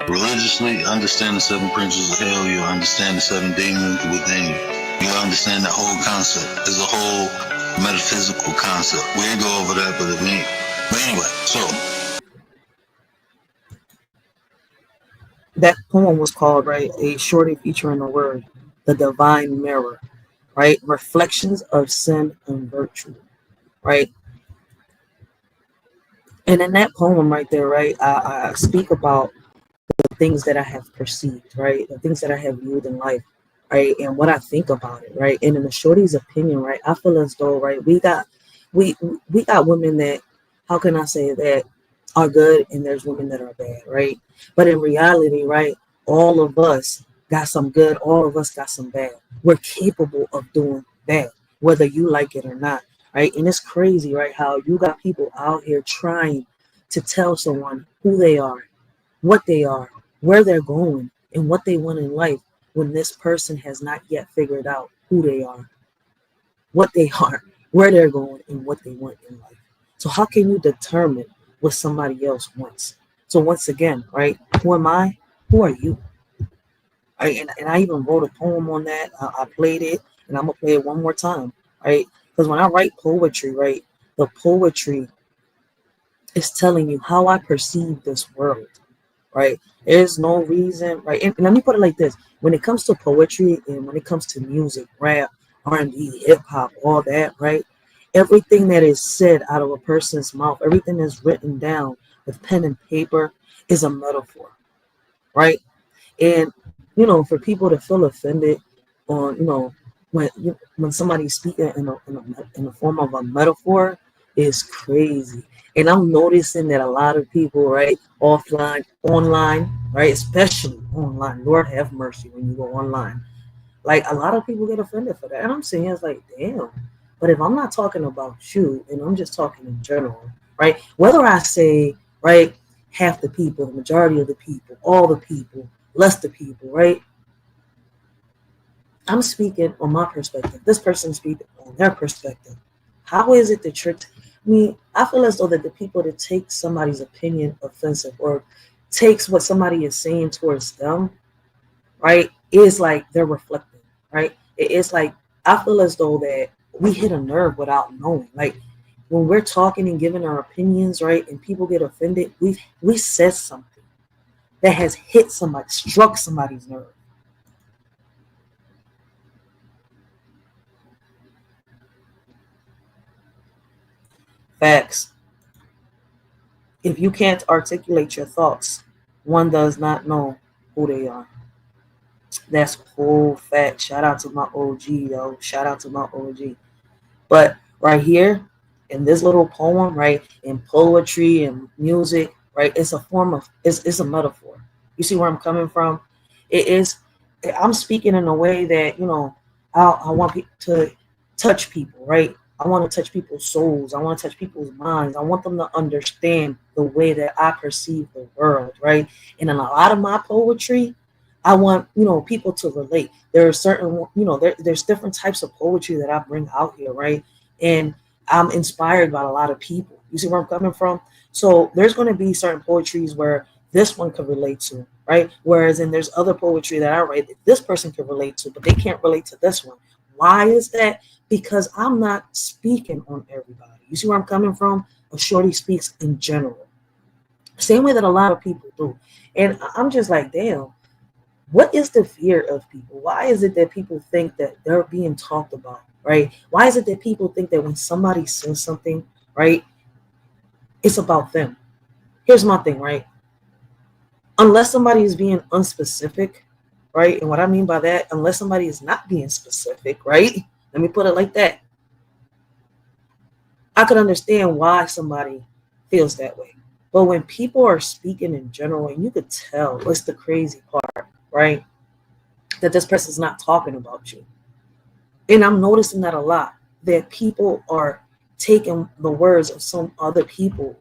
Religiously, understand the seven principles of hell. You'll understand the seven demons within you. You'll understand that whole concept. It's a whole metaphysical concept. We ain't go over that, but anyway, so that poem was called, right, A Shorty Featuring the Word, The Divine Mirror, right? Reflections of Sin and Virtue, right? And in that poem right there, right, I speak about the things that I have perceived, right? The things that I have viewed in life, right? And what I think about it, right? And in the shorty's opinion, right, I feel as though, right, we we got women that, how can I say that, are good, and there's women that are bad, right? But in reality, right, all of us got some good, all of us got some bad. We're capable of doing bad, whether you like it or not, right? And it's crazy, right, how you got people out here trying to tell someone who they are, what they are, where they're going, and what they want in life, when this person has not yet figured out who they are, what they are, where they're going, and what they want in life. So how can you determine what somebody else wants? So once again, right, who am I? Who are you? And I even wrote a poem on that. I played it, and I'm gonna play it one more time, right? Because when I write poetry, right, the poetry is telling you how I perceive this world, right? There's no reason, right? And let me put it like this: when it comes to poetry and when it comes to music, rap, R&B, hip hop, all that, right? Everything that is said out of a person's mouth, everything that's written down with pen and paper, is a metaphor, right? And for people to feel offended on, when somebody's speaking in the form of a metaphor, is crazy. And I'm noticing that a lot of people, right, offline, online, right, especially online, Lord have mercy when you go online, like a lot of people get offended for that. And I'm saying, it's like, damn. But if I'm not talking about you and I'm just talking in general, right, whether I say, right, half the people, the majority of the people, all the people, less the people, right, I'm speaking on my perspective. This person speaking on their perspective. How is it that I mean, I feel as though that the people that take somebody's opinion offensive, or takes what somebody is saying towards them, right, is like they're reflecting, right? It's like, I feel as though that we hit a nerve without knowing. Like when we're talking and giving our opinions, right, and people get offended, we said something that has hit somebody, struck somebody's nerve. Facts. If you can't articulate your thoughts, one does not know who they are. That's whole fact. Shout out to my OG, yo. Shout out to my OG. But right here, in this little poem, right, in poetry and music, right, it's a form of, it's a metaphor. You see where I'm coming from? It is, I'm speaking in a way that, I want to touch people, right? I want to touch people's souls. I want to touch people's minds. I want them to understand the way that I perceive the world, right? And in a lot of my poetry, I want, people to relate. There are certain, there's different types of poetry that I bring out here, right? And I'm inspired by a lot of people. You see where I'm coming from? So there's going to be certain poetries where this one could relate to, right? Whereas then there's other poetry that I write that this person could relate to, but they can't relate to this one. Why is that? Because I'm not speaking on everybody. You see where I'm coming from? A shorty speaks in general, same way that a lot of people do. And I'm just like, damn, what is the fear of people? Why is it that people think that they're being talked about, right? Why is it that people think that when somebody says something, right, it's about them? Here's my thing, right? Unless somebody is being unspecific, right? And what I mean by that, unless somebody is not being specific, right? Let me put it like that. I could understand why somebody feels that way. But when people are speaking in general, and you could tell, what's the crazy part, right? That this person's not talking about you. And I'm noticing that a lot, that people are taking the words of some other people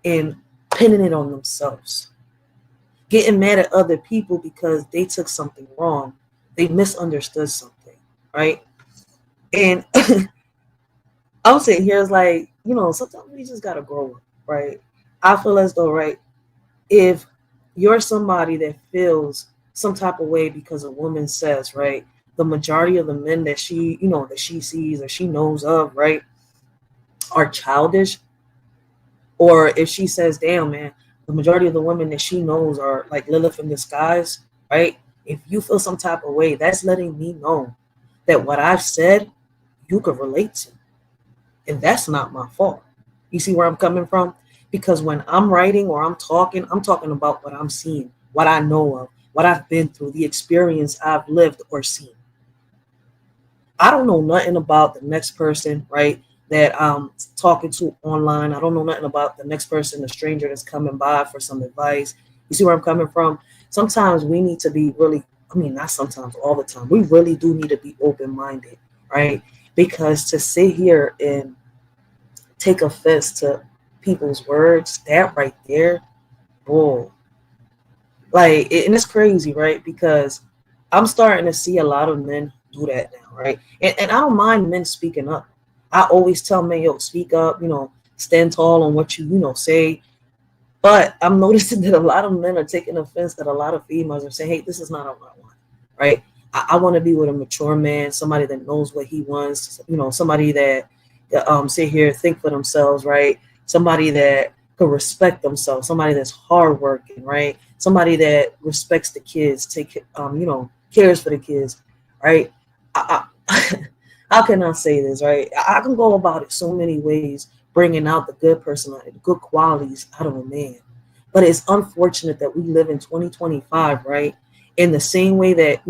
and pinning it on themselves, getting mad at other people because they took something wrong, they misunderstood something, right? And I'm sitting here, it's like, sometimes we just gotta grow up, right? I feel as though, right, if you're somebody that feels some type of way because a woman says, right, the majority of the men that she, that she sees or she knows of, right, are childish. Or if she says, damn, man, the majority of the women that she knows are like Lilith in disguise, right? If you feel some type of way, that's letting me know that what I've said, you could relate to. And that's not my fault. You see where I'm coming from? Because when I'm writing or I'm talking about what I'm seeing, what I know of, what I've been through, the experience I've lived or seen. I don't know nothing about the next person, right, that I'm talking to online. I don't know nothing about the next person, the stranger that's coming by for some advice. You see where I'm coming from? Sometimes we need to be really, not sometimes, all the time. We really do need to be open-minded, right? Because to sit here and take offense to people's words, that right there, bull. And it's crazy, right? Because I'm starting to see a lot of men do that now, right? And I don't mind men speaking up. I always tell men, yo, speak up, stand tall on what you say. But I'm noticing that a lot of men are taking offense that a lot of females are saying, hey, this is not what I want, right? I want to be with a mature man, somebody that knows what he wants, somebody that sit here, think for themselves, right? Somebody that could respect themselves, somebody that's hardworking, right? Somebody that respects the kids, cares for the kids, right? How can I say this, right? I can go about it so many ways, bringing out the good personality, the good qualities out of a man. But it's unfortunate that we live in 2025, right? In the same way that,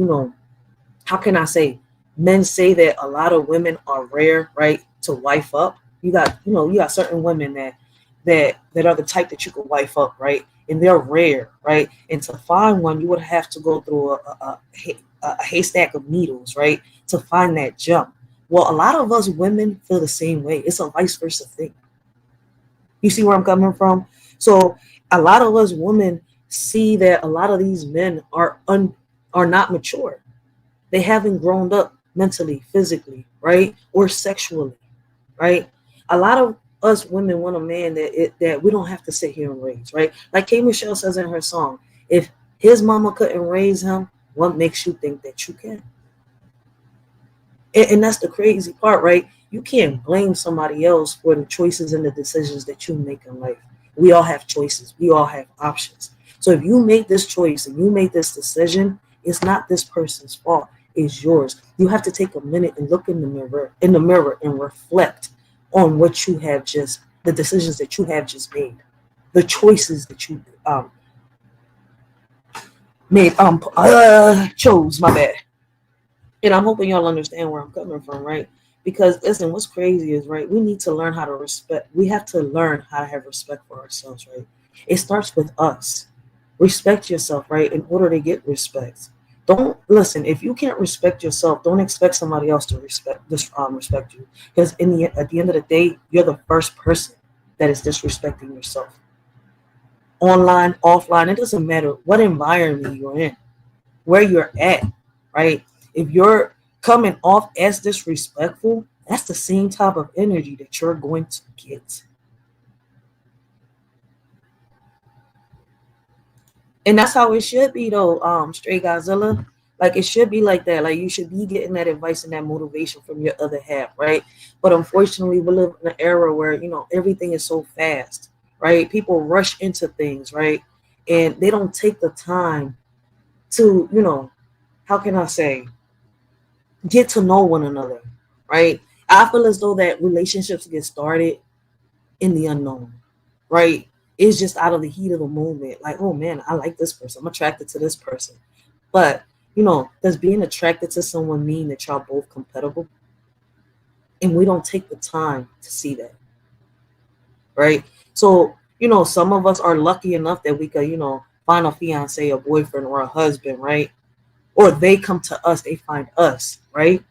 how can I say, men say that a lot of women are rare, right, to wife up. You got certain women that are the type that you could wife up, right? And they're rare, right? And to find one, you would have to go through a haystack of needles, right, to find that gem. Well, a lot of us women feel the same way. It's a vice versa thing. You see where I'm coming from? So a lot of us women see that a lot of these men are not mature. They haven't grown up mentally, physically, right, or sexually, right? A lot of us women want a man that we don't have to sit here and raise, right? Like K. Michelle says in her song, if his mama couldn't raise him, what makes you think that you can? And that's the crazy part, right? You can't blame somebody else for the choices and the decisions that you make in life. We all have choices. We all have options. So if you make this choice and you make this decision, it's not this person's fault. It's yours. You have to take a minute and look in the mirror and reflect on what you have the decisions that you have just made, the choices that you chose, my bad. And I'm hoping y'all understand where I'm coming from, right? Because listen, what's crazy is, right, we need to learn how to respect. We have to learn how to have respect for ourselves, right? It starts with us. Respect yourself, right, in order to get respect. Don't listen. If you can't respect yourself, don't expect somebody else to respect you. Because at the end of the day, you're the first person that is disrespecting yourself. Online, offline, it doesn't matter what environment you're in, where you're at, right? If you're coming off as disrespectful, that's the same type of energy that you're going to get. And that's how it should be, though, Stray Godzilla. Like, it should be like that. Like, you should be getting that advice and that motivation from your other half, right? But unfortunately, we live in an era where, everything is so fast, right? People rush into things, right? And they don't take the time to, how can I say, get to know one another, right? I feel as though that relationships get started in the unknown, right? It's just out of the heat of the moment. Like, oh man, I like this person. I'm attracted to this person. But, does being attracted to someone mean that y'all both compatible? And we don't take the time to see that, right? So, some of us are lucky enough that we could, find a fiance, a boyfriend, or a husband, right? Or they come to us, they find us, right?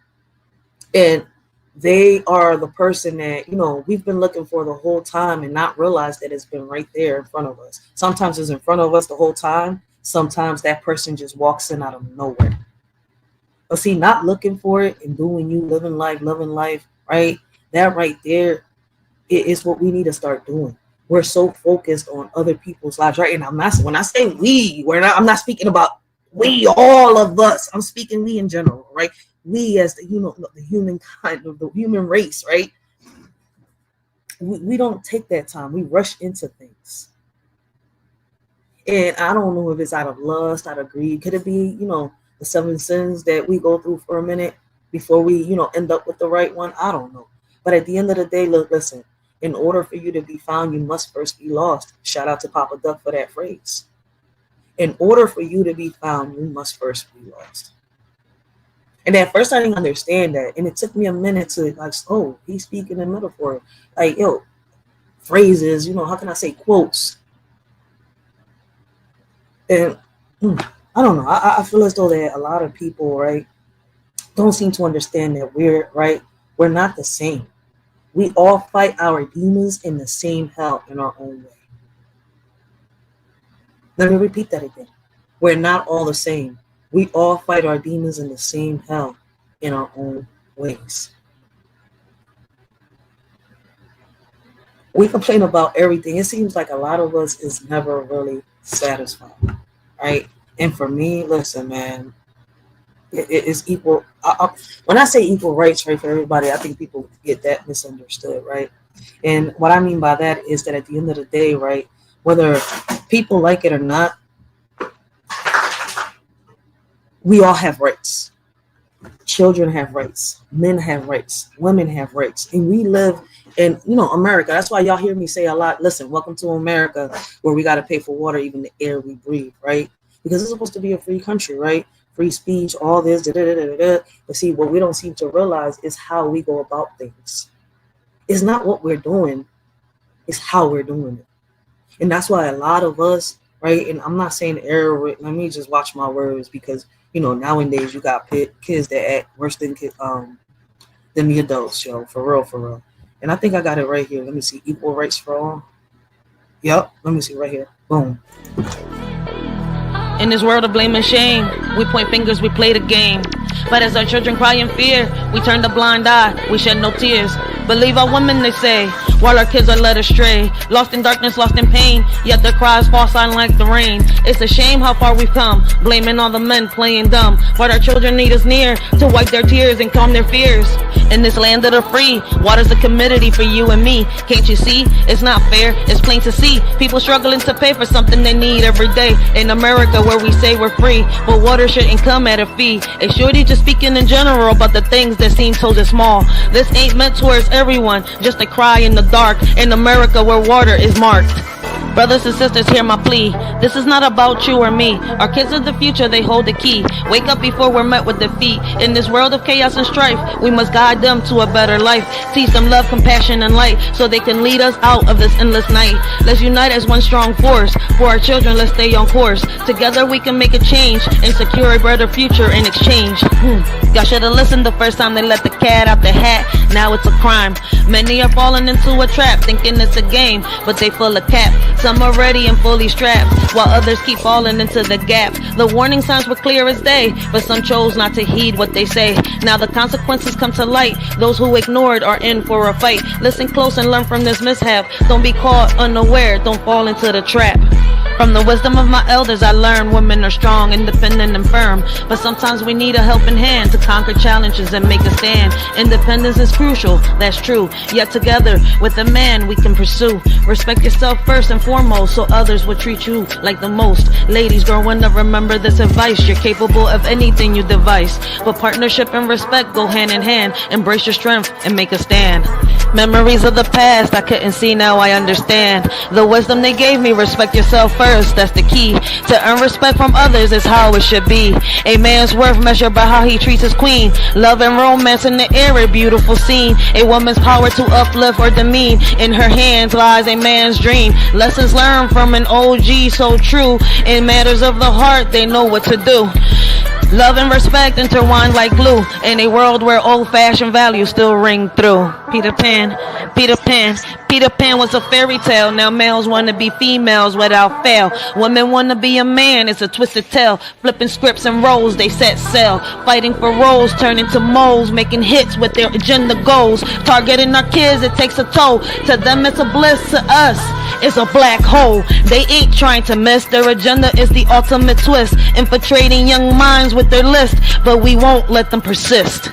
And they are the person that, we've been looking for the whole time and not realize that it's been right there in front of us. Sometimes it's in front of us the whole time. Sometimes that person just walks in out of nowhere. But see, not looking for it and doing you, living life, loving life, right? That right there is what we need to start doing. we're so focused on other people's lives, right? And when I say we, I'm not speaking about we, all of us. I'm speaking we in general, right? We as the humankind, of the human race, right? We don't take that time. We rush into things. And I don't know if it's out of lust, out of greed. Could it be, the 7 sins that we go through for a minute before we, end up with the right one? I don't know. But at the end of the day, listen, in order for you to be found, you must first be lost. Shout out to Papa Duck for that phrase. In order for you to be found, you must first be lost. And at first I didn't understand that. And it took me a minute to he's speaking in metaphor. Phrases, how can I say quotes? And I don't know. I feel as though that a lot of people, right, don't seem to understand that we're not the same. We all fight our demons in the same hell in our own way. Let me repeat that again. We're not all the same. We all fight our demons in the same hell in our own ways. We complain about everything. It seems like a lot of us is never really satisfied, right? And for me, listen, man, it is equal. When I say equal rights, right, for everybody, I think people get that misunderstood, right? And what I mean by that is that at the end of the day, right, whether people like it or not, we all have rights. Children have rights. Men have rights. Women have rights. And we live in, America. That's why y'all hear me say a lot, listen, welcome to America, where we got to pay for water, even the air we breathe, right? Because it's supposed to be a free country, right? Free speech, all this, But see, what we don't seem to realize is how we go about things. It's not what we're doing, it's how we're doing it. And that's why a lot of us, right, and I'm not saying error, let me just watch my words, because nowadays you got kids that act worse than the adults, for real. And I think I got it right here. Let me see. Equal rights for all. Yep. Let me see right here. Boom. In this world of blame and shame, we point fingers, we play the game. But as our children cry in fear, we turn the blind eye, we shed no tears. Believe our women, they say, while our kids are led astray. Lost in darkness, lost in pain, yet their cries fall silent like the rain. It's a shame how far we've come, blaming all the men playing dumb. But our children need us near to wipe their tears and calm their fears. In this land of the free, water's a commodity for you and me. Can't you see? It's not fair, it's plain to see. People struggling to pay for something they need every day. In America where we say we're free, but water shouldn't come at a fee. A shorty just speaking in general about the things that seem so small. This ain't meant towards everyone, just a cry in the dark. In America where water is marked. Brothers and sisters, hear my plea. This is not about you or me. Our kids are the future, they hold the key. Wake up before we're met with defeat. In this world of chaos and strife, we must guide them to a better life. Teach them love, compassion, and light, so they can lead us out of this endless night. Let's unite as one strong force. For our children, let's stay on course. Together we can make a change and secure a better future in exchange. Y'all should have listened the first time they let the cat out the hat. Now it's a crime. Many are falling into a trap, thinking it's a game, but they full of cap. Some are ready and fully strapped, while others keep falling into the gap. The warning signs were clear as day, but some chose not to heed what they say. Now the consequences come to light. Those who ignored are in for a fight. Listen close and learn from this mishap. Don't be caught unaware, don't fall into the trap. From the wisdom of my elders I learned women are strong, independent and firm. But sometimes we need a helping hand to conquer challenges and make a stand. Independence is crucial, that's true. Yet together with a man we can pursue. Respect yourself first and foremost, so others will treat you like the most. Ladies growing up, remember this advice. You're capable of anything you devise, but partnership and respect go hand in hand. Embrace your strength and make a stand. Memories of the past I couldn't see, now I understand. The wisdom they gave me, respect yourself first, that's the key. To earn respect from others is how it should be. A man's worth measured by how he treats his queen. Love and romance in the air, a beautiful scene. A woman's power to uplift or demean. In her hands lies a man's dream. Lessons learned from an OG so true. In matters of the heart they know what to do. Love and respect intertwined like glue. In a world where old-fashioned values still ring through. Peter Pan, Peter Pan, Peter Pan was a fairy tale. Now males want to be females without fail. Women want to be a man, it's a twisted tale. Flipping scripts and roles, they set sail. Fighting for roles, turning to moles. Making hits with their agenda goals. Targeting our kids, it takes a toll. To them it's a bliss, to us it's a black hole. They ain't trying to miss. Their agenda is the ultimate twist. Infiltrating young minds with their list. But we won't let them persist.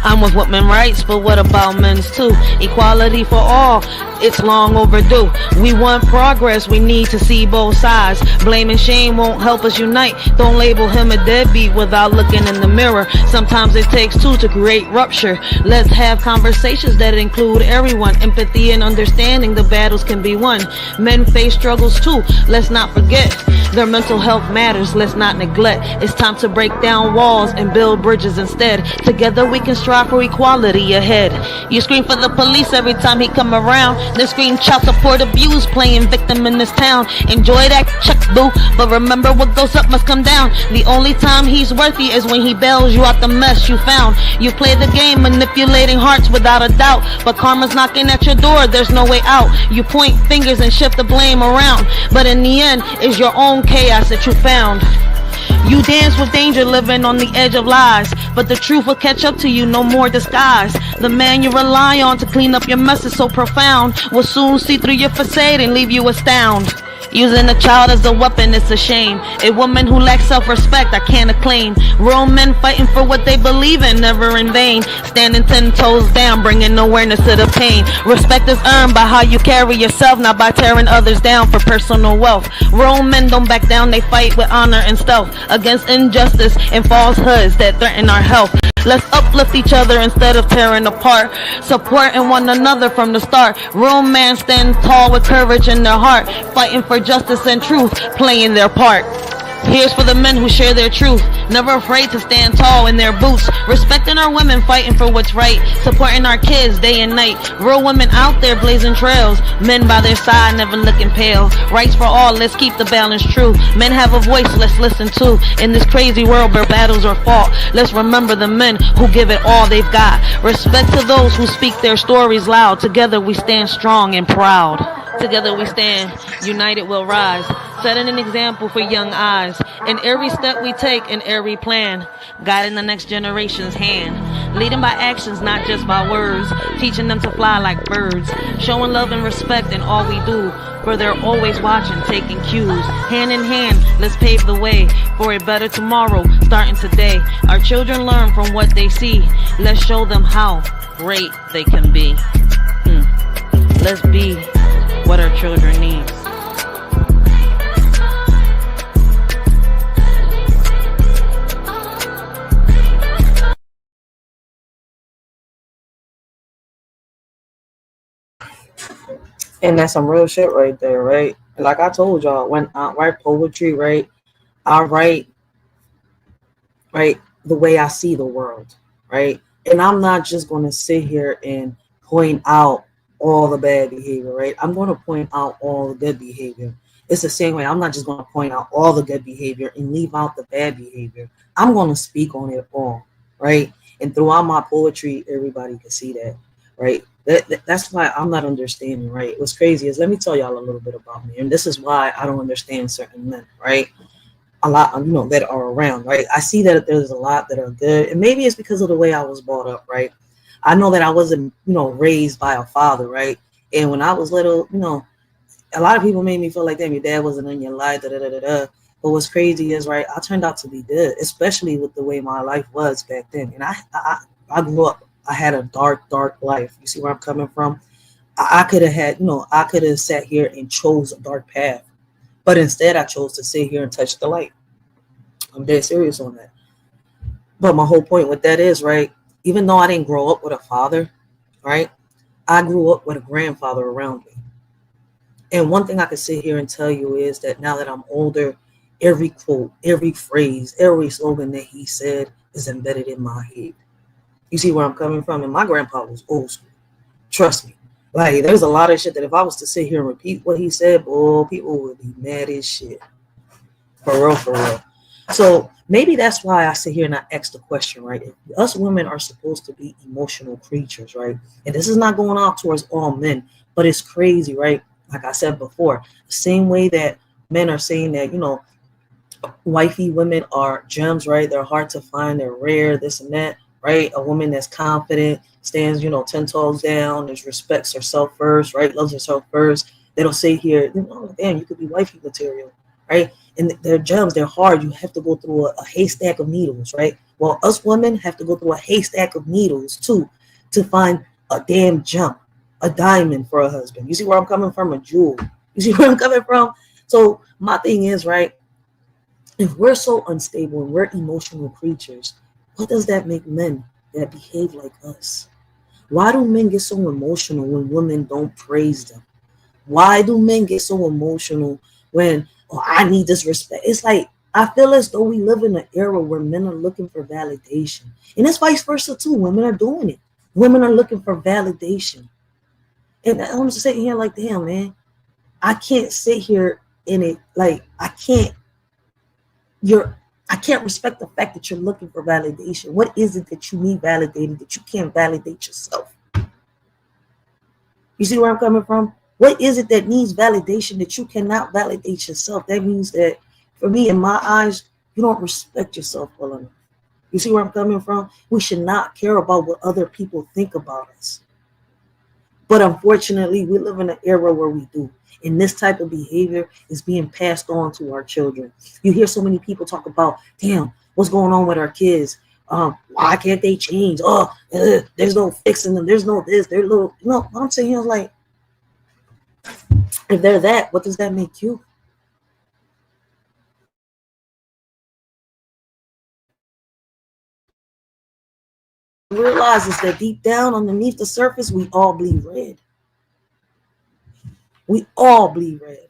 I'm with women's rights, but what about men's too? Equality for all, it's long overdue. We want progress, we need to see both sides. Blame and shame won't help us unite. Don't label him a deadbeat without looking in the mirror. Sometimes it takes two to create rupture. Let's have conversations that include everyone. Empathy and understanding, the battles can be won. Men face struggles too, let's not forget. Their mental health matters, let's not neglect. It's time to break down walls and build bridges instead. Together we can strive for equality ahead. You scream for the police every time he come around, then scream child support abuse, playing victim in this town. Enjoy that check, boo, but remember what goes up must come down. The only time he's worthy is when he bails you out the mess you found. You play the game, manipulating hearts without a doubt, but karma's knocking at your door, there's no way out. You point fingers and shift the blame around, but in the end, it's your own chaos that you found. You dance with danger, living on the edge of lies, but the truth will catch up to you, no more disguise. The man you rely on to clean up your mess is so profound, will soon see through your facade and leave you astounded. Using a child as a weapon, it's a shame. A woman who lacks self-respect, I can't acclaim. Real men fighting for what they believe in, never in vain. Standing 10 toes down, bringing awareness to the pain. Respect is earned by how you carry yourself, not by tearing others down for personal wealth. Real men don't back down, they fight with honor and stealth against injustice and falsehoods that threaten our health. Let's uplift each other instead of tearing apart, supporting one another from the start. Real men stand tall with courage in their heart, fighting for justice and truth, playing their part. Here's for the men who share their truth, never afraid to stand tall in their boots, respecting our women, fighting for what's right, supporting our kids day and night. Real women out there blazing trails, men by their side never looking pale. Rights for all, let's keep the balance true. Men have a voice, let's listen to. In this crazy world where battles are fought, let's remember the men who give it all they've got. Respect to those who speak their stories loud. Together we stand strong and proud. Together we stand, united we'll rise, setting an example for young eyes. In every step we take, in every plan, guiding the next generation's hand. Leading by actions, not just by words, teaching them to fly like birds. Showing love and respect in all we do, for they're always watching, taking cues. Hand in hand, let's pave the way for a better tomorrow, starting today. Our children learn from what they see. Let's show them how great they can be. Let's be what our children need. And that's some real shit right there, right? Like I told y'all, when I write poetry, right, I write the way I see the world, right? And I'm not just going to sit here and point out all the bad behavior, right? I'm going to point out all the good behavior. It's the same way. I'm not just going to point out all the good behavior and leave out the bad behavior. I'm going to speak on it all, right? And throughout my poetry, everybody can see that, right? That's why I'm not understanding, right? What's crazy is, let me tell y'all a little bit about me. And this is why I don't understand certain men, right? A lot, that are around, right? I see that there's a lot that are good. And maybe it's because of the way I was brought up, right? I know that I wasn't, raised by a father, right? And when I was little, a lot of people made me feel like, damn, your dad wasn't in your life, da-da-da-da-da. But what's crazy is, right, I turned out to be good, especially with the way my life was back then. And I grew up, I had a dark, dark life. You see where I'm coming from? I could have had, I could have sat here and chose a dark path. But instead, I chose to sit here and touch the light. I'm dead serious on that. But my whole point with that is, right, even though I didn't grow up with a father, right, I grew up with a grandfather around me. And one thing I can sit here and tell you is that now that I'm older, every quote, every phrase, every slogan that he said is embedded in my head. You see where I'm coming from? And my grandpa was old school. Trust me. Like, there's a lot of shit that if I was to sit here and repeat what he said, boy, people would be mad as shit. For real, for real. So maybe that's why I sit here and I ask the question, right? If us women are supposed to be emotional creatures, right? And this is not going out towards all men, but it's crazy, right? Like I said before, the same way that men are saying that, wifey women are gems, right? They're hard to find, they're rare, this and that, right? A woman that's confident, stands, 10 toes down, is respects herself first, right? Loves herself first. They don't say here, damn, you could be wifey material, right? And they're gems, they're hard. You have to go through a haystack of needles, right? Well, us women have to go through a haystack of needles too to find a damn gem, a diamond for a husband. You see where I'm coming from? A jewel. You see where I'm coming from? So my thing is, right, if we're so unstable and we're emotional creatures, what does that make men that behave like us? Why do men get so emotional when women don't praise them? Why do men get so emotional when, oh, I need this respect? It's like, I feel as though we live in an era where men are looking for validation. And it's vice versa too. Women are doing it. Women are looking for validation. And I'm just sitting here like, damn, man, I can't sit here in it. Like, I can't respect the fact that you're looking for validation. What is it that you need validated that you can't validate yourself? You see where I'm coming from? What is it that needs validation that you cannot validate yourself? That means that, for me, in my eyes, you don't respect yourself well enough. You see where I'm coming from? We should not care about what other people think about us. But unfortunately, we live in an era where we do. And this type of behavior is being passed on to our children. You hear so many people talk about, damn, what's going on with our kids? Why can't they change? There's no fixing them. There's no this. They're little. What I'm saying is, like, if they're that, what does that make you? Realize is that deep down underneath the surface, we all bleed red. We all bleed red.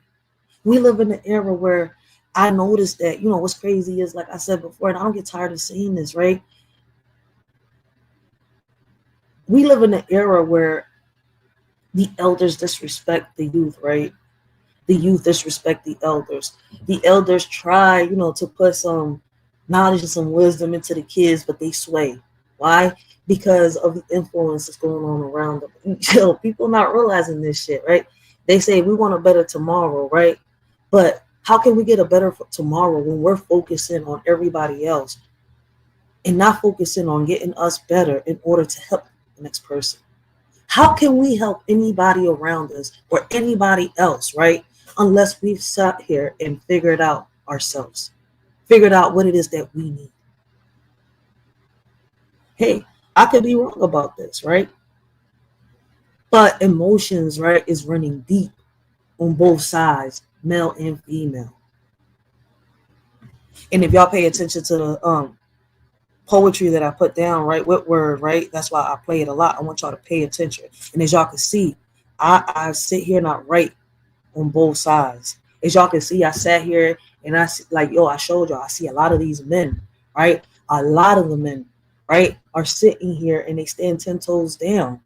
We live in an era where I noticed that, what's crazy is, like I said before, and I don't get tired of saying this, right? We live in an era where the elders disrespect the youth, right? The youth disrespect the elders. The elders try, to put some knowledge and some wisdom into the kids, but they sway. Why? Because of the influence that's going on around them. People not realizing this shit, right? They say we want a better tomorrow, right? But how can we get a better tomorrow when we're focusing on everybody else and not focusing on getting us better in order to help the next person? How can we help anybody around us or anybody else, right? Unless we've sat here and figured out ourselves, figured out what it is that we need. Hey, I could be wrong about this, right? But emotions, right, is running deep on both sides, male and female. And if y'all pay attention to the poetry that I put down, right, what word, right, that's why I play it a lot. I want y'all to pay attention. And as y'all can see, I sit here and I write on both sides. As y'all can see, I sat here and I showed y'all, I see a lot of these men, right? A lot of the men, right, are sitting here and they stand 10 toes down.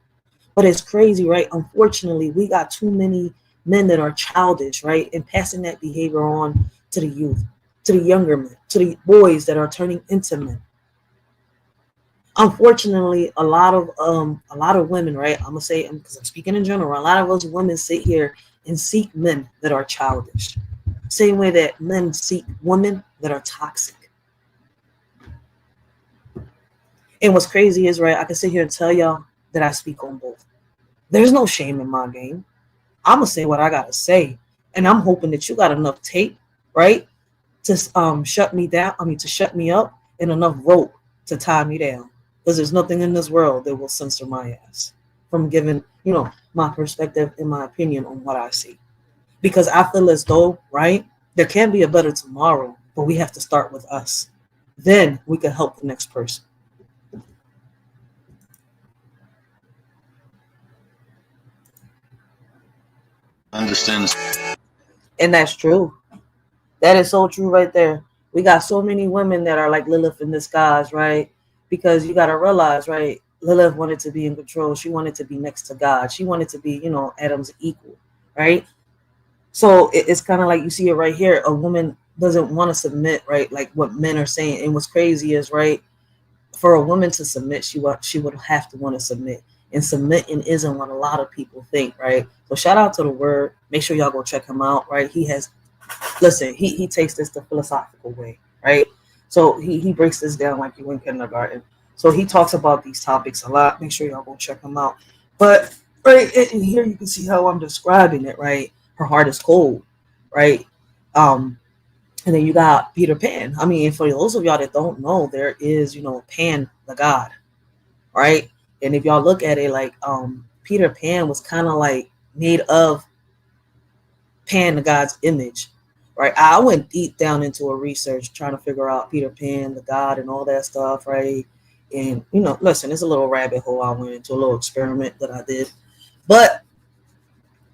But it's crazy, right? Unfortunately, we got too many men that are childish, right? And passing that behavior on to the youth, to the younger men, to the boys that are turning into men. Unfortunately, a lot of women, right? I'm gonna say, because I'm speaking in general, a lot of us women sit here and seek men that are childish. Same way that men seek women that are toxic. And what's crazy is, right, I can sit here and tell y'all that I speak on both. There's no shame in my game. I'm gonna say what I gotta say, and I'm hoping that you got enough tape, right, to shut me down. To shut me up, and enough rope to tie me down. Because there's nothing in this world that will censor my ass from giving, my perspective and my opinion on what I see. Because I feel as though, right, there can be a better tomorrow, but we have to start with us. Then we can help the next person. Understand. And that's true. That is so true right there. We got so many women that are like Lilith in disguise, right? Because you got to realize, right, Lilith wanted to be in control. She wanted to be next to God. She wanted to be, Adam's equal, right? So it's kind of like you see it right here. A woman doesn't want to submit, right? Like what men are saying. And what's crazy is, right, for a woman to submit, she would have to want to submit. And submitting isn't what a lot of people think, right? So shout out to the Word. Make sure y'all go check him out, right? He takes this the philosophical way, right? So he breaks this down like you in kindergarten. So he talks about these topics a lot. Make sure y'all go check him out. But right, and here you can see how I'm describing it, right? Her heart is cold, right? And then you got Peter Pan. I mean, for those of y'all that don't know, there is, Pan the god, right? And if y'all look at it, like Peter Pan was kind of like made of Pan the god's image, right? I went deep down into a research trying to figure out Peter Pan the god and all that stuff, right? And listen, it's a little rabbit hole I went into, a little experiment that I did. But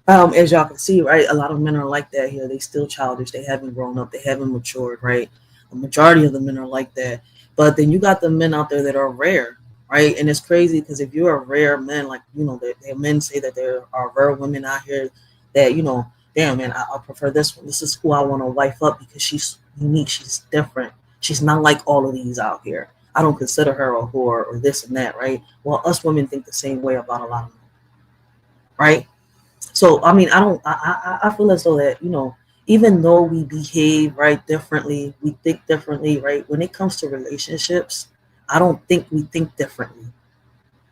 as y'all can see, right, a lot of men are like that here. They still childish. They haven't grown up. They haven't matured, right? A majority of the men are like that. But then you got the men out there that are rare, right? And it's crazy because if you're a rare man, like, the men say that there are rare women out here that, damn, man, I prefer this one. This is who I want to wife up because she's unique. She's different. She's not like all of these out here. I don't consider her a whore or this and that, right? Well, us women think the same way about a lot of men, right? So, I mean, I feel as though that, even though we behave, right, differently, we think differently, right? When it comes to relationships, I don't think we think differently.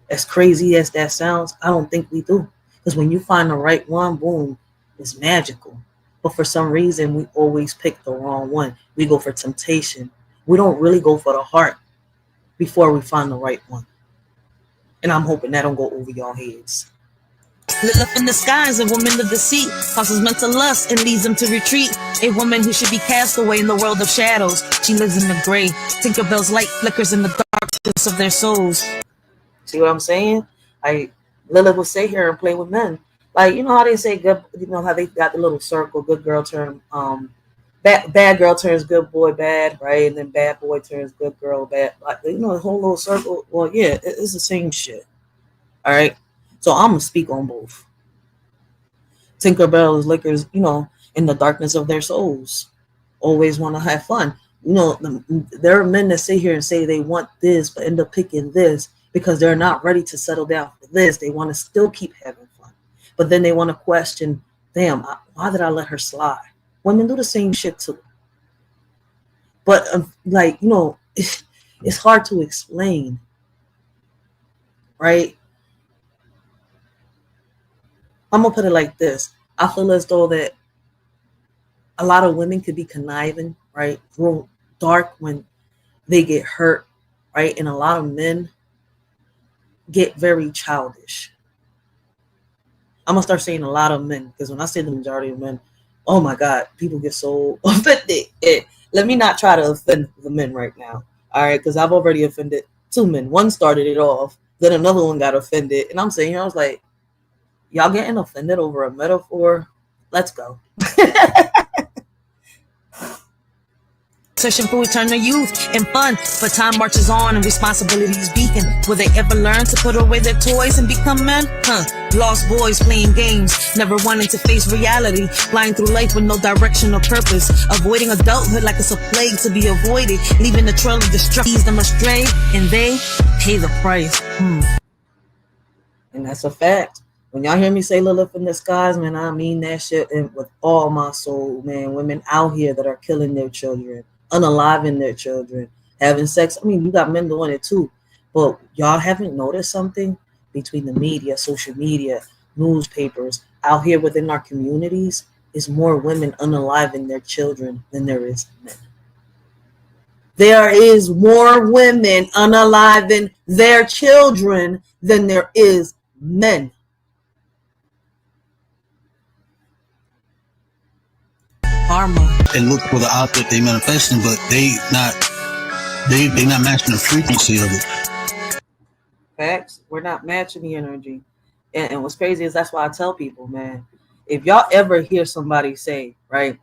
As crazy as that sounds, I don't think we do. Because when you find the right one, boom, it's magical. But for some reason, we always pick the wrong one. We go for temptation. We don't really go for the heart before we find the right one. And I'm hoping that don't go over y'all heads. Lilith in disguise, a woman of deceit, causes mental lust and leads them to retreat. A woman who should be cast away in the world of shadows. She lives in the gray. Tinkerbell's light flickers in the darkness of their souls. See what I'm saying? Lilith will sit here and play with men. Like, how they say good, how they got the little circle, good girl turn, bad girl turns good boy bad, right? And then bad boy turns good girl bad. Like, the whole little circle. Well, yeah, it's the same shit. All right. So I'm going to speak on both. Tinkerbell is lickers, in the darkness of their souls. Always want to have fun. There are men that sit here and say they want this, but end up picking this because they're not ready to settle down for this. They want to still keep having fun. But then they want to question, damn, why did I let her slide? Women do the same shit too. But, it's hard to explain, right? I'm going to put it like this. I feel as though that a lot of women could be conniving, right? Grow dark when they get hurt, right? And a lot of men get very childish. I'm going to start saying a lot of men because when I say the majority of men, oh my God, people get so offended. Let me not try to offend the men right now, all right? Because I've already offended two men. One started it off, then another one got offended. And I'm saying, I was like, y'all getting offended over a metaphor? Let's go. Searching for eternal youth and fun, but time marches on and responsibilities beacon. Will they ever learn to put away their toys and become men? Lost boys playing games, never wanting to face reality, flying through life with no direction or purpose, avoiding adulthood like it's a plague to be avoided, leaving a trail of destruction, leads them astray, and they pay the price. And that's a fact. When y'all hear me say Lilith in disguise, man, I mean that shit and with all my soul, man. Women out here that are killing their children, unaliving their children, having sex. I mean, you got men doing it too. But y'all haven't noticed something between the media, social media, newspapers, out here within our communities, is more women unaliving their children than there is men. There is more women unaliving their children than there is men. Karma. They look for the object they manifesting, but they not matching the frequency of it. Facts. We're not matching the energy. And what's crazy is that's why I tell people, man, if y'all ever hear somebody say, right,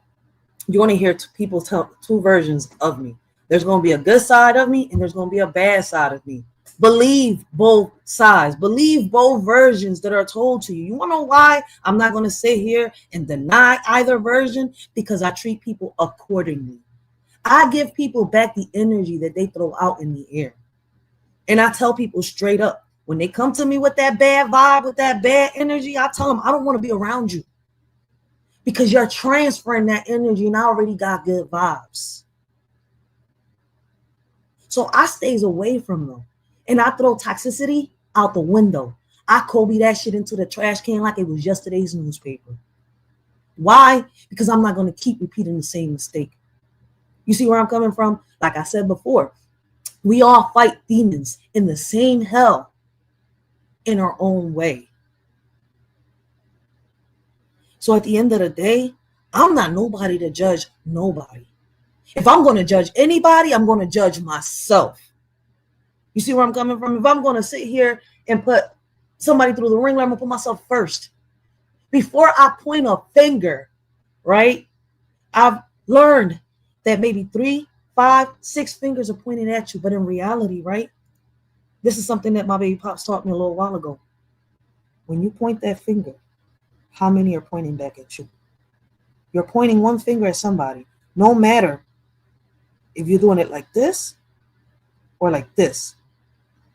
you're going to hear people tell two versions of me. There's going to be a good side of me and there's going to be a bad side of me. Believe both sides. Believe both versions that are told to you. You want to know why I'm not going to sit here and deny either version? Because I treat people accordingly. I give people back the energy that they throw out in the air. And I tell people straight up, when they come to me with that bad vibe, with that bad energy, I tell them I don't want to be around you. Because you're transferring that energy and I already got good vibes. So I stays away from them. And I throw toxicity out the window. I Kobe that shit into the trash can like it was yesterday's newspaper. Why? Because I'm not going to keep repeating the same mistake. You see where I'm coming from? Like I said before, we all fight demons in the same hell in our own way. So at the end of the day, I'm not nobody to judge nobody. If I'm going to judge anybody, I'm going to judge myself. You see where I'm coming from? If I'm going to sit here and put somebody through the ring, I'm going to put myself first. Before I point a finger, right? I've learned that maybe 3, 5, 6 fingers are pointing at you. But in reality, right? This is something that my baby pops taught me a little while ago. When you point that finger, how many are pointing back at you? You're pointing one finger at somebody. No matter if you're doing it like this or like this.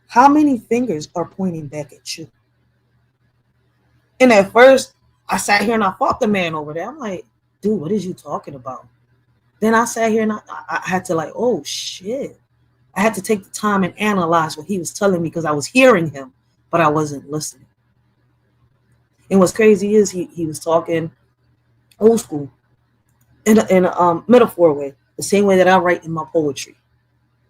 How many fingers are pointing back at you? And at first, I sat here and I fought the man over there. I'm like, dude, what is you talking about? Then I sat here and I had to like, oh, shit. I had to take the time and analyze what he was telling me because I was hearing him, but I wasn't listening. And what's crazy is he was talking old school in a metaphor way, the same way that I write in my poetry.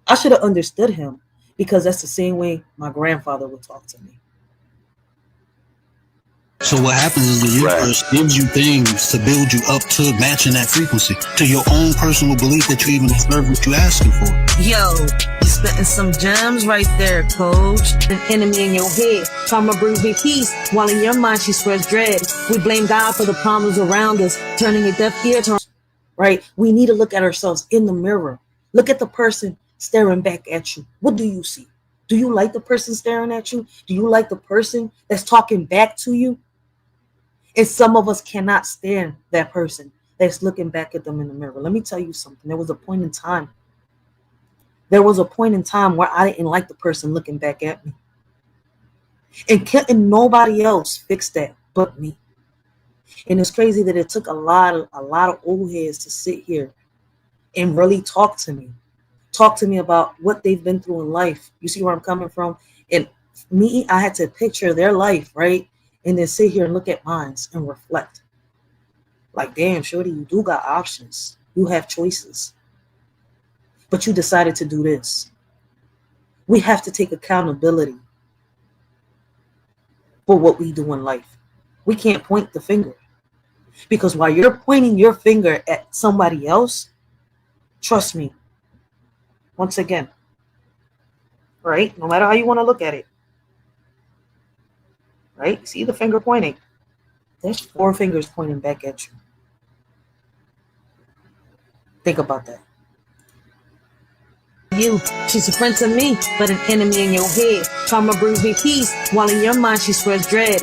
I should have understood him because that's the same way my grandfather would talk to me. So what happens is the universe gives you things to build you up to matching that frequency, to your own personal belief that you even deserve what you're asking for. Yo, you spitting some gems right there, coach. An enemy in your head. Karma brings me peace, while in your mind she spreads dread. We blame God for the problems around us, turning a deaf ear to right? We need to look at ourselves in the mirror. Look at the person staring back at you. What do you see? Do you like the person staring at you? Do you like the person that's talking back to you? And some of us cannot stand that person that's looking back at them in the mirror. Let me tell you something. There was a point in time where I didn't like the person looking back at me. And nobody else fixed that but me. And it's crazy that it took a lot of old heads to sit here and really talk to me about what they've been through in life. You see where I'm coming from? And me, I had to picture their life, right? And then sit here and look at mine and reflect. Like, damn, shorty, you do got options. You have choices. But you decided to do this. We have to take accountability for what we do in life. We can't point the finger. Because while you're pointing your finger at somebody else, trust me, once again, right? No matter how you want to look at it, right? See the finger pointing. There's 4 fingers pointing back at you. Think about that. You, she's a friend to me, but an enemy in your head. Karma brings me peace, while in your mind she spreads dread.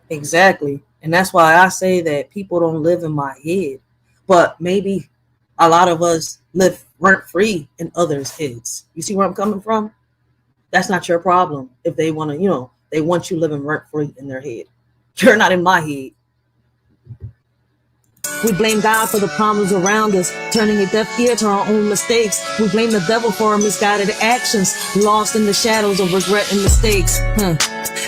Exactly. And that's why I say that people don't live in my head. But maybe a lot of us live rent-free in others' heads. You see where I'm coming from? That's not your problem if they want to, they want you living rent-free in their head. You're not in my head. We blame God for the problems around us, turning a deaf ear to our own mistakes. We blame the devil for our misguided actions, lost in the shadows of regret and mistakes.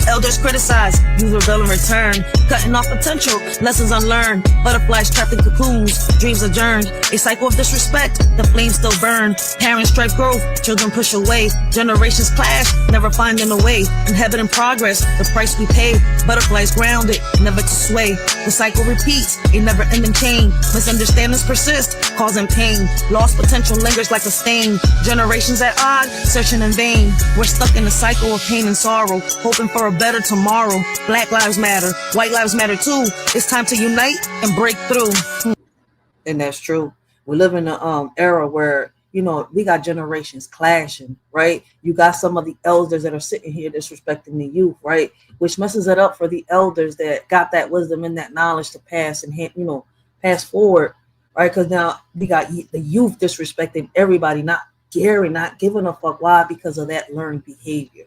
Elders criticize, you rebel in return, cutting off potential, lessons unlearned. Butterflies trapped in cocoons, dreams adjourned. A cycle of disrespect, the flames still burn. Parents strive growth, children push away. Generations clash, never finding a way. In heaven in progress, the price we pay. Butterflies grounded, never to sway. The cycle repeats, a never-ending chain. Misunderstandings persist, causing pain. Lost potential lingers like a stain. Generations at odds, searching in vain. We're stuck in a cycle of pain and sorrow, hoping for a better tomorrow. Black lives matter, white lives matter too. It's time to unite and break through. And that's true. We live in an era where, we got generations clashing, right? You got some of the elders that are sitting here disrespecting the youth, right? Which messes it up for the elders that got that wisdom and that knowledge to pass and, pass forward, right? Because now we got the youth disrespecting everybody, not caring, not giving a fuck. Why? Because of that learned behavior.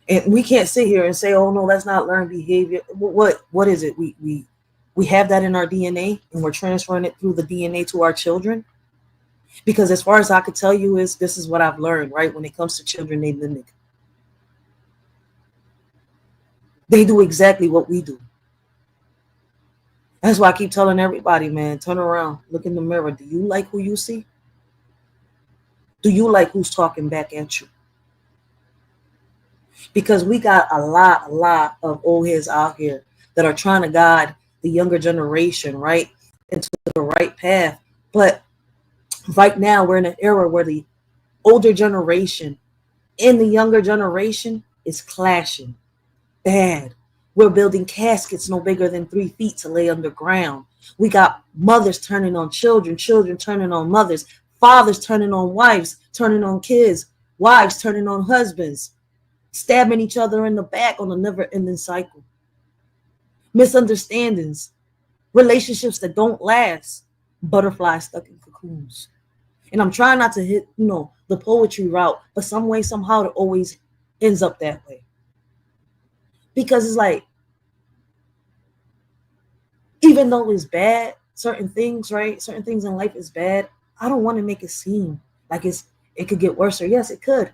And we can't sit here and say, oh no, that's not learned behavior. What is it? We have that in our DNA and we're transferring it through the DNA to our children. Because as far as I could tell you this is what I've learned, right? When it comes to children, they mimic. They do exactly what we do. That's why I keep telling everybody, man, turn around, look in the mirror. Do you like who you see? Do you like who's talking back at you? Because we got a lot of old heads out here that are trying to guide the younger generation, right, into the right path. But right now, we're in an era where the older generation and the younger generation is clashing bad. We're building caskets no bigger than 3 feet to lay underground. We got mothers turning on children, children turning on mothers, fathers turning on wives, turning on kids, wives turning on husbands, stabbing each other in the back on a never-ending cycle. Misunderstandings, relationships that don't last, butterflies stuck in cocoons. And I'm trying not to hit, the poetry route, but some way, somehow, it always ends up that way. Because it's like, even though it's bad, certain things, right? Certain things in life is bad. I don't want to make it seem like it could get worse. Or yes, it could.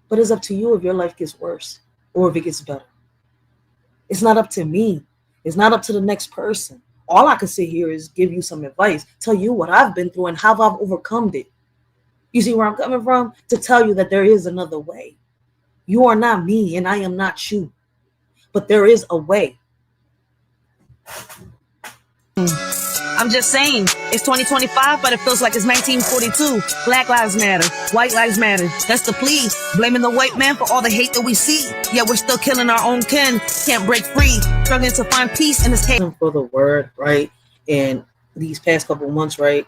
But it's up to you if your life gets worse or if it gets better. It's not up to me. It's not up to the next person. All I can sit here is give you some advice, tell you what I've been through and how I've overcome it. You see where I'm coming from? To tell you that there is another way. You are not me and I am not you. But there is a way. I'm just saying, it's 2025, but it feels like it's 1942. Black lives matter, white lives matter. That's the plea. Blaming the white man for all the hate that we see. Yet we're still killing our own kin. Can't break free. Struggling to find peace in this hate. For the word, right? And these past couple months, right,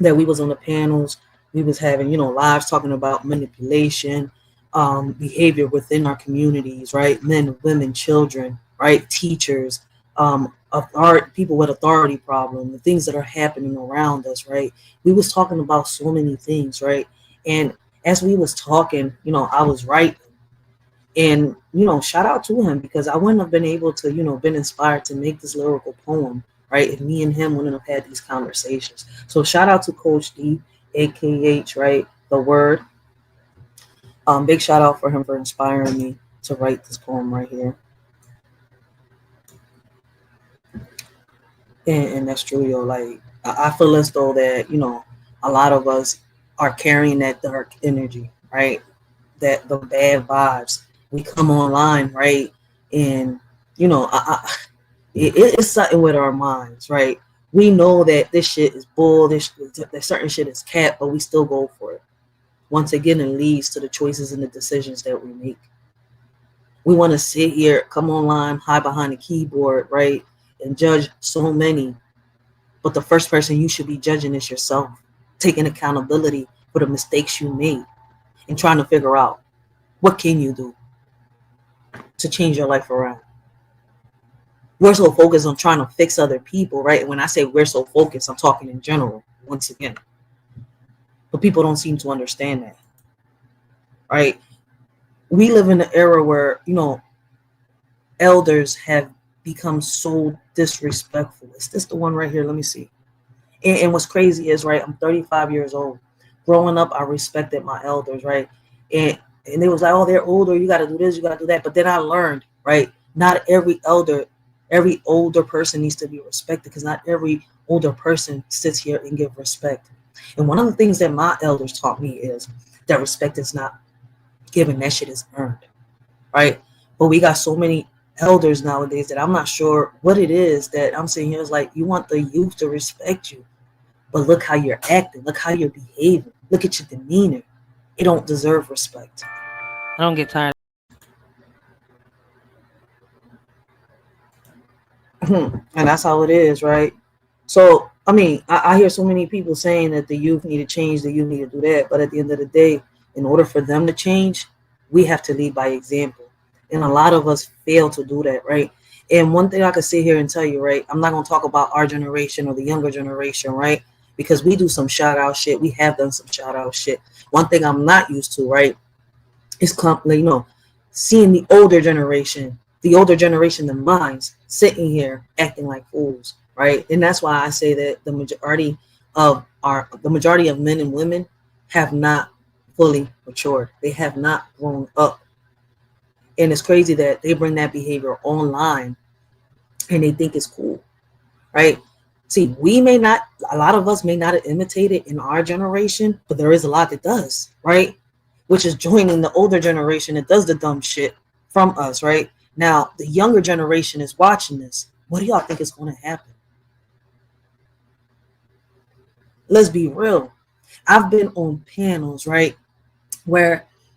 that we was on the panels, we was having, lives talking about manipulation, behavior within our communities, right? Men, women, children, right? Teachers, people with authority problem, the things that are happening around us, right? We was talking about so many things, right? And as we was talking, I was writing, and shout out to him, because I wouldn't have been able to, been inspired to make this lyrical poem, right? If me and him wouldn't have had these conversations. So shout out to Coach D, AKH, right? The word. Big shout out for him for inspiring me to write this poem right here. And that's true, yo. Like, I feel as though that, a lot of us are carrying that dark energy, right? That the bad vibes. We come online, right? And, it's something with our minds, right? We know that this shit is bull, that certain shit is cap, but we still go for it. Once again, it leads to the choices and the decisions that we make. We want to sit here, come online, hide behind the keyboard, right? And judge so many. But the first person you should be judging is yourself, taking accountability for the mistakes you made and trying to figure out what can you do to change your life around. We're so focused on trying to fix other people, right? And when I say we're so focused, I'm talking in general, once again. But people don't seem to understand that, right? We live in an era where, elders have become so disrespectful. Is this the one right here? Let me see. And what's crazy is, right, I'm 35 years old. Growing up, I respected my elders, right? And they was like, oh, they're older. You got to do this, you got to do that. But then I learned, right, not every older person needs to be respected, because not every older person sits here and give respect. And one of the things that my elders taught me is that respect is not given, that shit is earned, right? But we got so many elders nowadays that I'm not sure what it is that I'm saying here is like, you want the youth to respect you, but look how you're acting, look how you're behaving, look at your demeanor. It don't deserve respect. I don't get tired. And that's how it is, right? So I mean, I hear so many people saying that the youth need to change, the youth need to do that. But at the end of the day, in order for them to change, we have to lead by example. And a lot of us fail to do that, right? And one thing I could sit here and tell you, right, I'm not going to talk about our generation or the younger generation, right? Because we do some shout out shit. We have done some shout out shit. One thing I'm not used to, right, is seeing the older generation of minds sitting here acting like fools, right? And that's why I say that the majority of men and women have not fully matured. They have not grown up. And it's crazy that they bring that behavior online and they think it's cool, right? See, a lot of us may not have imitated in our generation, but there is a lot that does, right? Which is joining the older generation that does the dumb shit from us, right? Now, the younger generation is watching this. What do y'all think is going to happen? Let's be real. I've been on panels, right,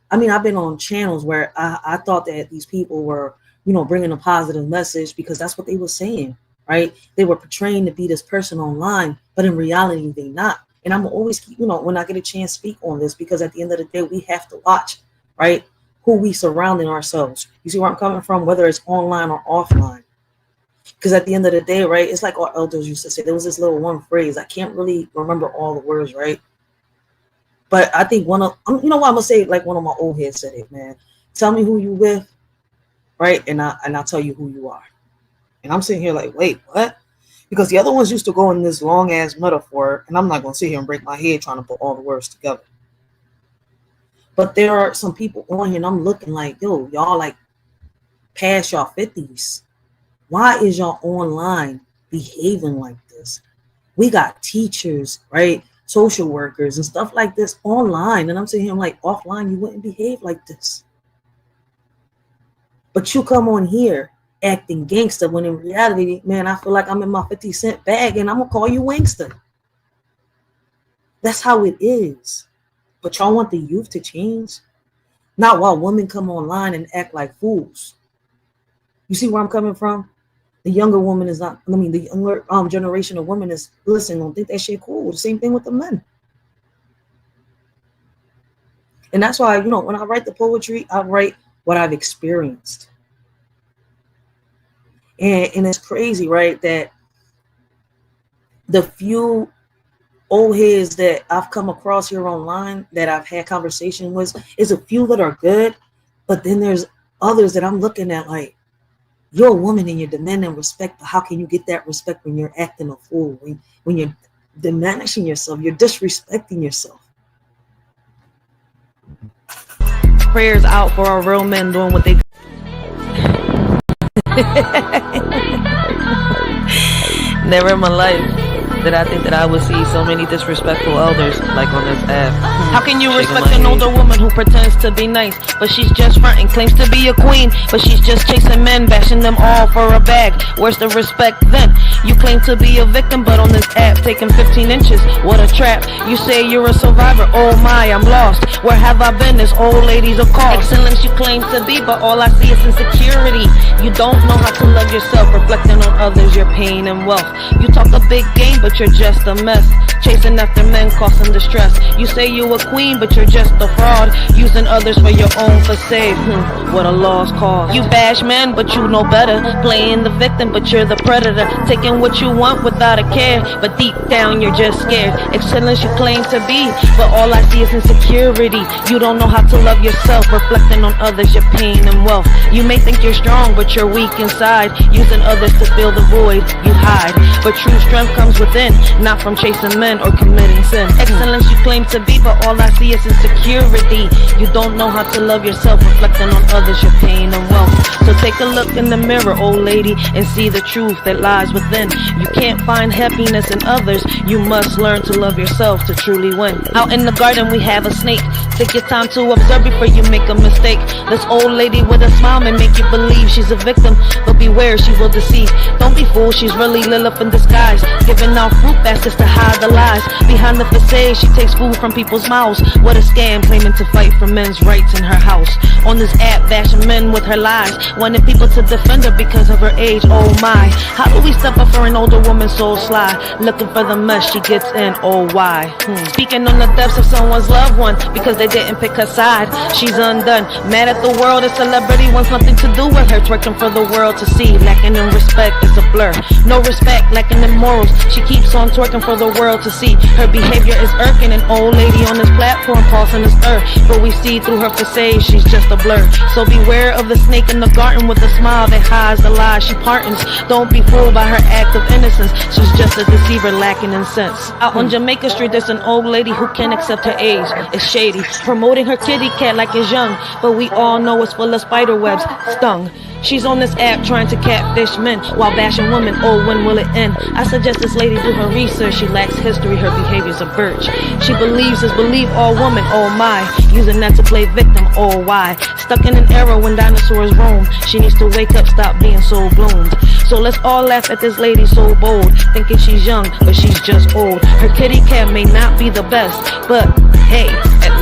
I've been on channels where I thought that these people were, bringing a positive message because that's what they were saying, right? They were portraying to be this person online, but in reality, they not. And I'm always keep, when I get a chance to speak on this, because at the end of the day, we have to watch, right, who we surrounding ourselves. You see where I'm coming from, whether it's online or offline. Because at the end of the day, right, it's like our elders used to say. There was this little one phrase. I can't really remember all the words, right? But I think I'm gonna say, like one of my old heads said it, man. Tell me who you with, right? And I'll tell you who you are. And I'm sitting here like, wait, what? Because the other ones used to go in this long ass metaphor, and I'm not gonna sit here and break my head trying to put all the words together. But there are some people on here, and I'm looking like, yo, y'all like past y'all 50s. Why is y'all online behaving like this? We got teachers, right? Social workers and stuff like this online. And I'm sitting here like, offline, you wouldn't behave like this. But you come on here acting gangster when in reality, man, I feel like I'm in my 50 cent bag and I'm going to call you Wangster. That's how it is. But y'all want the youth to change? Not while women come online and act like fools. You see where I'm coming from? The younger woman is not, the younger generation of women is, listen, don't think that shit cool. The same thing with the men. And that's why, when I write the poetry, I write what I've experienced. And it's crazy, right, that the few old heads that I've come across here online that I've had conversation with is a few that are good, but then there's others that I'm looking at like, you're a woman and you're demanding respect, but how can you get that respect when you're acting a fool? When you're diminishing yourself, you're disrespecting yourself. Prayers out for our real men doing what they do. Never in my life did I think that I would see so many disrespectful elders like on this app. How can you respect an older woman who pretends to be nice, but she's just fronting, claims to be a queen, but she's just chasing men, bashing them all for a bag? Where's the respect then? You claim to be a victim, but on this app taking 15 inches, what a trap. You say you're a survivor, oh my, I'm lost. Where have I been? This old lady's a call. Excellence you claim to be, but all I see is insecurity. You don't know how to love yourself, reflecting on others, your pain and wealth. You talk a big game, but you're just a mess, chasing after men causing distress. You say you a queen, but you're just a fraud, using others for your own facade. What a lost cause. You bash men, but you know better, playing the victim, but you're the predator, taking what you want without a care, but deep down you're just scared. Excellence you claim to be, but all I see is insecurity. You don't know how to love yourself, reflecting on others, your pain and wealth. You may think you're strong, but you're weak inside, using others to fill the void you hide. But true strength comes within, not from chasing men or committing sin. Excellence you claim to be, but all I see is insecurity. You don't know how to love yourself, reflecting on others, your pain and wealth. So take a look in the mirror, old lady, and see the truth that lies within. You can't find happiness in others, you must learn to love yourself to truly win. Out in the garden we have a snake, take your time to observe before you make a mistake. This old lady with a smile may make you believe she's a victim, but beware, she will deceive. Don't be fooled, she's really Lilith in disguise, giving out fruit baskets to hide the lies. Behind the facade, she takes food from people's mouths. What a scam, claiming to fight for men's rights in her house. On this app, bashing men with her lies, wanting people to defend her because of her age. Oh my, how do we step up for an older woman so sly? Looking for the mess she gets in, oh why? Speaking on the deaths of someone's loved one because they didn't pick her side. She's undone, mad at the world. A celebrity wants nothing to do with her, twerking for the world to see. Lacking in respect, it's a blur. No respect, lacking in morals. She keeps on twerking for the world to see. Her behavior is irking. An old lady on this platform pulsing this earth, but we see through her facade she's just a blur. So beware of the snake in the garden with a smile that hides the lies she pardons. Don't be fooled by her act of innocence. She's just a deceiver lacking in sense. Out on Jamaica Street, there's an old lady who can't accept her age. It's shady, promoting her kitty cat like it's young, but we all know it's full of spider webs. Stung. She's on this app trying to catfish men while bashing women. Oh, when will it end? I suggest this lady do her research. She lacks history, her behavior's a birch. She believes is believe all women, oh my. Using that to play victim, oh why. Stuck in an era when dinosaurs roam. She needs to wake up, stop being so bloomed. So let's all laugh at this lady so bold, thinking she's young, but she's just old. Her kitty cat may not be the best, but hey.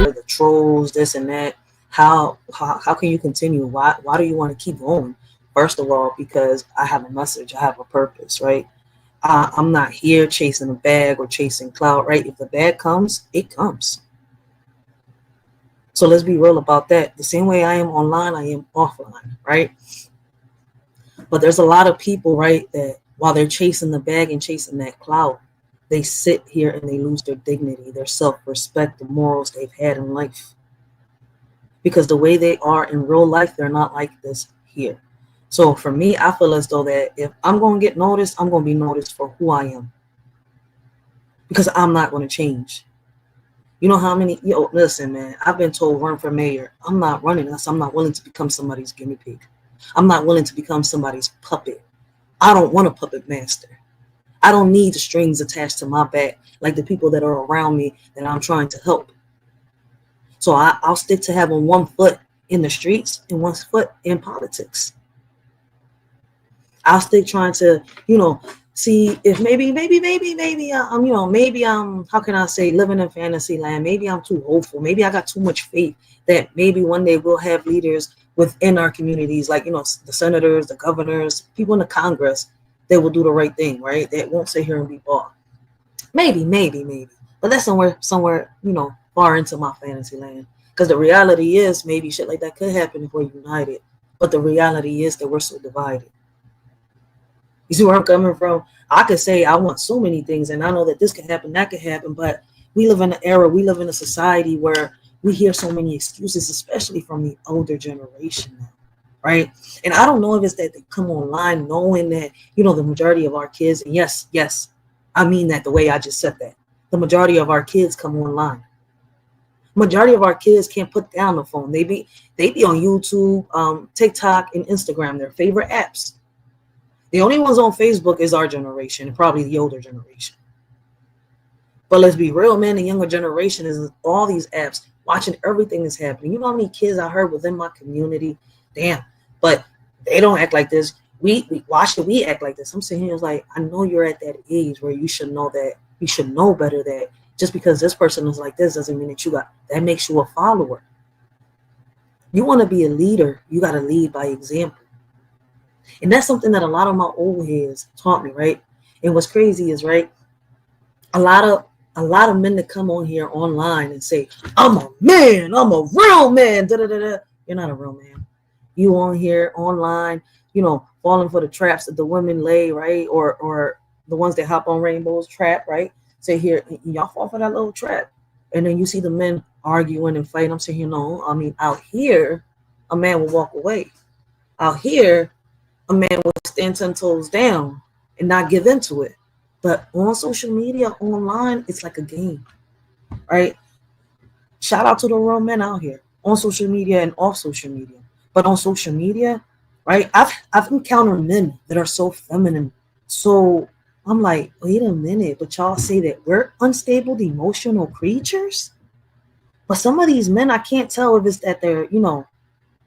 The trolls, this and that. How can you continue? Why do you want to keep going? First of all, because I have a message, I have a purpose, right? I'm not here chasing a bag or chasing clout, right? If the bag comes, it comes. So let's be real about that. The same way I am online, I am offline, right? But there's a lot of people, right, that while they're chasing the bag and chasing that clout, they sit here and they lose their dignity, their self-respect, the morals they've had in life. Because the way they are in real life, they're not like this here. So for me, I feel as though that if I'm going to get noticed, I'm going to be noticed for who I am. Because I'm not going to change. You know how many, listen, man, I've been told run for mayor. I'm not running unless I'm not willing to become somebody's guinea pig. I'm not willing to become somebody's puppet. I don't want a puppet master. I don't need the strings attached to my back like the people that are around me that I'm trying to help. So I'll stick to having one foot in the streets and one foot in politics. I'll stick trying to, see if maybe how can I say, living in fantasy land. Maybe I'm too hopeful. Maybe I got too much faith that maybe one day we'll have leaders within our communities, like, the senators, the governors, people in the Congress, that will do the right thing, right? That won't sit here and be bought. Maybe. But that's somewhere, far into my fantasy land. Because the reality is maybe shit like that could happen if we're united. But the reality is that we're so divided. You see where I'm coming from? I could say I want so many things, and I know that this could happen, that could happen, but we live in an era, we live in a society where we hear so many excuses, especially from the older generation now, right? And I don't know if it's that they come online knowing that, the majority of our kids, and yes, I mean that the way I just said that. The majority of our kids come online. Majority of our kids can't put down the phone. They be on YouTube, TikTok, and Instagram, their favorite apps. The only ones on Facebook is our generation, and probably the older generation. But let's be real, man, the younger generation is all these apps, watching everything that's happening. You know how many kids I heard within my community? Damn, but they don't act like this. Why should we act like this? I'm sitting here like, I know you're at that age where you should know that, you should know better that just because this person is like this doesn't mean that that makes you a follower. You want to be a leader, you got to lead by example. And that's something that a lot of my old heads taught me, right? And what's crazy is, right, a lot of men that come on here online and say, I'm a man, I'm a real man, da-da-da-da. You're not a real man. You on here online, falling for the traps that the women lay, right? Or the ones that hop on rainbows trap, right? Say here, y'all fall for that little trap. And then you see the men arguing and fighting. I'm saying, out here, a man will walk away. Out here, a man will stand 10 toes down and not give into it. But on social media, online, it's like a game, right? Shout out to the real men out here on social media and off social media. But on social media, right, I've encountered men that are so feminine. So I'm like, wait a minute, but y'all say that we're unstable, emotional creatures? But some of these men, I can't tell if it's that they're,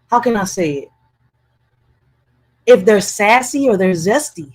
how can I say it? If they're sassy or they're zesty.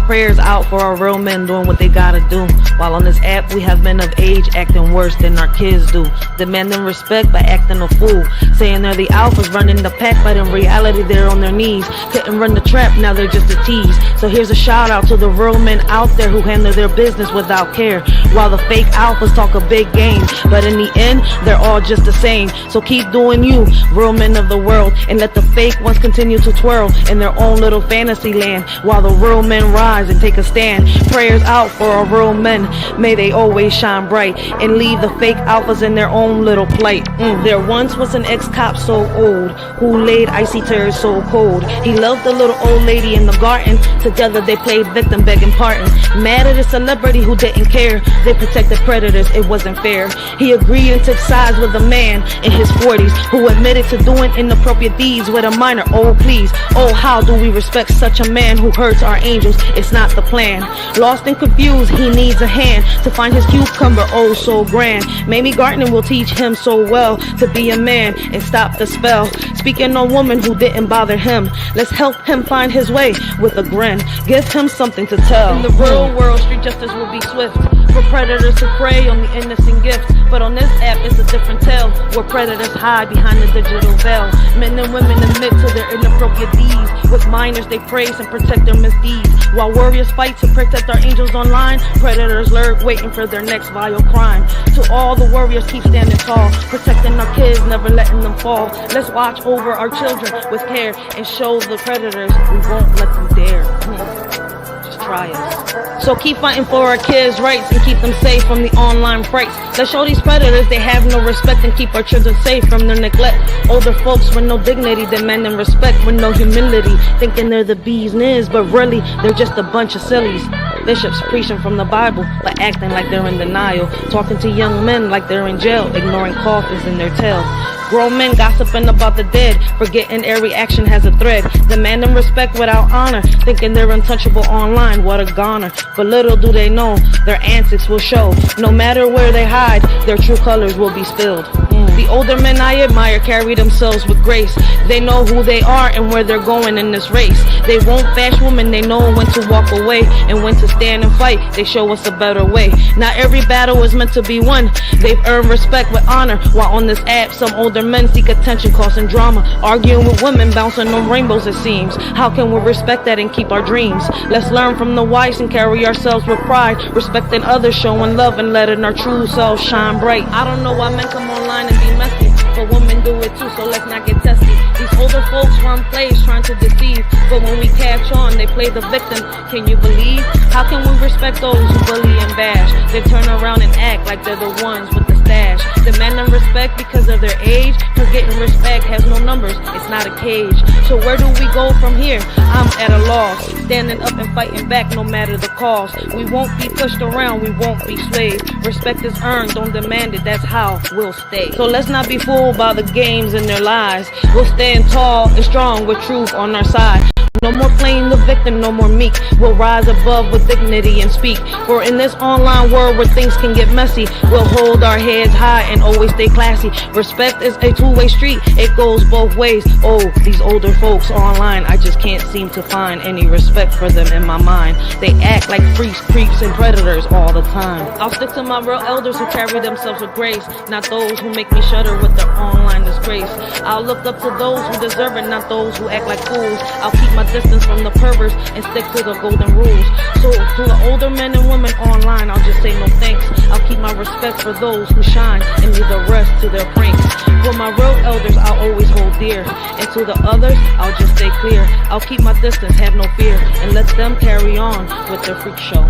Prayers out for our real men doing what they gotta do. While on this app we have men of age acting worse than our kids do. Demanding respect by acting a fool. Saying they're the alphas running the pack, but in reality they're on their knees. Couldn't run the trap, now they're just a tease. So here's a shout out to the real men out there who handle their business without care. While the fake alphas talk a big game, but in the end they're all just the same. So keep doing you, real men of the world, and let the fake ones continue to twirl in their own little fantasy land, while the real men rise and take a stand. Prayers out for our real men, may they always shine bright and leave the fake alphas in their own little plight. There once was an ex-cop so old who laid icy tears so cold. He loved the little old lady in the garden. Together they played victim begging pardon. Mad at a celebrity who didn't care. They protected predators, it wasn't fair. He agreed and took sides with a man in his 40s who admitted to doing inappropriate deeds with a minor. Oh please, oh how do we respect such a man who hurts our angels? It's not the plan. Lost and confused, he needs a hand to find his cucumber, oh so grand. Mamie Gartner will teach him so well to be a man and stop the spell. Speaking on woman who didn't bother him, let's help him find his way with a grin. Give him something to tell. In the real world, street justice will be swift for predators to prey on the innocent gift. But on this app, it's a different tale, where predators hide behind the digital veil. Men and women admit to their inappropriate deeds. With minors, they praise and protect their misdeeds. While warriors fight to protect our angels online, predators lurk waiting for their next vile crime. To all the warriors, keep standing tall, protecting our kids, never letting them fall. Let's watch over our children with care and show the predators we won't let them dare. Just try it. So keep fighting for our kids' rights and keep them safe from the online frights. Let's show these predators they have no respect and keep our children safe from their neglect. Older folks with no dignity demanding respect with no humility, thinking they're the bee's knees, but really they're just a bunch of sillies. Bishops preaching from the Bible but acting like they're in denial, talking to young men like they're in jail, ignoring coffins in their tail. Grown men gossiping about the dead, forgetting every action has a thread. Demanding respect without honor, thinking they're untouchable online, what a goner. But little do they know, their antics will show. No matter where they hide, their true colors will be spilled. The older men I admire carry themselves with grace. They know who they are and where they're going in this race. They won't bash women, they know when to walk away and when to stand and fight. They show us a better way. Not every battle is meant to be won. They've earned respect with honor, while on this app some older men seek attention, causing drama, arguing with women, bouncing on rainbows it seems. How can we respect that and keep our dreams? Let's learn from the wise and carry ourselves with pride, respecting others, showing love and letting our true selves shine bright. I don't know why men come online and be messy, but women do it too, so let's not get testy. These older folks run plays trying to deceive, but when we catch on, they play the victim. Can you believe? How can we respect those who bully and bash? They turn around and act like they're the ones with the stash. Demanding respect because of their age, forgetting respect has no numbers, it's not a cage. So where do we go from here? I'm at a loss, standing up and fighting back no matter the cost. We won't be pushed around, we won't be swayed. Respect is earned, don't demand it, that's how we'll stay. So let's not be fooled by the games and their lies. We'll stand tall and strong with truth on our side. No more playing the victim, no more meek. We'll rise above with dignity and speak. For in this online world where things can get messy, we'll hold our heads high and always stay classy. Respect is a two-way street, it goes both ways. Oh, these older folks online, I just can't seem to find any respect for them in my mind. They act like freaks, creeps, and predators all the time. I'll stick to my real elders who carry themselves with grace, not those who make me shudder with their online disgrace. I'll look up to those who deserve it, not those who act like fools. I'll keep my distance from the perverts and stick to the golden rules. So to the older men and women online, I'll just say no thanks. I'll keep my respect for those who shine and leave the rest to their pranks. For my real elders, I'll always hold dear, and to the others, I'll just stay clear. I'll keep my distance, have no fear, and let them carry on with their freak show.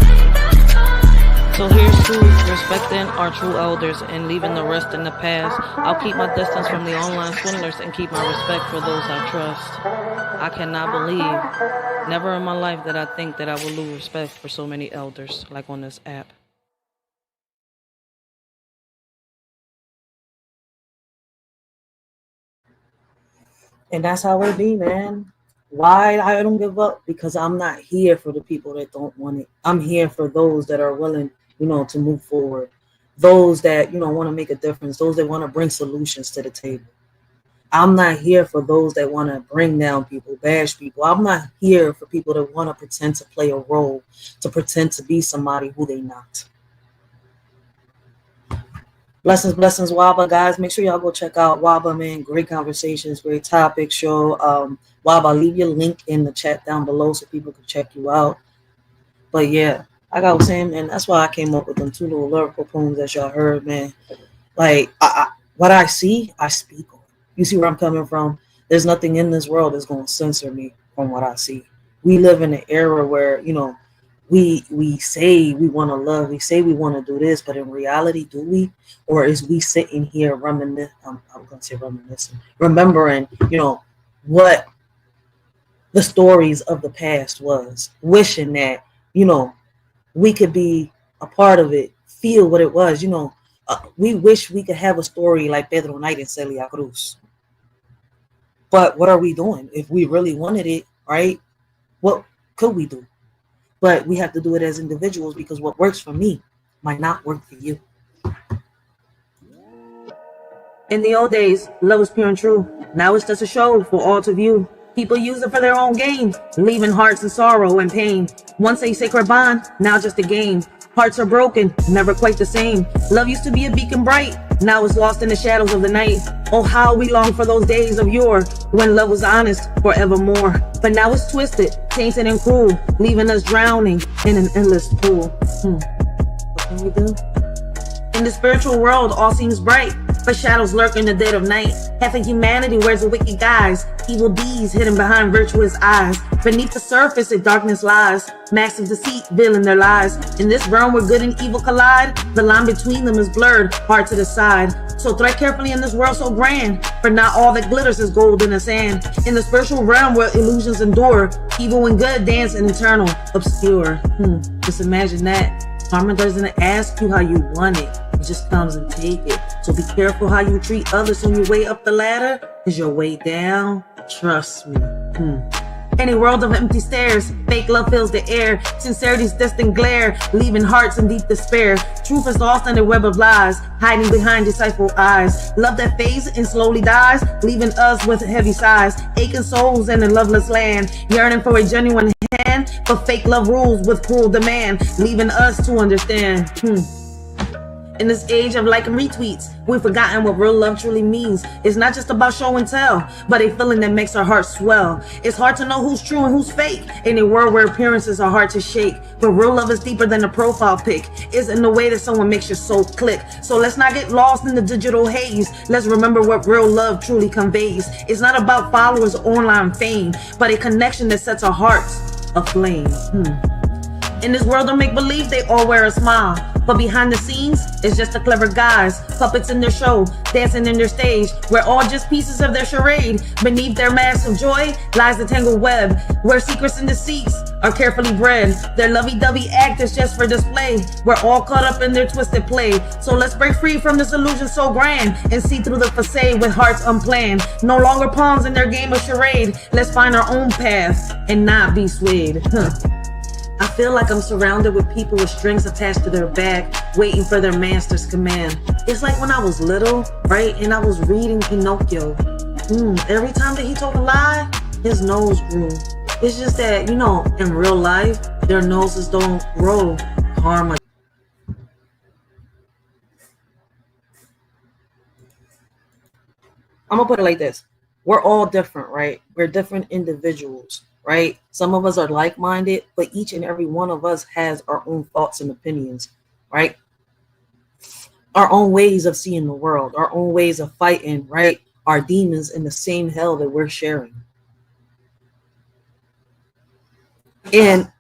So here's to respecting our true elders and leaving the rest in the past. I'll keep my distance from the online swindlers and keep my respect for those I trust. I cannot believe, never in my life did I think that I would lose respect for so many elders like on this app. And that's how it be, man. Why I don't give up? Because I'm not here for the people that don't want it. I'm here for those that are willing, to move forward. Those that, want to make a difference. Those that want to bring solutions to the table. I'm not here for those that want to bring down people, bash people. I'm not here for people that want to pretend to play a role, to pretend to be somebody who they not. Blessings, blessings, Waba, guys. Make sure y'all go check out Waba, man. Great conversations, great topic show. Waba, leave your link in the chat down below so people can check you out. But yeah, like I was saying, man, that's why I came up with them 2 little lyrical poems that y'all heard, man. Like, what I see, I speak on. You see where I'm coming from? There's nothing in this world that's going to censor me from what I see. We live in an era where, you know, we say we want to love, we say we want to do this, but in reality, do we? Or is we sitting here reminiscing, remembering, you know, what the stories of the past was, wishing that, you know, we could be a part of it, feel what it was, you know. We wish we could have a story like Pedro Knight and Celia Cruz. But what are we doing? If we really wanted it, right? What could we do? But we have to do it as individuals, because what works for me might not work for you. In the old days, love was pure and true. Now it's just a show for all to view. People use it for their own gain, leaving hearts in sorrow and pain. Once a sacred bond, now just a game. Hearts are broken, never quite the same. Love used to be a beacon bright, now it's lost in the shadows of the night. Oh, how we long for those days of yore, when love was honest forevermore. But now it's twisted, tainted and cruel, leaving us drowning in an endless pool. What can we do? In the spiritual world, all seems bright, but shadows lurk in the dead of night. Half of humanity wears a wicked guise, evil deeds hidden behind virtuous eyes. Beneath the surface, a darkness lies, massive deceit veiling their lies. In this realm where good and evil collide, the line between them is blurred, hard to decide. So tread carefully in this world so grand, for not all that glitters is gold in the sand. In the spiritual realm where illusions endure, evil and good dance in eternal obscure. Just imagine that. Karma doesn't ask you how you want it, it just comes and take it. So be careful how you treat others on your way up the ladder, cause your way down, trust me. In a world of empty stares, fake love fills the air. Sincerity's distant glare, leaving hearts in deep despair. Truth is lost in a web of lies, hiding behind deceitful eyes. Love that fades and slowly dies, leaving us with heavy sighs. Aching souls in a loveless land, yearning for a genuine hand, but fake love rules with cruel demand, leaving us to understand. In this age of like and retweets, we've forgotten what real love truly means. It's not just about show and tell, but a feeling that makes our hearts swell. It's hard to know who's true and who's fake in a world where appearances are hard to shake. But real love is deeper than a profile pic. It's in the way that someone makes your soul click. So let's not get lost in the digital haze. Let's remember what real love truly conveys. It's not about followers or online fame, but a connection that sets our hearts aflame. In this world of make-believe, they all wear a smile, but behind the scenes, it's just a clever guys, puppets in their show, dancing in their stage. We're all just pieces of their charade. Beneath their mask of joy lies the tangled web, where secrets and deceits are carefully bred. Their lovey-dovey act is just for display. We're all caught up in their twisted play. So let's break free from this illusion so grand, and see through the facade with hearts unplanned. No longer pawns in their game of charade. Let's find our own path and not be swayed. I feel like I'm surrounded with people with strings attached to their back, waiting for their master's command. It's like when I was little, right, and I was reading Pinocchio. Every time that he told a lie, his nose grew. It's just that, you know, in real life, their noses don't grow. Karma. I'm gonna put it like this. We're all different, right? We're different individuals, right? Some of us are like-minded, but each and every one of us has our own thoughts and opinions, right? Our own ways of seeing the world, our own ways of fighting, right? Our demons in the same hell that we're sharing. And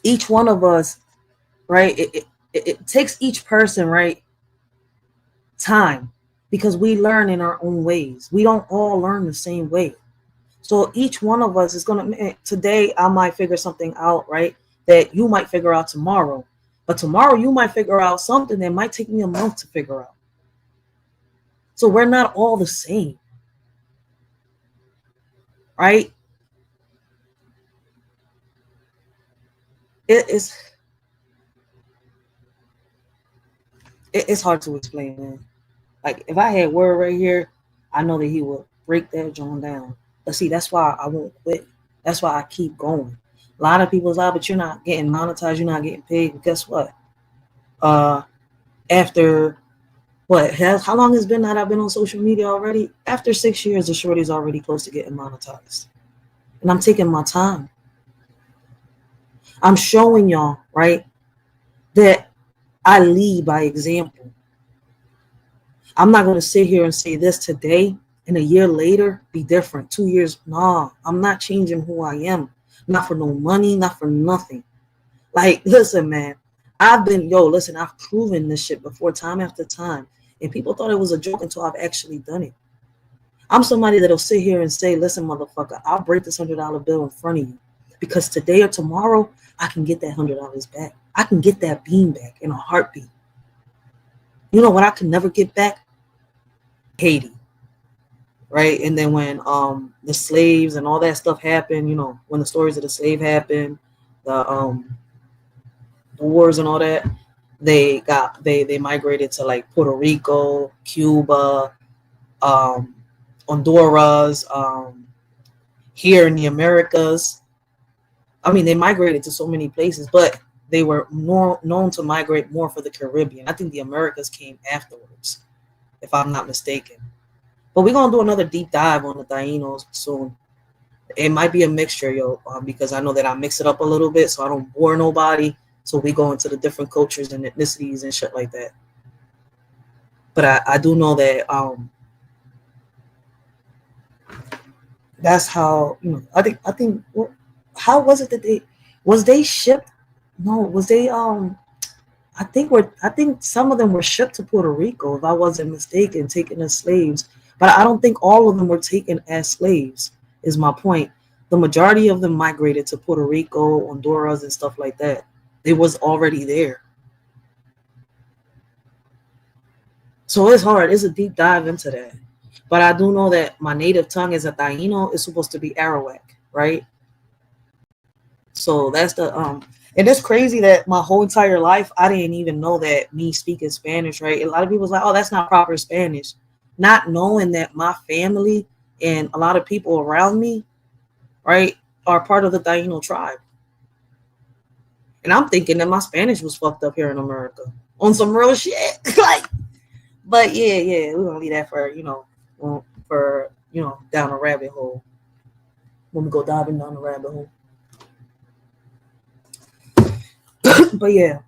each one of us, right? It takes each person, right? Time, because we learn in our own ways. We don't all learn the same way. So each one of us is going to, today I might figure something out, right? That you might figure out tomorrow. But tomorrow you might figure out something that might take me a month to figure out. So we're not all the same, right? It's hard to explain, man. Like if I had word right here, I know that he would break that joint down. But see, that's why I won't quit. That's why I keep going. A lot of people's like, but you're not getting monetized, you're not getting paid. But guess what? After how long has been that I've been on social media already? After 6 years, the shorty's already close to getting monetized. And I'm taking my time. I'm showing y'all, right, that I lead by example. I'm not going to sit here and say this today and a year later be different. 2 years, nah, I'm not changing who I am. Not for no money, not for nothing. Like, listen, man, I've proven this shit before time after time. And people thought it was a joke until I've actually done it. I'm somebody that'll sit here and say, listen, motherfucker, I'll break this $100 bill in front of you. Because today or tomorrow, I can get that $100 back. I can get that bean back in a heartbeat. You know what I can never get back? Haiti. Right? And then when the slaves and all that stuff happened, you know, when the stories of the slave happened, the wars and all that, they migrated to like Puerto Rico, Cuba, Honduras, here in the Americas. I mean, they migrated to so many places, but they were more known to migrate more for the Caribbean. I think the Americas came afterwards, if I'm not mistaken. But we're going to do another deep dive on the Tainos soon. It might be a mixture, because I know that I mix it up a little bit so I don't bore nobody. So we go into the different cultures and ethnicities and shit like that. But I do know that that's how, you know, I think how was it that they shipped? No, was they I think some of them were shipped to Puerto Rico, if I wasn't mistaken, taken as slaves. But I don't think all of them were taken as slaves, is my point. The majority of them migrated to Puerto Rico, Honduras, and stuff like that. It was already there. So it's hard. It's a deep dive into that. But I do know that my native tongue as a Taino is supposed to be Arawak, right? So that's the and it's crazy that my whole entire life I didn't even know that me speaking Spanish, right? A lot of people was like, oh, that's not proper Spanish. Not knowing that my family and a lot of people around me, right, are part of the Taino tribe. And I'm thinking that my Spanish was fucked up here in America on some real shit. But yeah, we're gonna leave that for, down a rabbit hole. When we go diving down the rabbit hole. But yeah,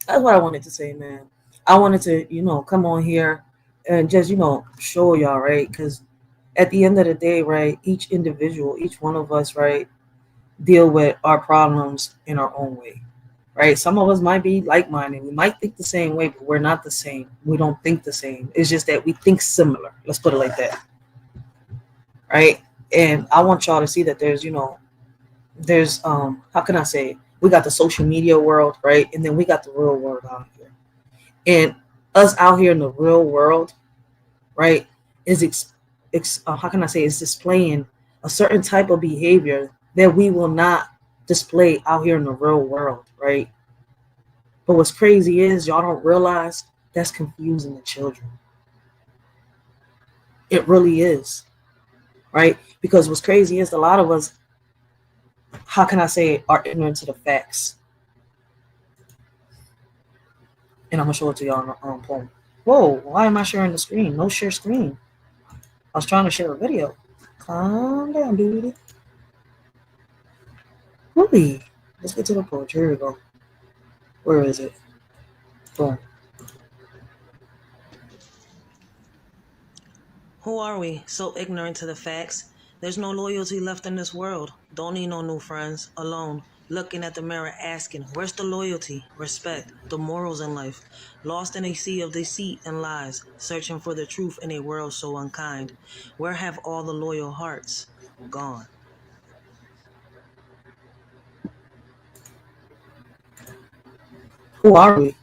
that's what I wanted to say, man. I wanted to, come on here and just, show y'all, right? Because at the end of the day, right, each individual, each one of us, right, deal with our problems in our own way, right? Some of us might be like-minded. We might think the same way, but we're not the same. We don't think the same. It's just that we think similar. Let's put it like that, right? And I want y'all to see that there's how can I say, we got the social media world, right? And then we got the real world out here. And us out here in the real world, right, is how can I say, is displaying a certain type of behavior that we will not display out here in the real world, right? But what's crazy is y'all don't realize that's confusing the children. It really is, right? Because what's crazy is a lot of us, how can I say, are ignorant to the facts. And I'm going to show it to y'all on poem. Whoa, why am I sharing the screen? No share screen. I was trying to share a video. Calm down, dude. Really? Let's get to the poetry. Here we go. Where is it? Boom. Who are we, so ignorant to the facts? There's no loyalty left in this world. Don't need no new friends. Alone, looking at the mirror asking, where's the loyalty, respect, the morals in life? Lost in a sea of deceit and lies, searching for the truth in a world so unkind. Where have all the loyal hearts gone? Who are we?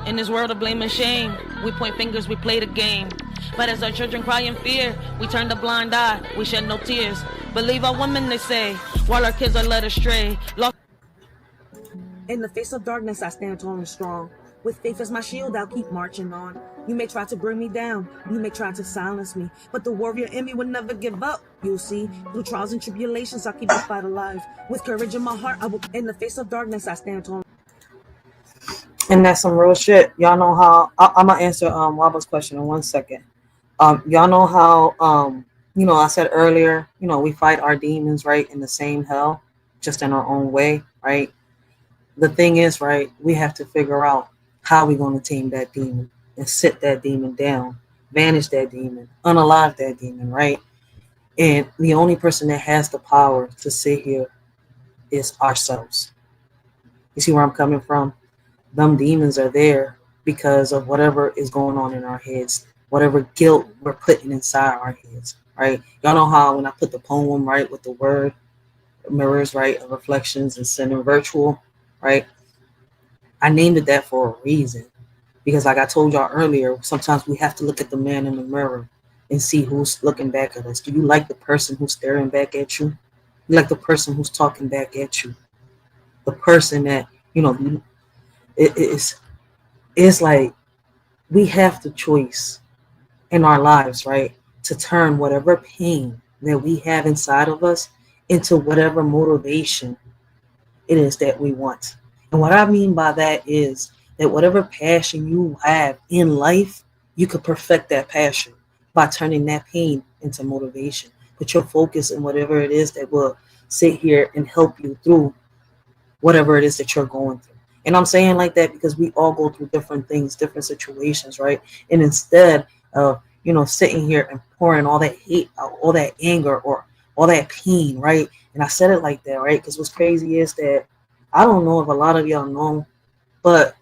In this world of blame and shame, we point fingers, we play the game. But as our children cry in fear, we turn a blind eye, we shed no tears. Believe our women, they say, while our kids are led astray. In the face of darkness, I stand tall and strong. With faith as my shield, I'll keep marching on. You may try to bring me down, you may try to silence me, but the warrior in me will never give up. You'll see, through trials and tribulations, I'll keep the fight alive. With courage in my heart, I will. In the face of darkness, I stand tall. And that's some real shit. Y'all know how I'm gonna answer Waba's question in 1 second. Y'all know how I said earlier, we fight our demons, right, in the same hell, just in our own way, right? The thing is, right, we have to figure out how we're going to tame that demon and sit that demon down, banish that demon, unalive that demon, right? And the only person that has the power to sit here is ourselves. You see where I'm coming from? Them demons are there because of whatever is going on in our heads, whatever guilt we're putting inside our heads, right? Y'all know how when I put the poem, right, with the word mirrors, right, of reflections and sin and virtual, right? I named it that for a reason, because like I told y'all earlier, sometimes we have to look at the man in the mirror and see who's looking back at us. Do you like the person who's staring back at you? You like the person who's talking back at you? The person that, it's like we have the choice in our lives, right, to turn whatever pain that we have inside of us into whatever motivation it is that we want. And what I mean by that is that whatever passion you have in life, you could perfect that passion by turning that pain into motivation. Put your focus in whatever it is that will sit here and help you through whatever it is that you're going through. And I'm saying like that because we all go through different things, different situations, right? And instead of, sitting here and pouring all that hate out, all that anger or all that pain, right? And I said it like that, right? Because what's crazy is that I don't know if a lot of y'all know, but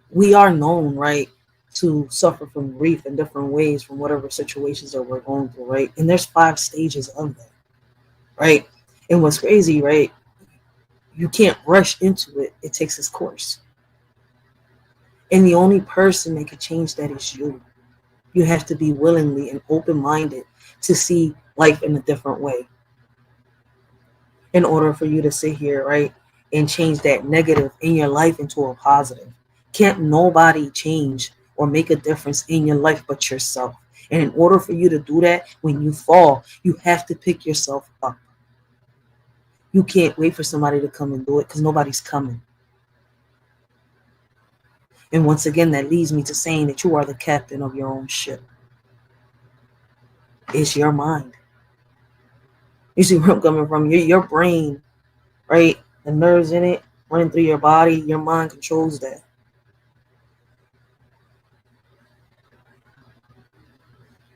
we are known, right, to suffer from grief in different ways from whatever situations that we're going through, right? And there's 5 stages of that, right? And what's crazy, right? You can't rush into it. It takes its course. And the only person that can change that is you. You have to be willingly and open-minded to see life in a different way in order for you to sit here, right, and change that negative in your life into a positive. Can't nobody change or make a difference in your life but yourself. And in order for you to do that, when you fall, you have to pick yourself up. You can't wait for somebody to come and do it because nobody's coming. And once again, that leads me to saying that you are the captain of your own ship. It's your mind. You see where I'm coming from? Your brain, right? The nerves in it running through your body, your mind controls that.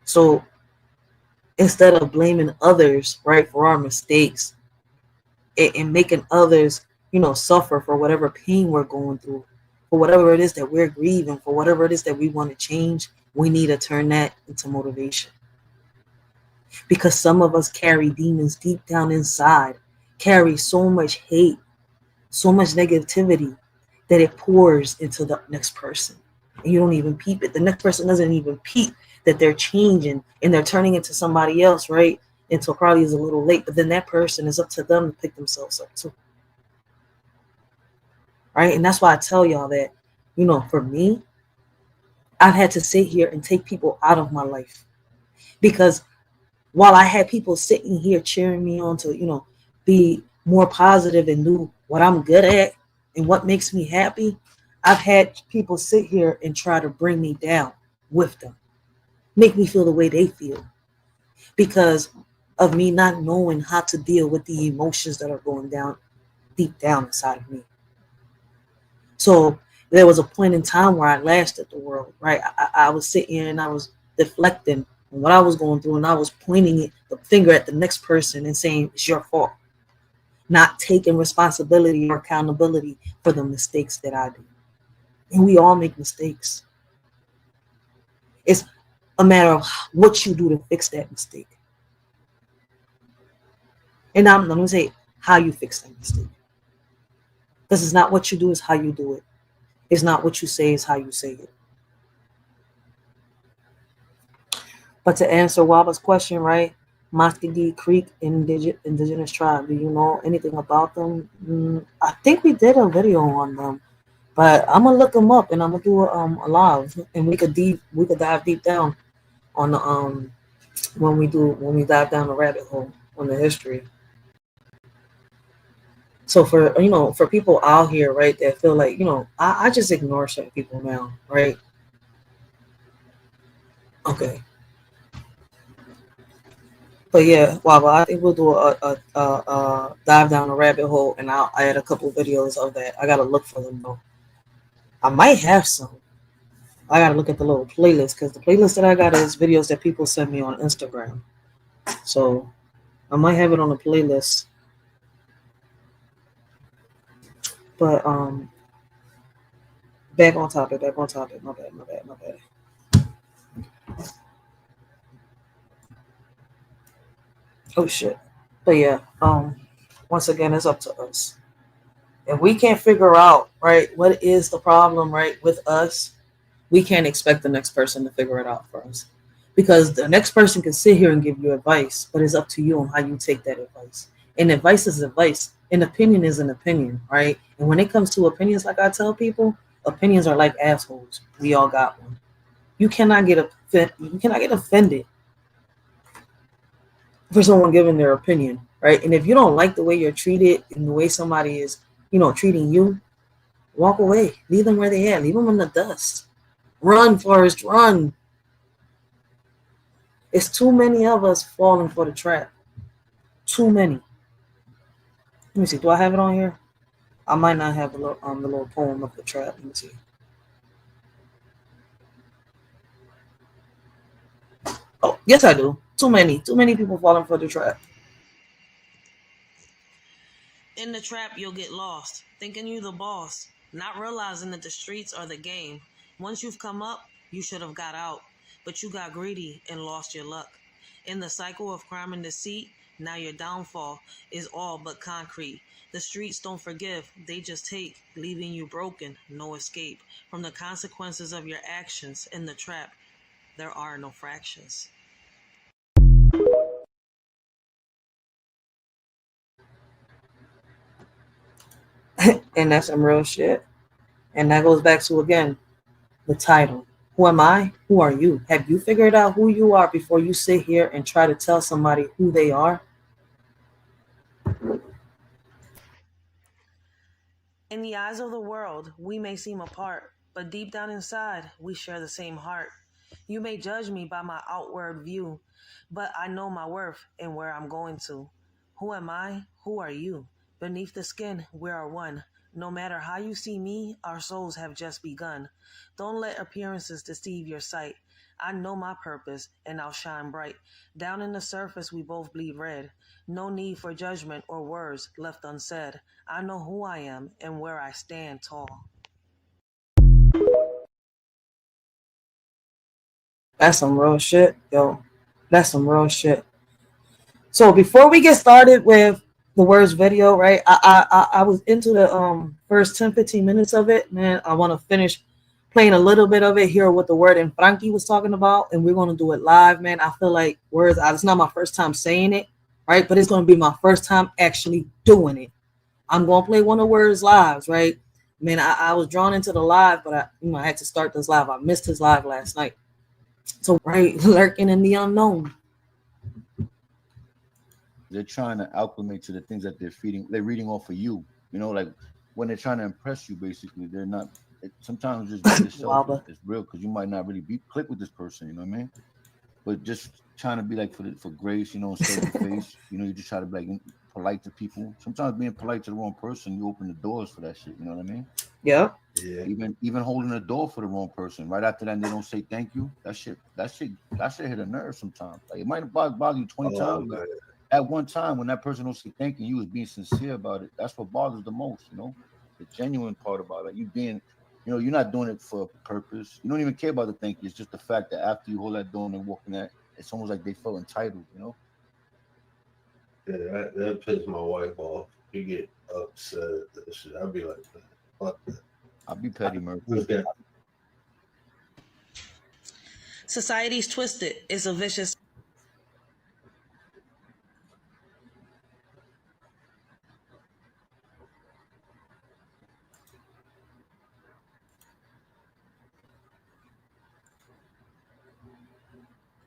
So instead of blaming others, right, for our mistakes and making others, suffer for whatever pain we're going through, for whatever it is that we're grieving, for whatever it is that we want to change, we need to turn that into motivation. Because some of us carry demons deep down inside, carry so much hate, so much negativity that it pours into the next person. And you don't even peep it. The next person doesn't even peep that they're changing and they're turning into somebody else, right? Until probably is a little late. But then that person is up to them to pick themselves up too. Right? And that's why I tell y'all that, for me, I've had to sit here and take people out of my life. Because while I had people sitting here cheering me on to, be more positive and do what I'm good at and what makes me happy, I've had people sit here and try to bring me down with them, make me feel the way they feel because of me not knowing how to deal with the emotions that are going down deep down inside of me. So there was a point in time where I lashed at the world, right? I was sitting here and I was deflecting on what I was going through, and I was pointing the finger at the next person and saying, it's your fault. Not taking responsibility or accountability for the mistakes that I do. And we all make mistakes. It's a matter of what you do to fix that mistake. And I'm going to say how you fix that mistake. Because it's not what you do, it's how you do it. It's not what you say, it's how you say it. But to answer Waba's question, right? Muscogee Creek indigenous tribe. Do you know anything about them? I think we did a video on them, but I'm gonna look them up and I'm gonna do a live, and we could dive deep down on the when we dive down the rabbit hole on the history. So for people out here, right, that feel like I just ignore certain people now, right? Okay. But yeah, well, I think we'll do a dive down a rabbit hole, and I'll add a couple videos of that. I gotta look for them though. I might have some. I gotta look at the little playlist because the playlist that I got is videos that people send me on Instagram. So I might have it on the playlist. But back on topic. My bad. Oh shit. But yeah, once again, it's up to us. If we can't figure out, right, what is the problem, right, with us, we can't expect the next person to figure it out for us. Because the next person can sit here and give you advice, but it's up to you on how you take that advice. And advice is advice. An opinion is an opinion, right? And when it comes to opinions, like I tell people, opinions are like assholes. We all got one. You cannot get offended for someone giving their opinion, right? And if you don't like the way you're treated and the way somebody is, treating you, walk away. Leave them where they at. Leave them in the dust. Run, Forrest, run. It's too many of us falling for the trap. Too many. Let me see. Do I have it on here? I might not have the little poem of the trap. Let me see. Oh, yes, I do. Too many people falling for the trap. In the trap, you'll get lost, thinking you the boss, not realizing that the streets are the game. Once you've come up, you should have got out, but you got greedy and lost your luck. In the cycle of crime and deceit, now your downfall is all but concrete. The streets don't forgive, they just take, leaving you broken, no escape. From the consequences of your actions in the trap, there are no fractions. And that's some real shit. And that goes back to, again, the title. Who am I? Who are you? Have you figured out who you are before you sit here and try to tell somebody who they are? In the eyes of the world, we may seem apart, but deep down inside, we share the same heart. You may judge me by my outward view, but I know my worth and where I'm going to. Who am I? Who are you? Beneath the skin, we are one. No matter how you see me, our souls have just begun. Don't let appearances deceive your sight. I know my purpose, and I'll shine bright. Down in the surface, we both bleed red. No need for judgment or words left unsaid. I know who I am and where I stand tall. That's some real shit, yo. That's some real shit. So before we get started with the words video, right? I was into the first 10-15 minutes of it, man. I want to finish playing a little bit of it, hear what the word in Frankie was talking about, and we're going to do it live, man. I feel like words, it's not my first time saying it, right? But it's going to be my first time actually doing it. I'm going to play one of words lives, right? Man, I was drawn into the live, but I had to start this live. I missed his live last night. So, right, lurking in the unknown. They're trying to acclimate to the things that they're reading off of you. Like when they're trying to impress you, basically, they're not. Sometimes just be yourself is real because you might not really click with this person. You know what I mean? But just trying to be like for grace, and save your face. You just try to be like polite to people. Sometimes being polite to the wrong person, you open the doors for that shit. You know what I mean? Yeah. Even holding the door for the wrong person. Right after that, they don't say thank you. That shit hit a nerve sometimes. Like it might bother you 20 times. But at one time, when that person don't say thank you, you was being sincere about it. That's what bothers the most. The genuine part about it. You being, you're not doing it for a purpose. You don't even care about the thank you. It's just the fact that after you hold that door and they're walking that, it's almost like they felt entitled. Yeah, that pissed my wife off. You get upset at that shit. I'd be like, fuck that. I'll be petty, Murphy. Society's twisted. It's a vicious.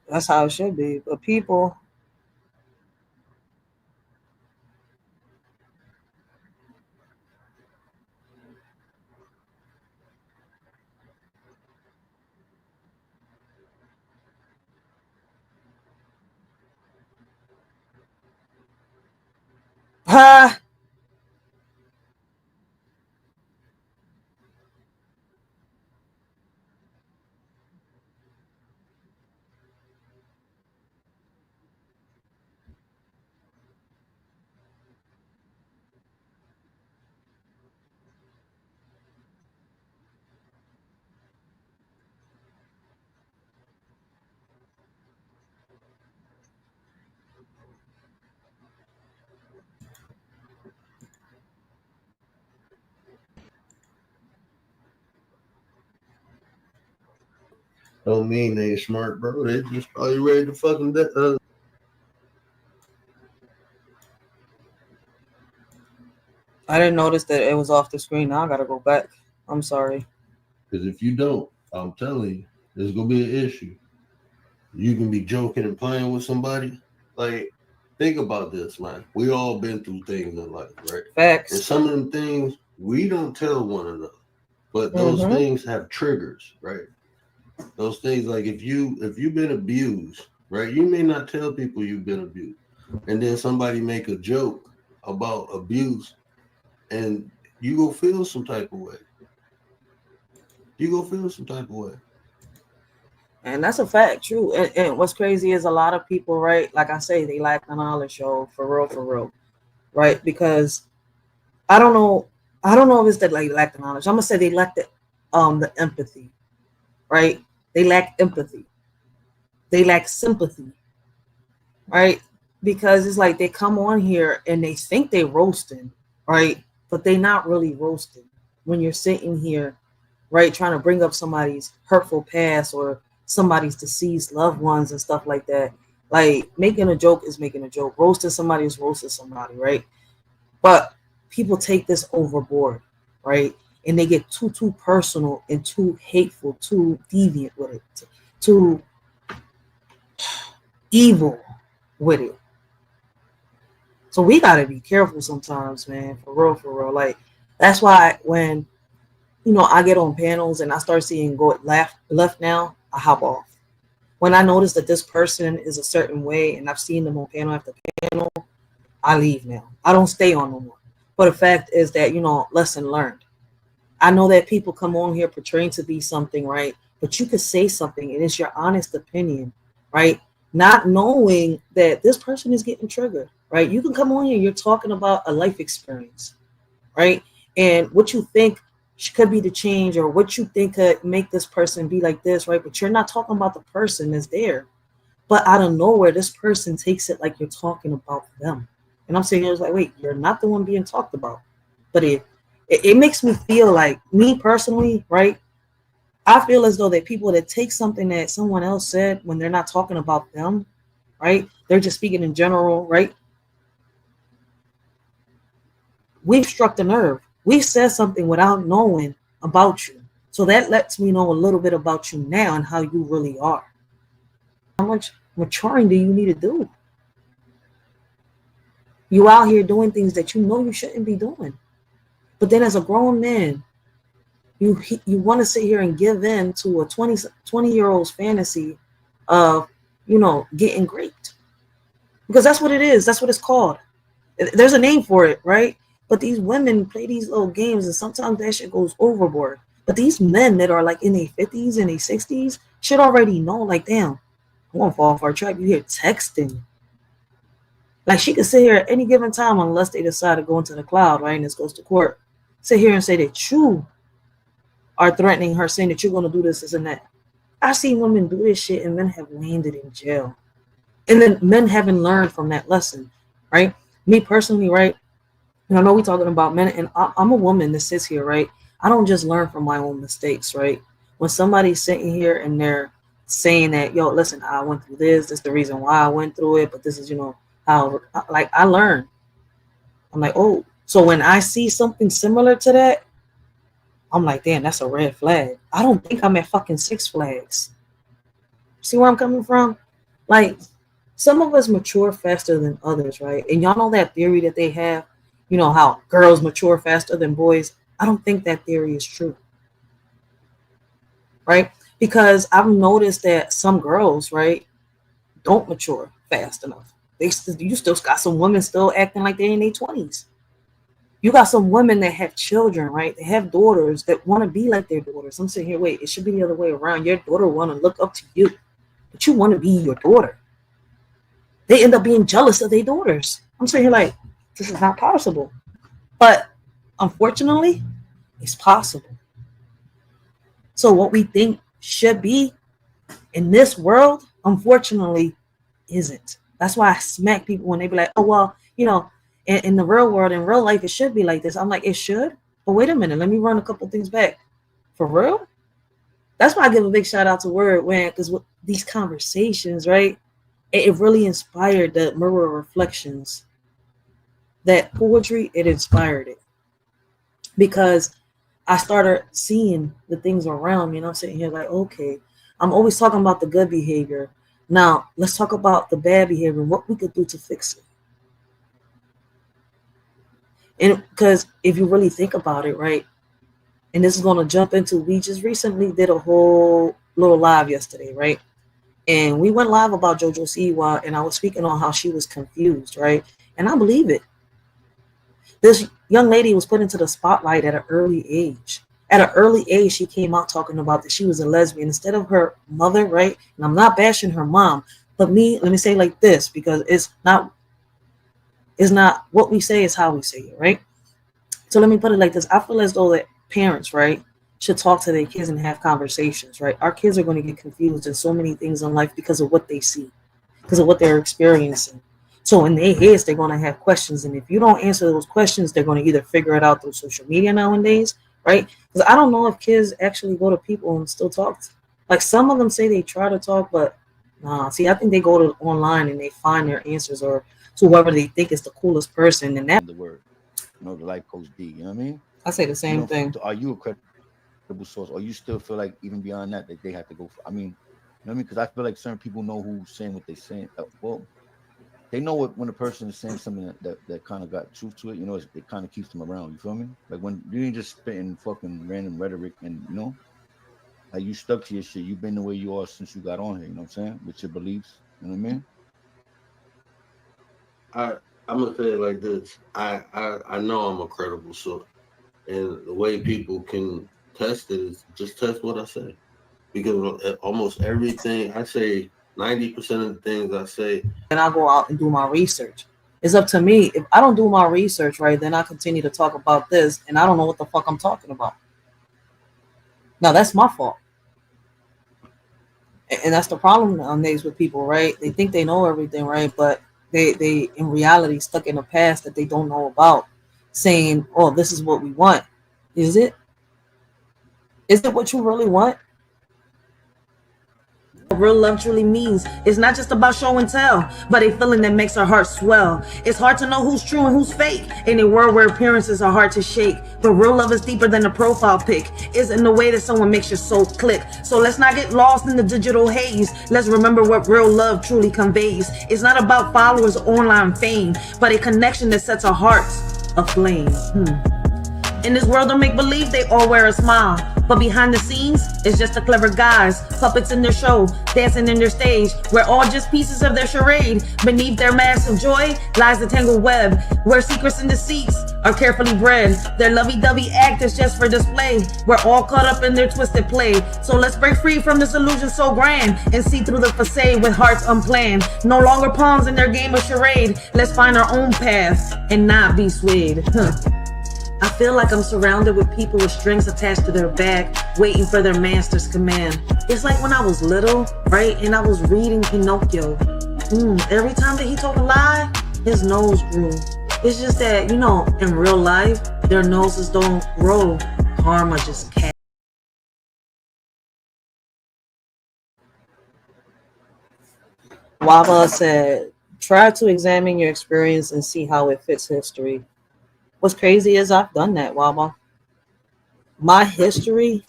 That's how it should be. But people, ha, Don't mean they smart, bro. They just probably ready to fucking. I didn't notice that it was off the screen. Now I gotta go back. I'm sorry. Because if you don't, I'm telling you, there's gonna be an issue. You can be joking and playing with somebody. Like, think about this, man. We all been through things in life, right? Facts. And some of them things we don't tell one another, but those things have triggers, right? Those things, like if you've been abused, right? You may not tell people you've been abused, and then somebody make a joke about abuse, and you go feel some type of way. And that's a fact, true. And what's crazy is a lot of people, right? Like I say, they lack the knowledge, show for real, right? Because I don't know if it's that like lack the knowledge. I'm gonna say they lack the empathy, right? They lack empathy. They lack sympathy, right? Because it's like they come on here and they think they roasting, right? But they not really roasting when you're sitting here, right? Trying to bring up somebody's hurtful past or somebody's deceased loved ones and stuff like that. Like, making a joke is making a joke. Roasting somebody is roasting somebody, right? But people take this overboard, right? And they get too personal and too hateful, too deviant with it, too evil with it. So we gotta be careful sometimes, man, for real. Like, that's why when, you know, I get on panels and I start seeing go left now, I hop off. When I notice that this person is a certain way and I've seen them on panel after panel, I leave now. I don't stay on no more. But the fact is that, you know, lesson learned. I know that people come on here portraying to be something, right? But you could say something and it's your honest opinion, right? Not knowing that this person is getting triggered, right? You can come on here, you're talking about a life experience, right? And what you think could be the change, or what you think could make this person be like this, right? But you're not talking about the person that's there. But out of nowhere, this person takes it like you're talking about them. And I'm saying, it was like, wait, you're not the one being talked about. But it makes me feel like, me personally, right? I feel as though that people that take something that someone else said when they're not talking about them, right? They're just speaking in general, right? We've struck the nerve. We said something without knowing about you. So that lets me know a little bit about you now and how you really are. How much maturing do you need to do? You out here doing things that you know you shouldn't be doing. But then as a grown man, you want to sit here and give in to a 20-year-old's fantasy of, you know, getting raped. Because that's what it is. That's what it's called. There's a name for it, right? But these women play these little games, and sometimes that shit goes overboard. But these men that are like in their 50s and their 60s should already know, like, damn, I won't fall for a trap. You hear texting. Like, she could sit here at any given time, unless they decide to go into the cloud, right? And this goes to court. Sit here and say that you are threatening her, saying that you're going to do this and that. I've seen women do this shit and men have landed in jail. And then men haven't learned from that lesson, right? Me personally, right? And I know we're talking about men, and I'm a woman that sits here, right? I don't just learn from my own mistakes, right? When somebody's sitting here and they're saying that, yo, listen, I went through this. This is the reason why I went through it. But this is, how, like, I learned. I'm like, oh, so when I see something similar to that, I'm like, damn, that's a red flag. I don't think I'm at fucking Six Flags. See where I'm coming from? Like, some of us mature faster than others, right? And y'all know that theory that they have, how girls mature faster than boys. I don't think that theory is true, right? Because I've noticed that some girls, right, don't mature fast enough. You still got some women still acting like they're in their 20s. You got some women that have children, right? They have daughters that want to be like their daughters. I'm sitting here, wait, it should be the other way around. Your daughter want to look up to you, but you want to be your daughter. They end up being jealous of their daughters. I'm sitting here like, this is not possible. But unfortunately, it's possible. So what we think should be in this world, unfortunately, isn't. That's why I smack people when they be like, oh, well, in the real world, in real life, it should be like this. I'm like, it should? But wait a minute, let me run a couple things back. For real? That's why I give a big shout out to Word, man, because with these conversations, right, it really inspired the Mirror Reflections. That poetry, it inspired it. Because I started seeing the things around me, and I'm sitting here like, okay, I'm always talking about the good behavior. Now, let's talk about the bad behavior and what we could do to fix it. And because if you really think about it, right, and this is going to jump into, we just recently did a whole little live yesterday, right? And we went live about JoJo Siwa, and I was speaking on how she was confused, right? And I believe it. This young lady was put into the spotlight at an early age. At an early age, she came out talking about that she was a lesbian instead of her mother, right? And I'm not bashing her mom, but let me say it like this, because it's not what we say, is how we say it, right? So let me put it like this. I feel as though that parents, right, should talk to their kids and have conversations, right? Our kids are going to get confused in so many things in life because of what they see, because of what they're experiencing. So in their heads, they're going to have questions. And if you don't answer those questions, they're going to either figure it out through social media nowadays, right? Because I don't know if kids actually go to people and still talk. Like, some of them say they try to talk, but nah. See, I think they go to online and they find their answers, or to whoever they think is the coolest person. And that the word, the life coach D, you know what I mean? I say the same thing. Are you a credible source, or you still feel like even beyond that they have to go for, I mean, you know what I mean? Because I feel like certain people know who's saying what they're saying. Well, they know what, when a person is saying something that kind of got truth to it, it kind of keeps them around. You feel me? Like, when you ain't just spitting fucking random rhetoric, and like, you stuck to your shit. You've been the way you are since you got on here. You know what I'm saying? With your beliefs. You know what I mean? I'm gonna say it like this. I know I'm a credible source, and the way people can test it is just test what I say, because almost everything I say, 90% of the things I say, and I'll go out and do my research. It's up to me. If I don't do my research, right, then I continue to talk about this, and I don't know what the fuck I'm talking about. Now, that's my fault. And that's the problem nowadays with people, right? They think they know everything, right? But they in reality stuck in the past that they don't know about, saying, oh, this is what we want. Is it? Is it what you really want? Real love truly means it's not just about show and tell, but a feeling that makes our heart swell. It's hard to know who's true and who's fake in a world where appearances are hard to shake. But real love is deeper than a profile pic. It's in the way that someone makes your soul click. So let's not get lost in the digital haze. Let's remember what real love truly conveys. It's not about followers or online fame, but a connection that sets our hearts aflame. In this world of make-believe, they all wear a smile. But behind the scenes, it's just the clever guys, puppets in their show, dancing in their stage. We're all just pieces of their charade. Beneath their mask of joy lies the tangled web, where secrets and deceits are carefully bred. Their lovey-dovey act is just for display. We're all caught up in their twisted play. So let's break free from this illusion so grand and see through the facade with hearts unplanned. No longer pawns in their game of charade. Let's find our own path and not be swayed. I feel like I'm surrounded with people with strings attached to their back, waiting for their master's command. It's like when I was little, right, and I was reading Pinocchio. Every time that he told a lie, his nose grew. It's just that, in real life, their noses don't grow. Karma just catch. Wava said, try to examine your experience and see how it fits history. What's crazy is I've done that, Wava. My history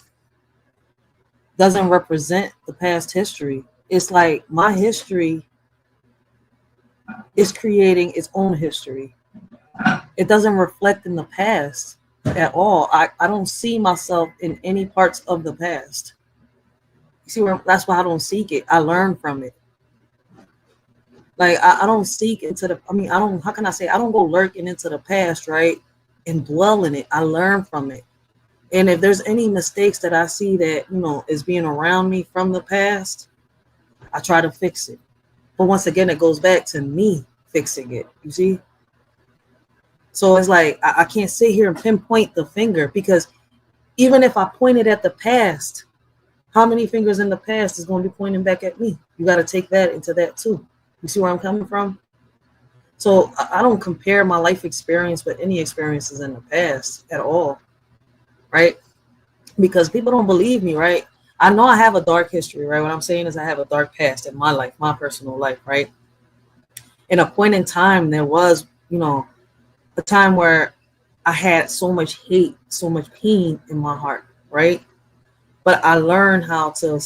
doesn't represent the past history. It's like my history is creating its own history. It doesn't reflect in the past at all. I don't see myself in any parts of the past. You see, that's why I don't seek it. I learn from it. Like I don't seek into the. I mean, I don't. How can I say? I don't go lurking into the past, right, and dwell in it. I learn from it. And if there's any mistakes that I see that is being around me from the past, I try to fix it. But once again, it goes back to me fixing it. You see? So it's like I can't sit here and pinpoint the finger, because even if I pointed at the past, how many fingers in the past is going to be pointing back at me? You got to take that into that too. You see where I'm coming from? So I don't compare my life experience with any experiences in the past at all, right? Because people don't believe me, right? I know I have a dark history, right? What I'm saying is I have a dark past in my life, my personal life, right? In a point in time, there was, a time where I had so much hate, so much pain in my heart, right? But I learned how to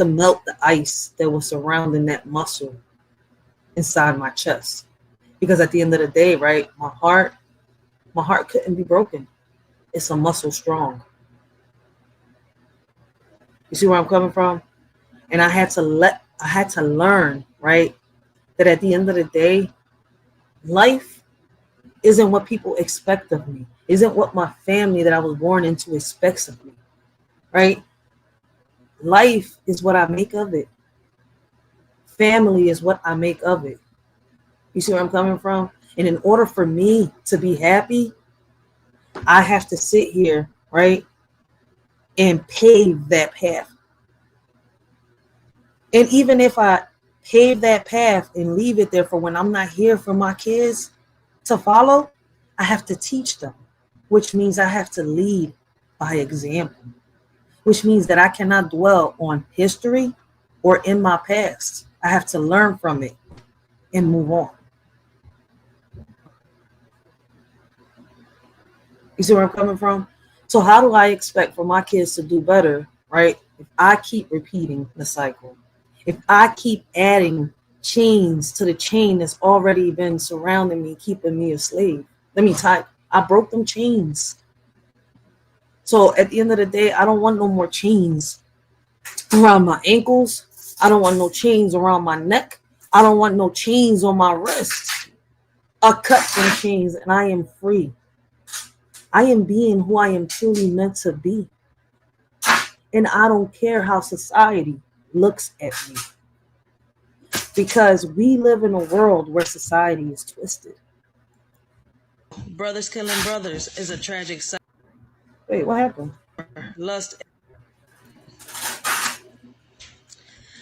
melt the ice that was surrounding that muscle inside my chest. Because at the end of the day, right, my heart couldn't be broken. It's a muscle strong. You see where I'm coming from? And I had to learn, right, that at the end of the day, life isn't what people expect of me, isn't what my family that I was born into expects of me, right? Life is what I make of it. Family is what I make of it. You see where I'm coming from? And in order for me to be happy, I have to sit here, right, and pave that path. And even if I pave that path and leave it there for when I'm not here for my kids to follow, I have to teach them, which means I have to lead by example, which means that I cannot dwell on history or in my past. I have to learn from it and move on. You see where I'm coming from? So how do I expect for my kids to do better, right, if I keep repeating the cycle? If I keep adding chains to the chain that's already been surrounding me, keeping me a slave. I broke them chains. So at the end of the day, I don't want no more chains around my ankles. I don't want no chains around my neck. I don't want no chains on my wrist. A cut from chains, and I am free. I am being who I am truly meant to be. And I don't care how society looks at me, because we live in a world where society is twisted. Brothers killing brothers is a tragic sight. Wait, what happened? Lust.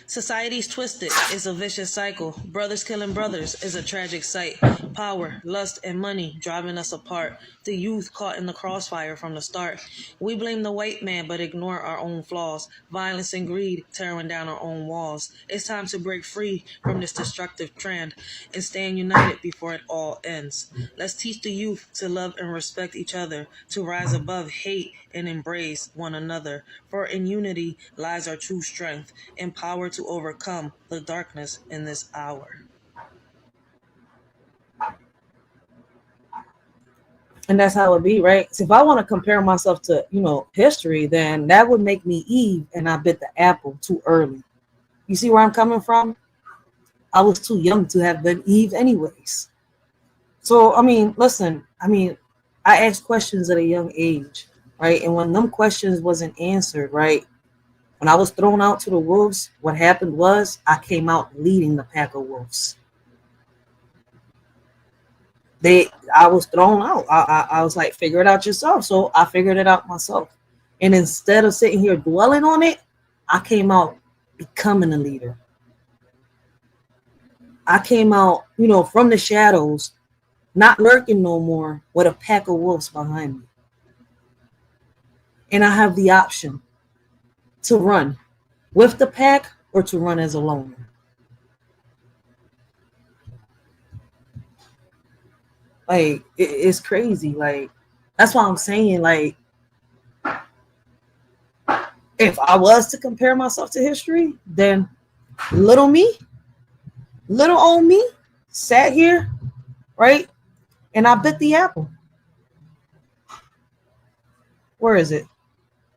Society's twisted. It's a vicious cycle. Brothers killing brothers is a tragic sight. Power, lust, and money driving us apart. The youth caught in the crossfire from the start. We blame the white man but ignore our own flaws. Violence and greed tearing down our own walls. It's time to break free from this destructive trend and stand united before it all ends. Let's teach the youth to love and respect each other, to rise above hate and embrace one another. For in unity lies our true strength and power to overcome the darkness in this hour. And that's how it be, right? So if I want to compare myself to, history, then that would make me Eve, and I bit the apple too early. You see where I'm coming from? I was too young to have been Eve anyways. So, I asked questions at a young age, right? And when them questions wasn't answered, right? When I was thrown out to the wolves, what happened was I came out leading the pack of wolves. I was thrown out. I was like, figure it out yourself. So I figured it out myself. And instead of sitting here dwelling on it, I came out becoming a leader. I came out, from the shadows, not lurking no more, with a pack of wolves behind me. And I have the option to run with the pack or to run as a loner? Like, it's crazy. Like, that's why I'm saying, like, if I was to compare myself to history, then little old me, sat here, right? And I bit the apple. Where is it?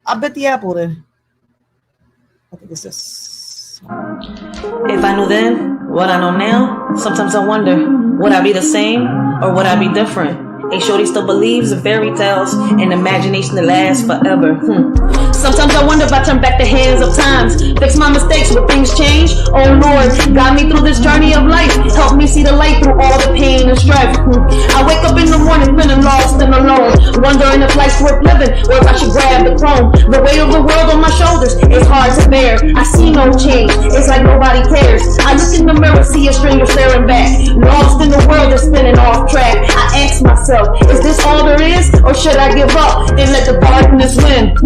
I bit the apple then. I think it's this. If I knew then what I know now, sometimes I wonder, would I be the same or would I be different? A shorty still believes in fairy tales and imagination that lasts forever. Sometimes I wonder if I turn back the hands of times, fix my mistakes, will things change? Oh Lord, guide me through this journey of life, help me see the light through all the pain and strife. I wake up in the morning feeling lost and alone, wondering if life's worth living or if I should grab the throne. The weight of the world on my shoulders is hard to bear. I see no change, it's like nobody cares. I look in the mirror, see a stranger staring back, lost in the world that's spinning off track. I ask myself, is this all there is, or should I give up and let the darkness win?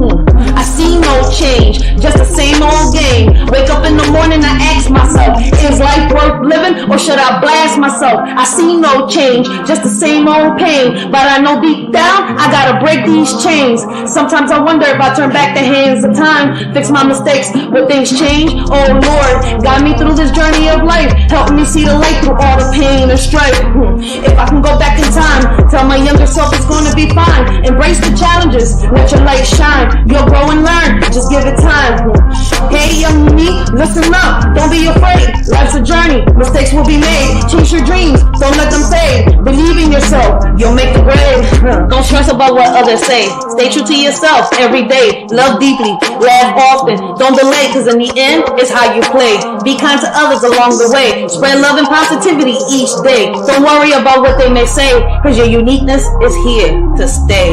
I see no change, just the same old game. Wake up in the morning, I ask myself, is life worth living, or should I blast myself? I see no change, just the same old pain, but I know deep down, I gotta break these chains. Sometimes I wonder if I turn back the hands of time, fix my mistakes, will things change? Oh Lord, guide me through this journey of life, help me see the light through all the pain and strife. If I can go back in time, tell my younger self it's gonna be fine. Embrace the challenges, let your light shine. You'll grow and learn, just give it time. Hey young me, listen up, don't be afraid. Life's a journey, mistakes will be made. Chase your dreams, don't let them fade. Believe in yourself, you'll make the grade. Don't stress about what others say. Stay true to yourself every day. Love deeply, laugh often, don't delay, cause in the end, it's how you play. Be kind to others along the way. Spread love and positivity each day. Don't worry about what they may say, cause your uniqueness is here to stay.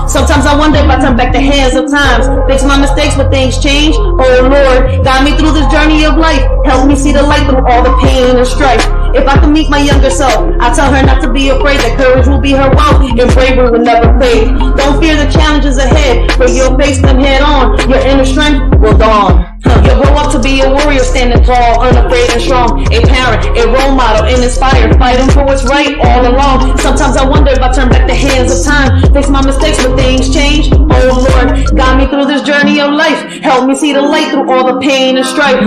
Sometimes I wonder if I turn back the hands of times, fix my mistakes, but things change. Oh Lord, guide me through this journey of life, help me see the light through all the pain and strife. If I can meet my younger self, I tell her not to be afraid, that courage will be her wealth and bravery will never fade. Don't fear the challenges ahead, for you'll face them head on. Your inner strength will dawn. You'll grow up to be a warrior, standing tall, unafraid and strong. A parent, a role model, and inspired, fighting for what's right all along. Sometimes I wonder if I turn back the hands of time, fix my mistakes, but things change. Oh Lord, guide me through this journey of life, help me see the light through all the pain and strife.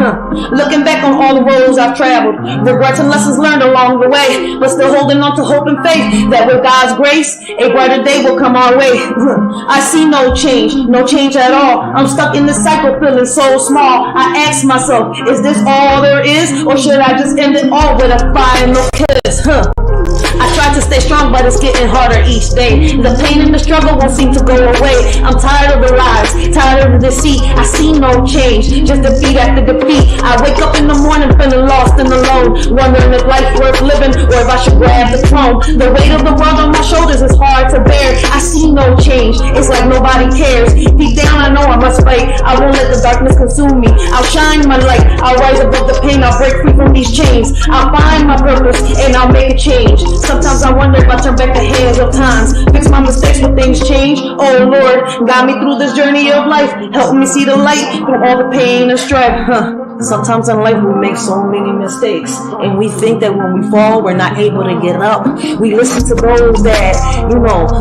Looking back on all the roads I've traveled, regrets and lessons learned along the way, but still holding on to hope and faith that with God's grace, a brighter day will come our way. I see no change at all. I'm stuck in this cycle, feeling so small. I ask myself, is this all there is, or should I just end it all with a final kiss? I try to stay strong, but it's getting harder each day. The pain and the struggle won't seem to go away. I'm tired of the lies, tired of the deceit. I see no change, just defeat after defeat. I wake up in the morning feeling lost and alone, wondering if life's worth living or if I should grab the throne. The weight of the world on my shoulders is hard to bear. I see no change, it's like nobody cares. Deep down I know I must fight, I won't let the darkness consume me. I'll shine my light, I'll rise above the pain, I'll break free from these chains. I'll find my purpose and I'll make a change. Sometimes I wonder if I turn back the hands of times, fix my mistakes, but things change. Oh Lord, guide me through this journey of life, help me see the light through all the pain and strife. Sometimes in life we make so many mistakes, and we think that when we fall, we're not able to get up. We listen to those that,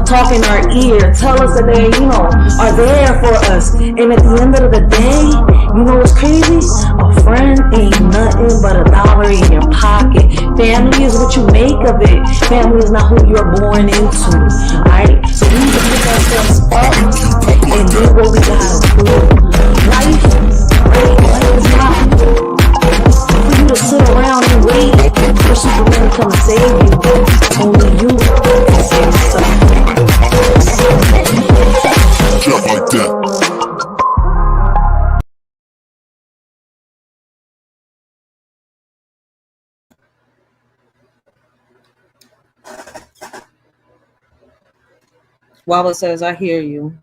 talk in our ear, tell us that they, are there for us. And at the end of the day, what's crazy? A friend ain't nothing but $1 in your pocket. Family is what you make of it. Family is not who you're born into. Alright? So we need to pick ourselves up and do what we gotta do. Life is not for you to sit around and wait for Superman to come save you. Only you can save yourself. Just like that. Waba says, I hear you.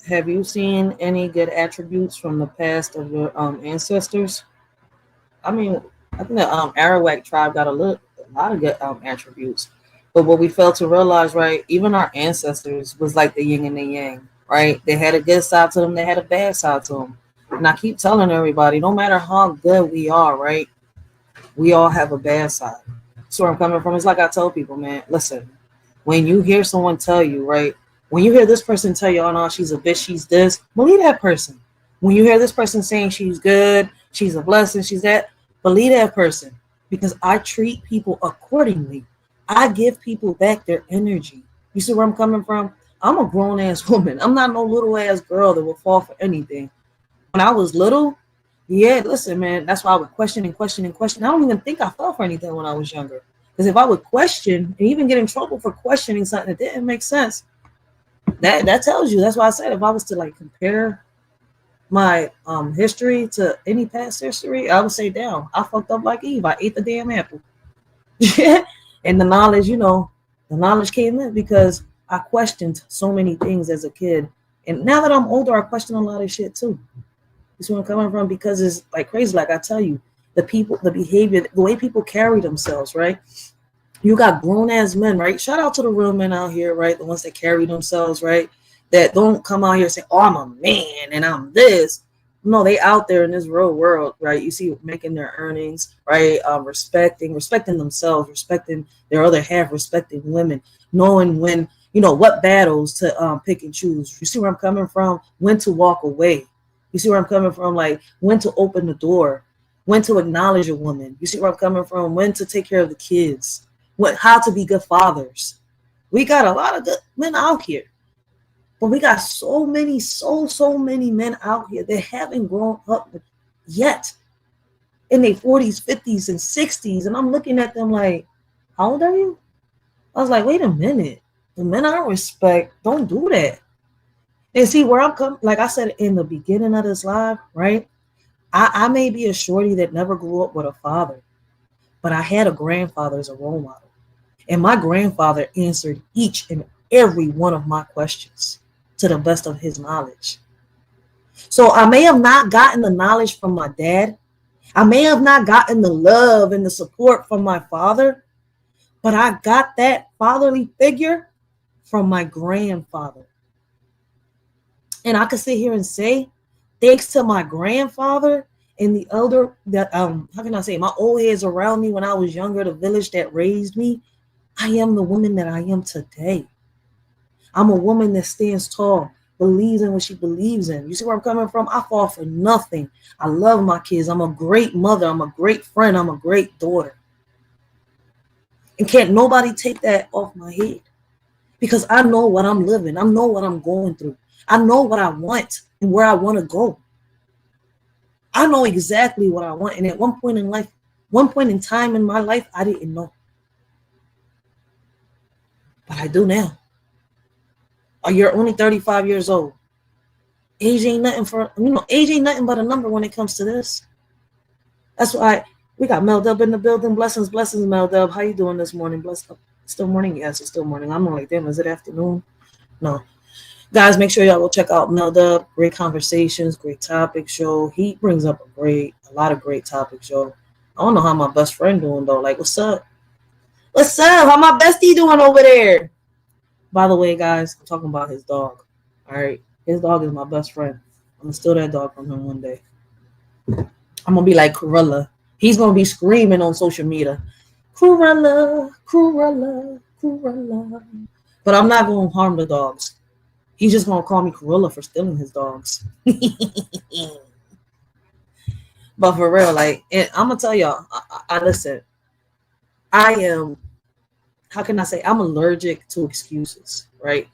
Have you seen any good attributes from the past of your ancestors? I mean, I think the Arawak tribe got a lot of good attributes. But what we failed to realize, right, even our ancestors was like the yin and the yang, right? They had a good side to them, they had a bad side to them. And I keep telling everybody, no matter how good we are, right? We all have a bad side. So where I'm coming from, it's like I tell people, man, listen, when you hear someone tell you, right? When you hear this person tell you, oh no, she's a bitch, she's this, believe that person. When you hear this person saying she's good, she's a blessing, she's that, believe that person. Because I treat people accordingly. I give people back their energy. You see where I'm coming from? I'm a grown ass woman. I'm not no little ass girl that will fall for anything. When I was little, yeah, listen, man, that's why I would question and question and question. I don't even think I fell for anything when I was younger. Because if I would question and even get in trouble for questioning something that didn't make sense, that tells you. That's why I said if I was to like compare my history to any past history, I would say, damn, I fucked up like Eve. I ate the damn apple. And the knowledge, the knowledge came in because I questioned so many things as a kid. And now that I'm older, I question a lot of shit too. This is where I'm coming from, because it's like crazy. Like I tell you, the people, the behavior, the way people carry themselves, right? You got grown ass men, right? Shout out to the real men out here, right? The ones that carry themselves, right? That don't come out here and say, oh, I'm a man and I'm this. No, they out there in this real world, right? You see, making their earnings, right? Respecting themselves, respecting their other half, respecting women, knowing when, what battles to pick and choose. You see where I'm coming from? When to walk away. You see where I'm coming from? Like when to open the door, when to acknowledge a woman. You see where I'm coming from? When to take care of the kids, how to be good fathers. We got a lot of good men out here, but we got so many men out here that haven't grown up yet in their 40s, 50s, and 60s. And I'm looking at them like, how old are you? I was like, wait a minute. The men I respect don't do that. And see where I'm coming, like I said in the beginning of this live, right? I may be a shorty that never grew up with a father, but I had a grandfather as a role model. And my grandfather answered each and every one of my questions to the best of his knowledge. So I may have not gotten the knowledge from my dad. I may have not gotten the love and the support from my father, but I got that fatherly figure from my grandfather. And I could sit here and say, thanks to my grandfather and the elder that, how can I say, my old heads around me when I was younger, the village that raised me, I am the woman that I am today. I'm a woman that stands tall, believes in what she believes in. You see where I'm coming from? I fall for nothing. I love my kids. I'm a great mother. I'm a great friend. I'm a great daughter. And can't nobody take that off my head, because I know what I'm living. I know what I'm going through. I know what I want and where I want to go. I know exactly what I want. And at one point in time in my life, I didn't know. But I do now. Oh, you're only 35 years old. Age ain't nothing but a number when it comes to this. That's why we got Mel Dub in the building. Blessings, Mel Dub. How you doing this morning? Still morning? Yes, it's still morning. I'm like, damn, is it afternoon? No. Guys, make sure y'all go check out Mel Dub. Great conversations, great topic show. He brings up a lot of great topics, yo. I don't know how my best friend doing though. Like, what's up? What's up? How my bestie doing over there? By the way, guys, I'm talking about his dog. All right, his dog is my best friend. I'm gonna steal that dog from him one day. I'm gonna be like Cruella. He's gonna be screaming on social media, Cruella, Cruella, Cruella. But I'm not gonna harm the dogs. He's just gonna call me Cruella for stealing his dogs. But for real, like, I'm gonna tell y'all, I listen. I am, how can I say, I'm allergic to excuses, right?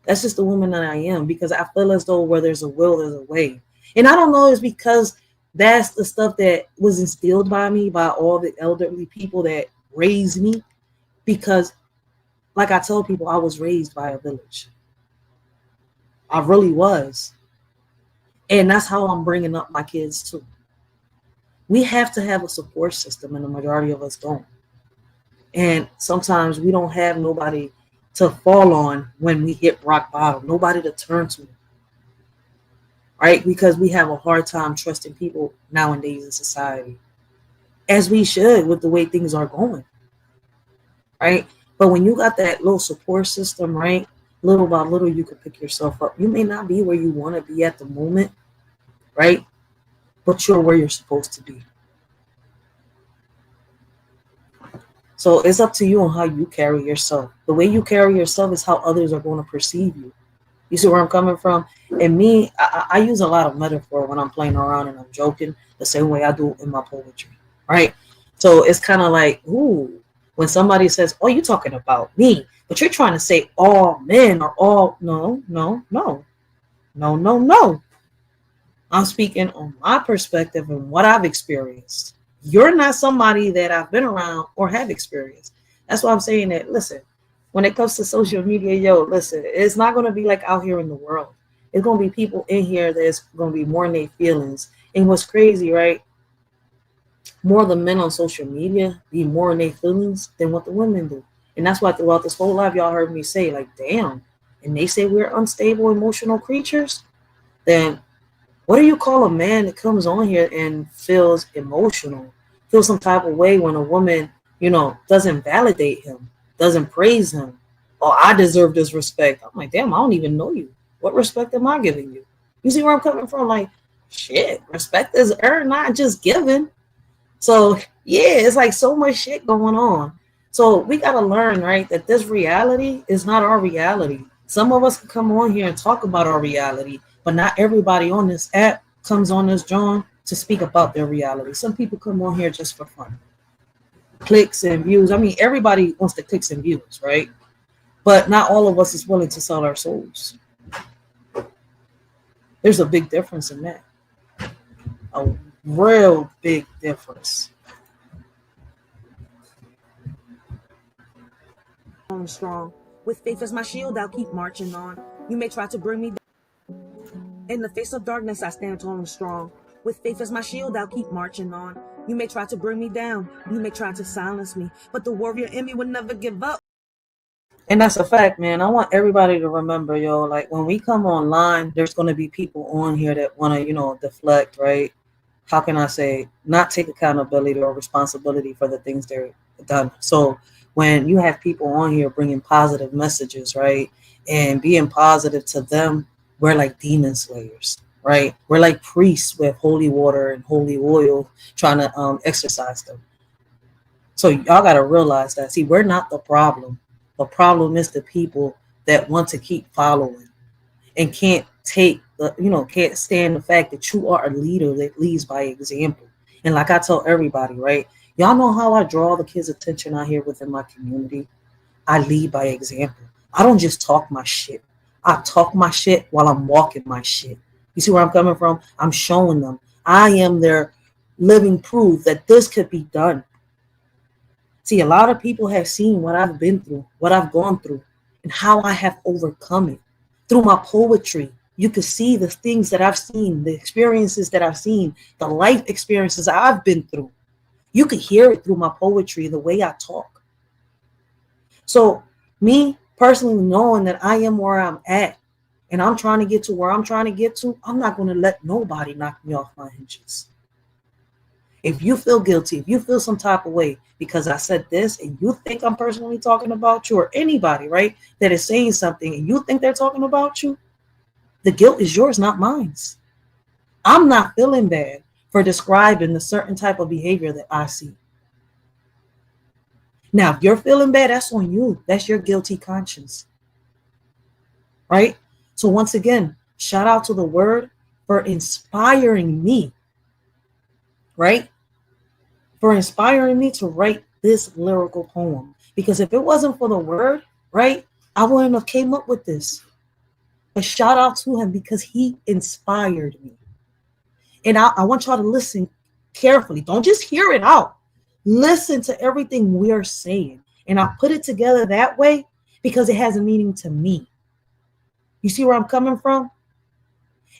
That's just the woman that I am, because I feel as though where there's a will, there's a way. And I don't know, it's because that's the stuff that was instilled by me, by all the elderly people that raised me. Because, like I tell people, I was raised by a village. I really was. And that's how I'm bringing up my kids too. We have to have a support system, and the majority of us don't. And sometimes we don't have nobody to fall on when we hit rock bottom, nobody to turn to, right? Because we have a hard time trusting people nowadays in society, as we should with the way things are going, right? But when you got that little support system, right, little by little, you can pick yourself up. You may not be where you want to be at the moment, right? but you're where you're supposed to be. So it's up to you on how you carry yourself. The way you carry yourself is how others are going to perceive you. You see where I'm coming from? And me, I use a lot of metaphor when I'm playing around and I'm joking, the same way I do in my poetry, right? So it's kind of like, ooh, when somebody says, oh, you're talking about me, but you're trying to say all men or all, no. I'm speaking on my perspective and what I've experienced. You're not somebody that I've been around or have experienced. That's why I'm saying that, listen, when it comes to social media, yo, listen, it's not going to be like out here in the world. It's going to be people in here that's going to be more in their feelings. And what's crazy, right? More of the men on social media be more in their feelings than what the women do. And that's why throughout this whole life, y'all heard me say, like, damn, and they say we're unstable emotional creatures, then what do you call a man that comes on here and feels emotional, feels some type of way when a woman, doesn't validate him, doesn't praise him? Oh, I deserve this respect. I'm like, damn, I don't even know you. What respect am I giving you? You see where I'm coming from? Like, shit, respect is earned, not just given. So, yeah, it's like so much shit going on. So we got to learn, right, that this reality is not our reality. Some of us can come on here and talk about our reality, but not everybody on this app comes on this joint to speak about their reality. Some people come on here just for fun. Clicks and views. I mean, everybody wants the clicks and views, right? But not all of us is willing to sell our souls. There's a big difference in that. A real big difference. I'm strong. With faith as my shield, I'll keep marching on. You may try to bring me down. In the face of darkness, I stand tall and strong. With faith as my shield, I'll keep marching on. You may try to bring me down. You may try to silence me, but the warrior in me will never give up. And that's a fact, man. I want everybody to remember, yo, like when we come online, there's going to be people on here that want to, deflect, right? How can I say, not take accountability or responsibility for the things they're done. So when you have people on here bringing positive messages, right, and being positive to them, we're like demon slayers, right? We're like priests with holy water and holy oil trying to exorcise them. So y'all got to realize that. See, we're not the problem. The problem is the people that want to keep following and can't take can't stand the fact that you are a leader that leads by example. And like I tell everybody, right? Y'all know how I draw the kids' attention out here within my community. I lead by example. I don't just talk my shit. I talk my shit while I'm walking my shit. You see where I'm coming from? I'm showing them. I am their living proof that this could be done. See, a lot of people have seen what I've been through, what I've gone through, and how I have overcome it. Through my poetry, you can see the things that I've seen, the experiences that I've seen, the life experiences I've been through. You could hear it through my poetry, the way I talk. So me personally knowing that I am where I'm at and I'm trying to get to where I'm trying to get to, I'm not going to let nobody knock me off my hinges. If you feel guilty, if you feel some type of way because I said this and you think I'm personally talking about you, or anybody, right, that is saying something and you think they're talking about you, the guilt is yours, not mine. I'm not feeling bad for describing the certain type of behavior that I see. Now, if you're feeling bad, that's on you. That's your guilty conscience, right? So once again, shout out to the word for inspiring me, right? For inspiring me to write this lyrical poem. Because if it wasn't for the word, right, I wouldn't have came up with this. But shout out to him because he inspired me. And I want y'all to listen carefully. Don't just hear it out. Listen to everything we're saying. And I put it together that way because it has a meaning to me. You see where I'm coming from?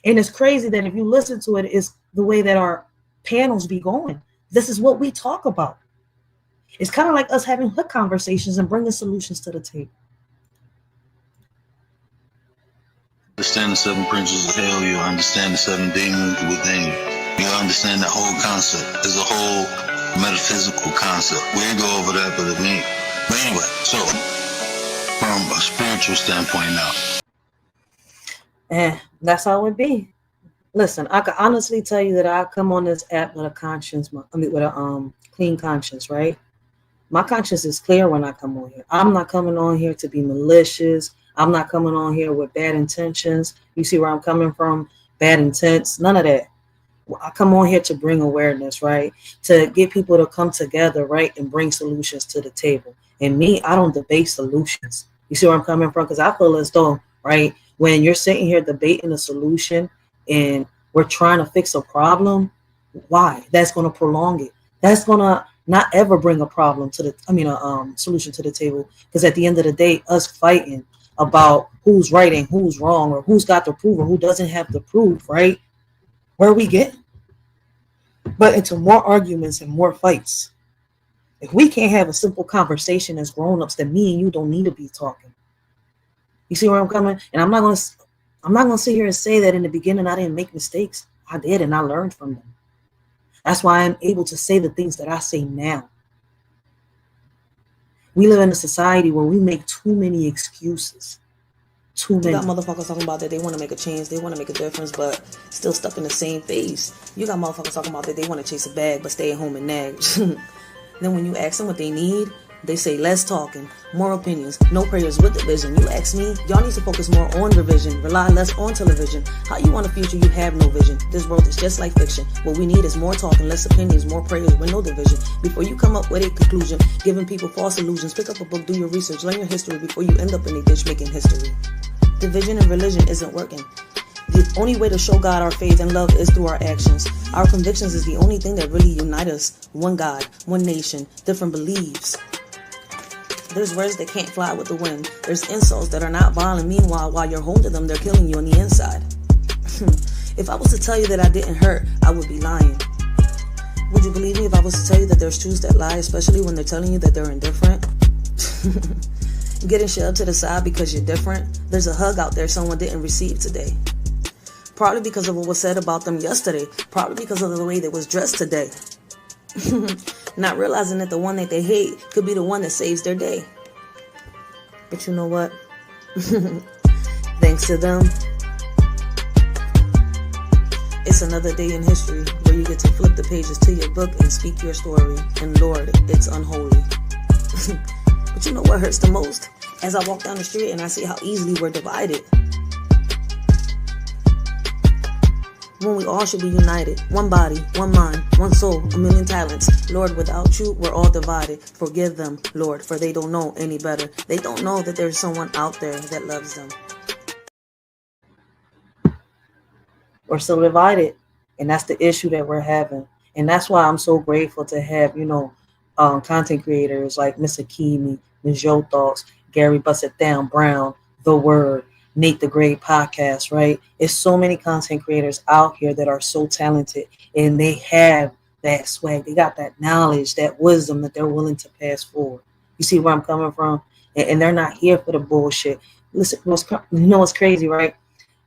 And it's crazy that if you listen to it, it's the way that our panels be going. This is what we talk about. It's kind of like us having hood conversations and bringing solutions to the table. Understand the 7 principles of hell, you'll understand the 7 demons within you. You'll understand that whole concept. It's a whole metaphysical concept. We ain't go over that, but anyway, so from a spiritual standpoint now. And that's how it be. Listen, I can honestly tell you that I come on this app with a conscience, with a clean conscience, right? My conscience is clear when I come on here. I'm not coming on here to be malicious. I'm not coming on here with bad intentions. You see where I'm coming from? Bad intents, none of that. I come on here to bring awareness, right? To get people to come together, right? And bring solutions to the table. And me, I don't debate solutions. You see where I'm coming from? Because I feel as though, right, when you're sitting here debating a solution and we're trying to fix a problem, why? That's going to prolong it. That's going to not ever bring a problem to the, solution to the table. Because at the end of the day, us fighting about who's right and who's wrong, or who's got the proof or who doesn't have the proof, right? Where we get? But into more arguments and more fights. If we can't have a simple conversation as grown-ups, then me and you don't need to be talking. You see where I'm coming? And I'm not gonna sit here and say that in the beginning I didn't make mistakes. I did, and I learned from them. That's why I'm able to say the things that I say now. We live in a society where we make too many excuses. Too many. You got motherfuckers talking about that they want to make a change, they want to make a difference, but still stuck in the same phase. You got motherfuckers talking about that they want to chase a bag, but stay at home and nag. Then when you ask them what they need, they say less talking, more opinions, no prayers with the vision. You ask me, y'all need to focus more on the vision, rely less on television. How you want a future you have no vision? This world is just like fiction. What we need is more talking, less opinions, more prayers with no division. Before you come up with a conclusion, giving people false illusions, pick up a book, do your research, learn your history before you end up in a ditch making history. Division in religion isn't working. The only way to show God our faith and love is through our actions. Our convictions is the only thing that really unite us. One God, one nation, different beliefs. There's words that can't fly with the wind. There's insults that are not violent. Meanwhile, while you're home to them, they're killing you on the inside. If I was to tell you that I didn't hurt, I would be lying. Would you believe me if I was to tell you that there's truths that lie, especially when they're telling you that they're indifferent? Getting shoved to the side because you're different. There's a hug out there someone didn't receive today. Probably because of what was said about them yesterday. Probably because of the way they was dressed today. Not realizing that the one that they hate could be the one that saves their day. But you know what? Thanks to them, it's another day in history where you get to flip the pages to your book and speak your story. And Lord, it's unholy. But you know what hurts the most? As I walk down the street and I see how easily we're divided. When we all should be united. One body, one mind, one soul, a million talents. Lord, without you, we're all divided. Forgive them, Lord, for they don't know any better. They don't know that there's someone out there that loves them. We're so divided. And that's the issue that we're having. And that's why I'm so grateful to have, content creators like Miss Akimi, Ms. Yo Thoughts, Gary Bust It Down Brown, The Word, Nate the Great Podcast, right? It's so many content creators out here that are so talented and they have that swag. They got that knowledge, that wisdom that they're willing to pass forward. You see where I'm coming from? And they're not here for the bullshit. Listen, what's crazy, right?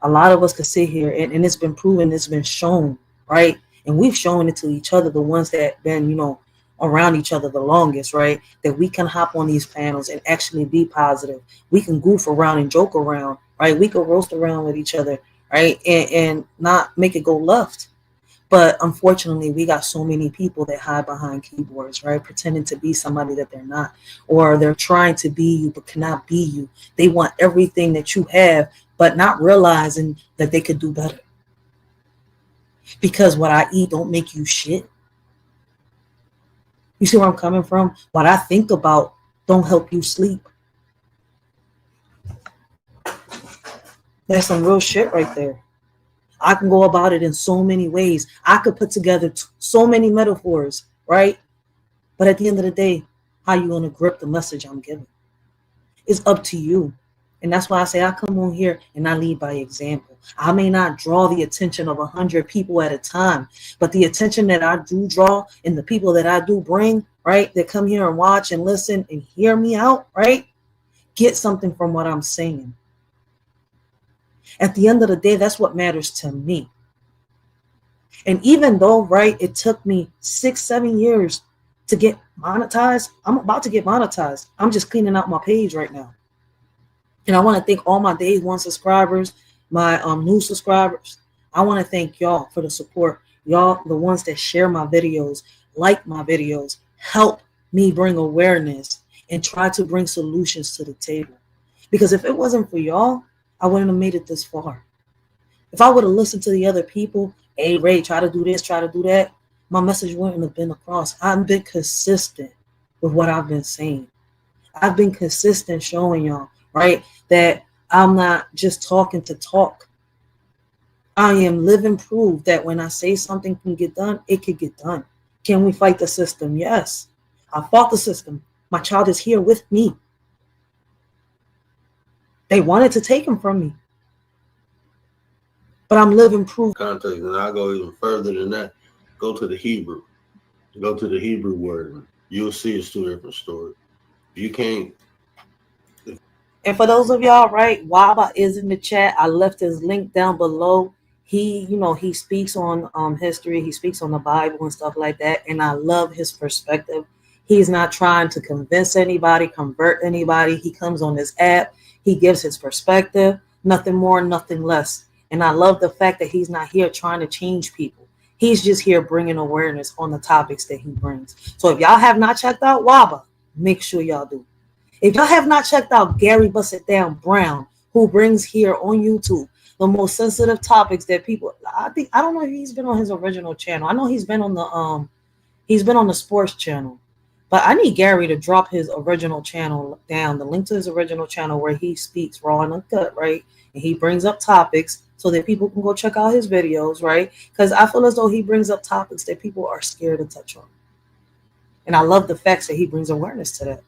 A lot of us could sit here and it's been proven, it's been shown, right? And we've shown it to each other, the ones that been, around each other the longest, right? That we can hop on these panels and actually be positive. We can goof around and joke around, right? We can roast around with each other, right? And not make it go left. But unfortunately, we got so many people that hide behind keyboards, right? Pretending to be somebody that they're not, or they're trying to be you but cannot be you. They want everything that you have, but not realizing that they could do better. Because what I eat don't make you shit. You see where I'm coming from? What I think about don't help you sleep. That's some real shit right there. I can go about it in so many ways. I could put together so many metaphors, right? But at the end of the day, how you going to grip the message I'm giving? It's up to you. And that's why I say I come on here and I lead by example. I may not draw the attention of 100 people at a time, but the attention that I do draw and the people that I do bring, right, that come here and watch and listen and hear me out, right, get something from what I'm saying. At the end of the day, that's what matters to me. And even though, right, it took me 6-7 years to get monetized, I'm about to get monetized. I'm just cleaning out my page right now. And I want to thank all my day one subscribers, my new subscribers. I want to thank y'all for the support. Y'all, the ones that share my videos, like my videos, help me bring awareness and try to bring solutions to the table. Because if it wasn't for y'all, I wouldn't have made it this far. If I would have listened to the other people, hey, Ray, try to do this, try to do that, my message wouldn't have been across. I've been consistent with what I've been saying. I've been consistent showing y'all, right, that I'm not just talking to talk. I am living proof that when I say something can get done, it can get done. Can we fight the system? Yes. I fought the system. My child is here with me. They wanted to take him from me. But I'm living proof. Context, and I'll go even further than that. Go to the Hebrew. Go to the Hebrew word. You'll see it's two different stories. You can't. And for those of y'all, right, Waba is in the chat. I left his link down below. He, he speaks on history. He speaks on the Bible and stuff like that. And I love his perspective. He's not trying to convince anybody, convert anybody. He comes on this app. He gives his perspective. Nothing more, nothing less. And I love the fact that he's not here trying to change people. He's just here bringing awareness on the topics that he brings. So if y'all have not checked out Waba, make sure y'all do. If y'all have not checked out Gary Bust It Down Brown, who brings here on YouTube the most sensitive topics that people, I don't know if he's been on his original channel. I know he's been on the sports channel, but I need Gary to drop his original channel down, the link to his original channel where he speaks raw and uncut, right? And he brings up topics so that people can go check out his videos, right? Because I feel as though he brings up topics that people are scared to touch on. And I love the facts that he brings awareness to that.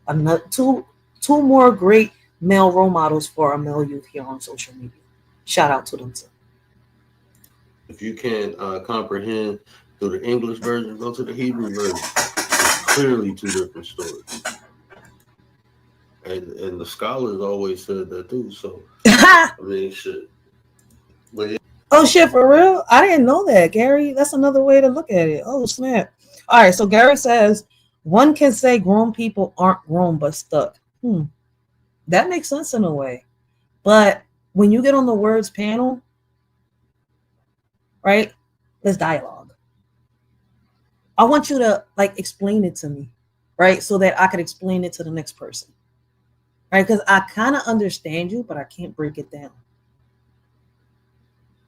Another two more great male role models for our male youth here on social media. Shout out to them too. If you can't comprehend through the English version, go to the Hebrew version. It's clearly two different stories. And the scholars always said that too. So I mean, shit. But yeah. Oh shit, for real? I didn't know that, Gary. That's another way to look at it. Oh snap. All right, so Gary says one can say grown people aren't grown but stuck. That makes sense in a way. But when you get on the words panel, right? Let's dialogue. I want you to explain it to me, right? So that I could explain it to the next person. Right? Because I kind of understand you, but I can't break it down.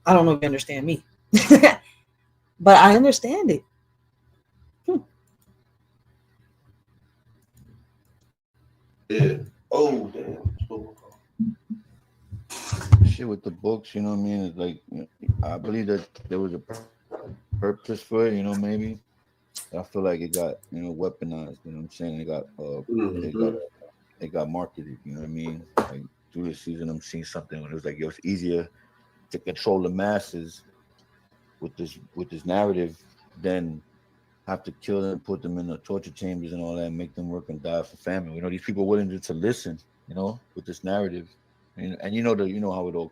I don't know if you understand me. But I understand it. Yeah. Oh, damn. Shit with the books, you know what I mean? It's like, I believe that there was a purpose for it, maybe. I feel like it got, weaponized, you know what I'm saying? It got marketed, you know what I mean? Like through the season, I'm seeing something when it was like, it was easier to control the masses with this narrative than have to kill them, put them in the torture chambers and all that, make them work and die for family. These people are willing to listen, with this narrative. And how it all,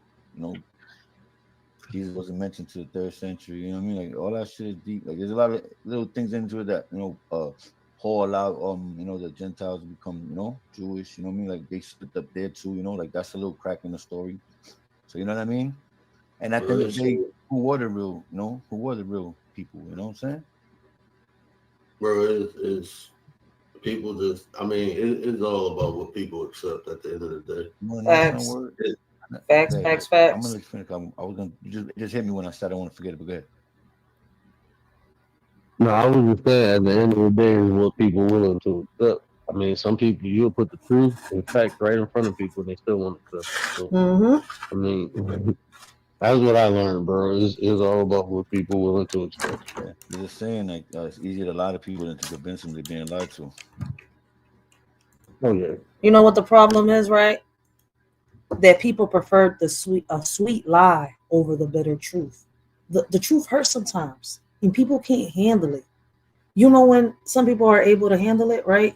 Jesus wasn't mentioned to the 3rd century, you know what I mean? Like all that shit is deep. Like there's a lot of little things into it that, Paul allowed the Gentiles to become, Jewish, you know what I mean? Like they slipped up there too, like that's a little crack in the story. So you know what I mean? And at the end of the day, who were the real people, you know what I'm saying? Bro, it's people just, it's all about what people accept at the end of the day. Facts. Facts. I'm gonna finish. I was gonna just hit me when I said I don't want to forget it, but go ahead. No, I was just saying at the end of the day is what people are willing to accept. Some people, you'll put the truth and facts right in front of people and they still want to accept it. So, that's what I learned, bro. It's all about what people are willing to accept. Yeah. You're just saying it's easier to lie to people than to convince them they're being lied to. Oh yeah. You know what the problem is, right? That people prefer a sweet lie over the bitter truth. The truth hurts sometimes, and people can't handle it. When some people are able to handle it, right?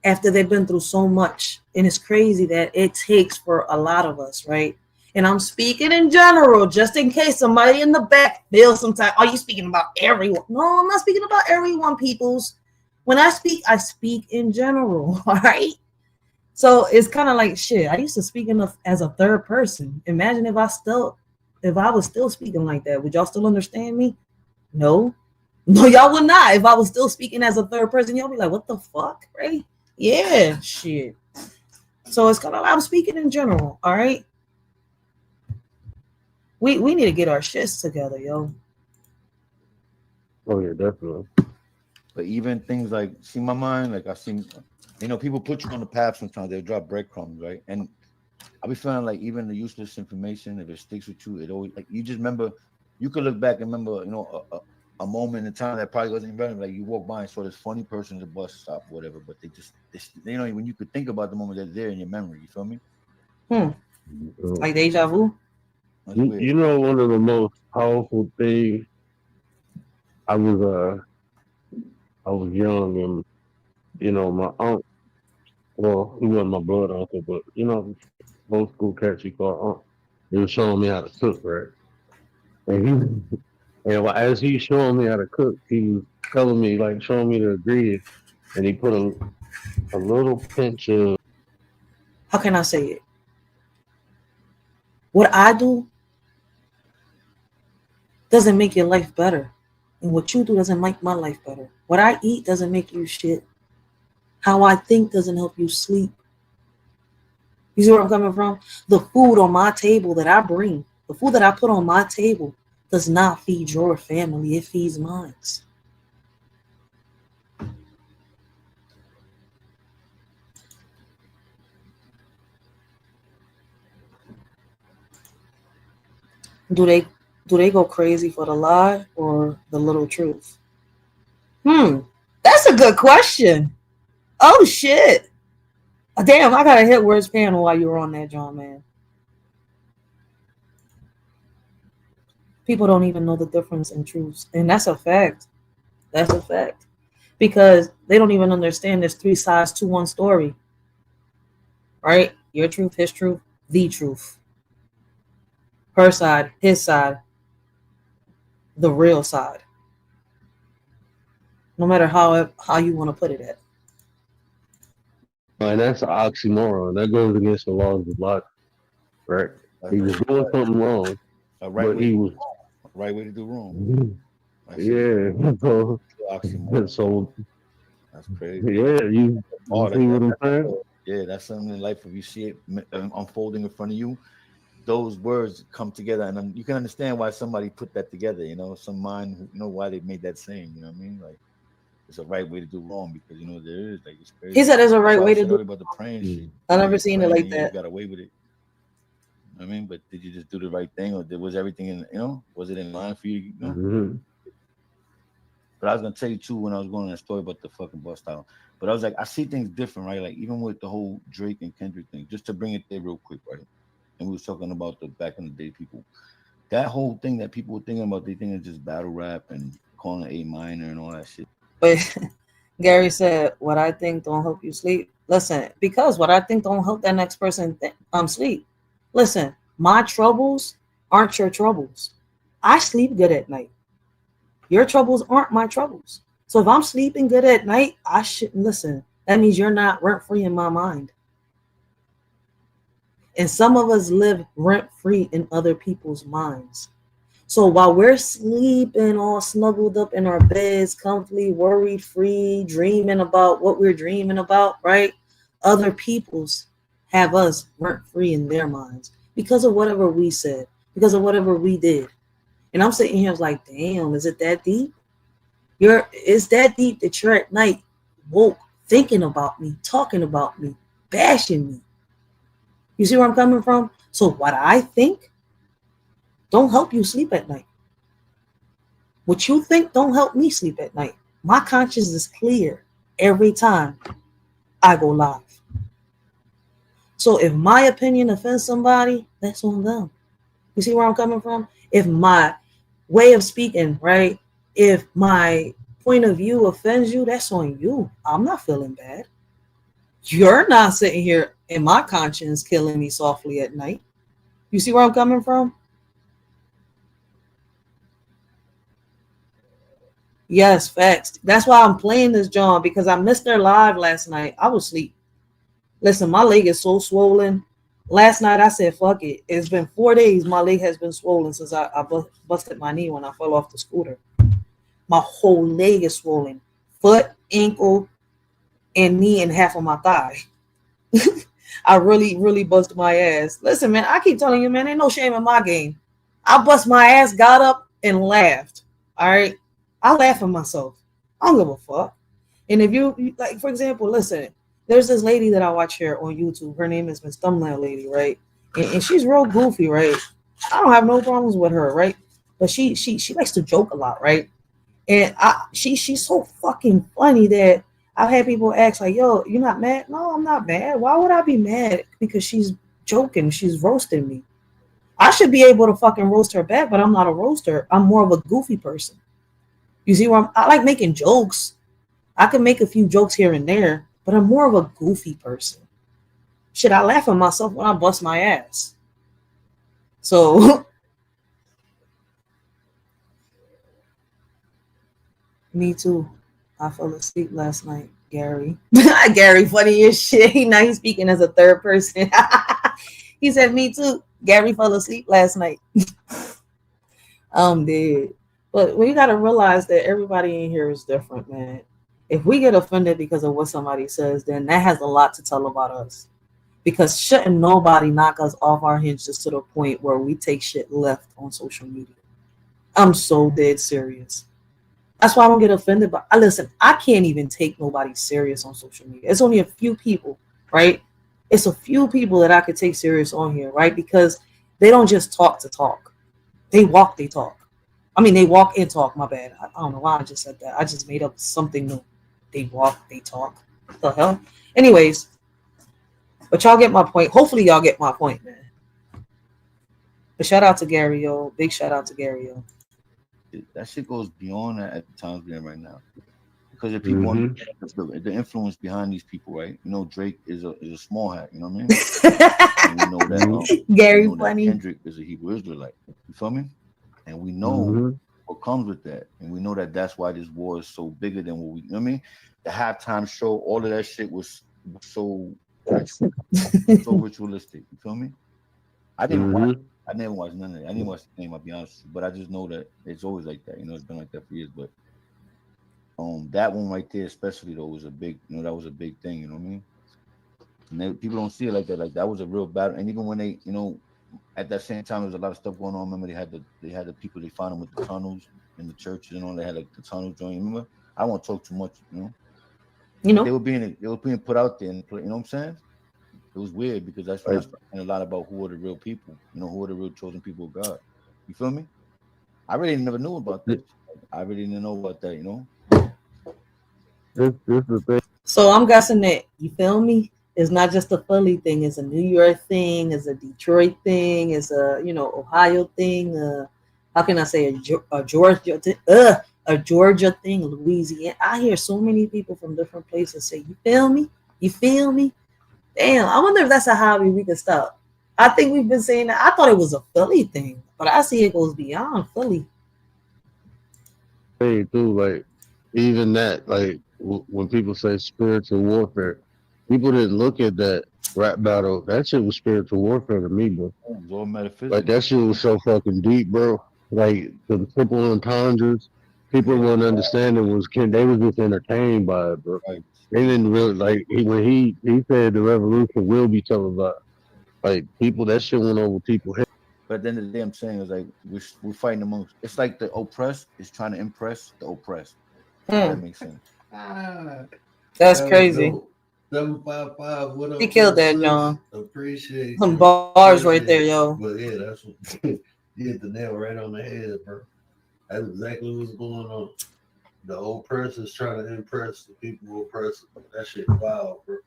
After they've been through so much, and it's crazy that it takes for a lot of us, right? And I'm speaking in general, just in case somebody in the back feels sometimes, are you speaking about everyone? No, I'm not speaking about everyone, peoples. When I speak in general, all right? So it's kind of like, shit, I used to speak as a third person. Imagine if if I was still speaking like that, would y'all still understand me? No. No, y'all would not. If I was still speaking as a third person, y'all be like, what the fuck, right? Yeah, shit. So it's kind of, I'm speaking in general, all right? We need to get our shits together, yo. Oh yeah, definitely. But even things like, see my mind, like I've seen, you know, people put you on the path sometimes, they'll drop breadcrumbs, right? And I be feeling like even the useless information, if it sticks with you, it always, like, you just remember, you could look back and remember, you know, a moment in time that probably wasn't relevant. Like you walk by and saw this funny person at the bus stop, or whatever, but they you know, when you could think about the moment, they're there in your memory, you feel me? Like deja vu? You know, one of the most powerful things, I was young, and you know, my aunt, well, he wasn't my blood uncle, but you know, old school cats you call aunt. He was showing me how to cook, right? And as he's showing me how to cook, he was telling me, like, showing me the ingredients, and he put a little pinch of, how can I say it? What I do doesn't make your life better. And what you do doesn't make my life better. What I eat doesn't make you shit. How I think doesn't help you sleep. You see where I'm coming from? The food on my table that I bring, the food that I put on my table does not feed your family. It feeds mine. Do they go crazy for the lie or the little truth? That's a good question. Oh shit. Damn, I gotta hit words panel while you were on that, John, man. People don't even know the difference in truths. And that's a fact. That's a fact. Because they don't even understand there's 3 sides to one story. Right? Your truth, his truth, the truth. Her side, his side, the real side. No matter how you want to put it at. and that's an oxymoron. That goes against the laws of logic, right? He was doing something wrong, but he was right way to do wrong. Yeah. So that's crazy. Yeah, you see what I'm saying? Yeah, that's something in life. If you see it unfolding in front of you, those words come together, and you can understand why somebody put that together. You know, some mind, you know, why they made that saying. You know what I mean? Like, it's a right way to do wrong, because you know there is, like, it's crazy. He said there's a right way to do. About the praying shit. I never seen it like that. You got away with it. You know what I mean, but did you just do the right thing, or was everything in? You know, was it in line for you? You know? Mm-hmm. But I was gonna tell you too when I was going on that story about the fucking bus style. But I was like, I see things different, right? Like even with the whole Drake and Kendrick thing, just to bring it there real quick, right? And we was talking about the back in the day people. That whole thing that people were thinking about, they think it's just battle rap and calling it A minor and all that shit. But Gary said, what I think don't help you sleep. Listen, because what I think don't help that next person sleep. Listen, my troubles aren't your troubles. I sleep good at night. Your troubles aren't my troubles. So if I'm sleeping good at night, I shouldn't listen. That means you're not rent-free in my mind. And some of us live rent-free in other people's minds. So while we're sleeping all snuggled up in our beds, comfortably, worried-free, dreaming about what we're dreaming about, right? Other people's have us rent-free in their minds because of whatever we said, because of whatever we did. And I'm sitting here like, damn, is it that deep? It's that deep that you're at night woke, thinking about me, talking about me, bashing me. You see where I'm coming from? So what I think don't help you sleep at night. What you think don't help me sleep at night. My conscience is clear every time I go live. So if my opinion offends somebody, that's on them. You see where I'm coming from? If my way of speaking, right? If my point of view offends you, that's on you. I'm not feeling bad. You're not sitting here in my conscience killing me softly at night. You see where I'm coming from? Yes, facts. That's why I'm playing this, John, because I missed their live last night. I was asleep. Listen, my leg is so swollen. Last night I said, fuck it. It's been 4 days. My leg has been swollen since I busted my knee when I fell off the scooter. My whole leg is swollen. Foot, ankle, and knee, and half of my thigh. I really, really busted my ass. Listen, man, I keep telling you, man, ain't no shame in my game. I bust my ass, got up, and laughed. All right? I laugh at myself. I don't give a fuck. And if you, like, for example, listen, there's this lady that I watch here on YouTube. Her name is Miss Thumbnail Lady, right? And she's real goofy, right? I don't have no problems with her, right? But she likes to joke a lot, right? And she's so fucking funny that I've had people ask, like, yo, you're not mad? No, I'm not mad. Why would I be mad? Because she's joking. She's roasting me. I should be able to fucking roast her back, but I'm not a roaster. I'm more of a goofy person. You see where I like making jokes. I can make a few jokes here and there, but I'm more of a goofy person. Shit, I laugh at myself when I bust my ass. So, me too. I fell asleep last night, Gary. Gary, funny as shit. Now he's speaking as a third person. He said, me too. Gary fell asleep last night. I'm dead. But we got to realize that everybody in here is different, man. If we get offended because of what somebody says, then that has a lot to tell about us. Because shouldn't nobody knock us off our hinges to the point where we take shit left on social media. I'm so dead serious. That's why I don't get offended. But listen, I can't even take nobody serious on social media. It's only a few people, right? It's a few people that I could take serious on here, right? Because they don't just talk to talk. They walk, they talk. I mean, they walk and talk, my bad. I don't know why I just said that. I just made up something new. They walk, they talk. What the hell? Anyways, but y'all get my point. Hopefully y'all get my point, man. But shout out to Gary, yo. Big shout out to Gary, yo. That shit goes beyond that at the times we're in right now. Because if people understand the influence behind these people, right? You know, Drake is a small hat, you know what I mean? And we know that Gary know funny. That Kendrick is a Hebrew Israelite. You feel me? And we know what comes with that. And we know that that's why this war is so bigger than what we, you know what I mean? The halftime show, all of that shit was so ritualistic. You feel me? I didn't watch. I never watched none of that. I didn't watch the game, I'll be honest with you. But I just know that it's always like that. You know, it's been like that for years. But that one right there, especially though, was a big, you know, that was a big thing, you know what I mean? And people don't see it like that. Like that was a real battle. And even when they, you know, at that same time, there was a lot of stuff going on. Remember, they had the people they found them with the tunnels in the churches and all. They had like the tunnel joint. Remember, I won't talk too much, you know. You know, they were being put out there, and you know what I'm saying? It was weird because that's a lot about who are the real people. You know, who are the real chosen people of God. You feel me? I really never knew about that. I really didn't know about that. You know. This the thing. So I'm guessing that, you feel me? It's not just a Philly thing. It's a New York thing. It's a Detroit thing. It's a, you know, Ohio thing. How can I say a Georgia thing? A Georgia thing, Louisiana. I hear so many people from different places say, you feel me? You feel me? Damn, I wonder if that's a hobby we can stop. I think we've been saying that. I thought it was a Philly thing, but I see it goes beyond Philly. Hey, too, like, even that, like, when people say spiritual warfare, people didn't look at that rap battle. That shit was spiritual warfare to me, bro. It was all metaphysical. Like, that shit was so fucking deep, bro. Like, the triple entendres, people weren't understanding they was just entertained by it, bro. Right. They didn't really, like, when he said the revolution will be televised. Like, people, that shit went over people's heads. But at the end of the day, I'm saying is like we're fighting amongst. It's like the oppressed is trying to impress the oppressed. That makes sense. That's crazy. 755. What up? He killed that, John. Appreciate some bars right there, yo. But yeah, that's what you hit the nail right on the head, bro. That's exactly what's going on. The oppressed is trying to impress the people who oppress them. That shit wild, bro.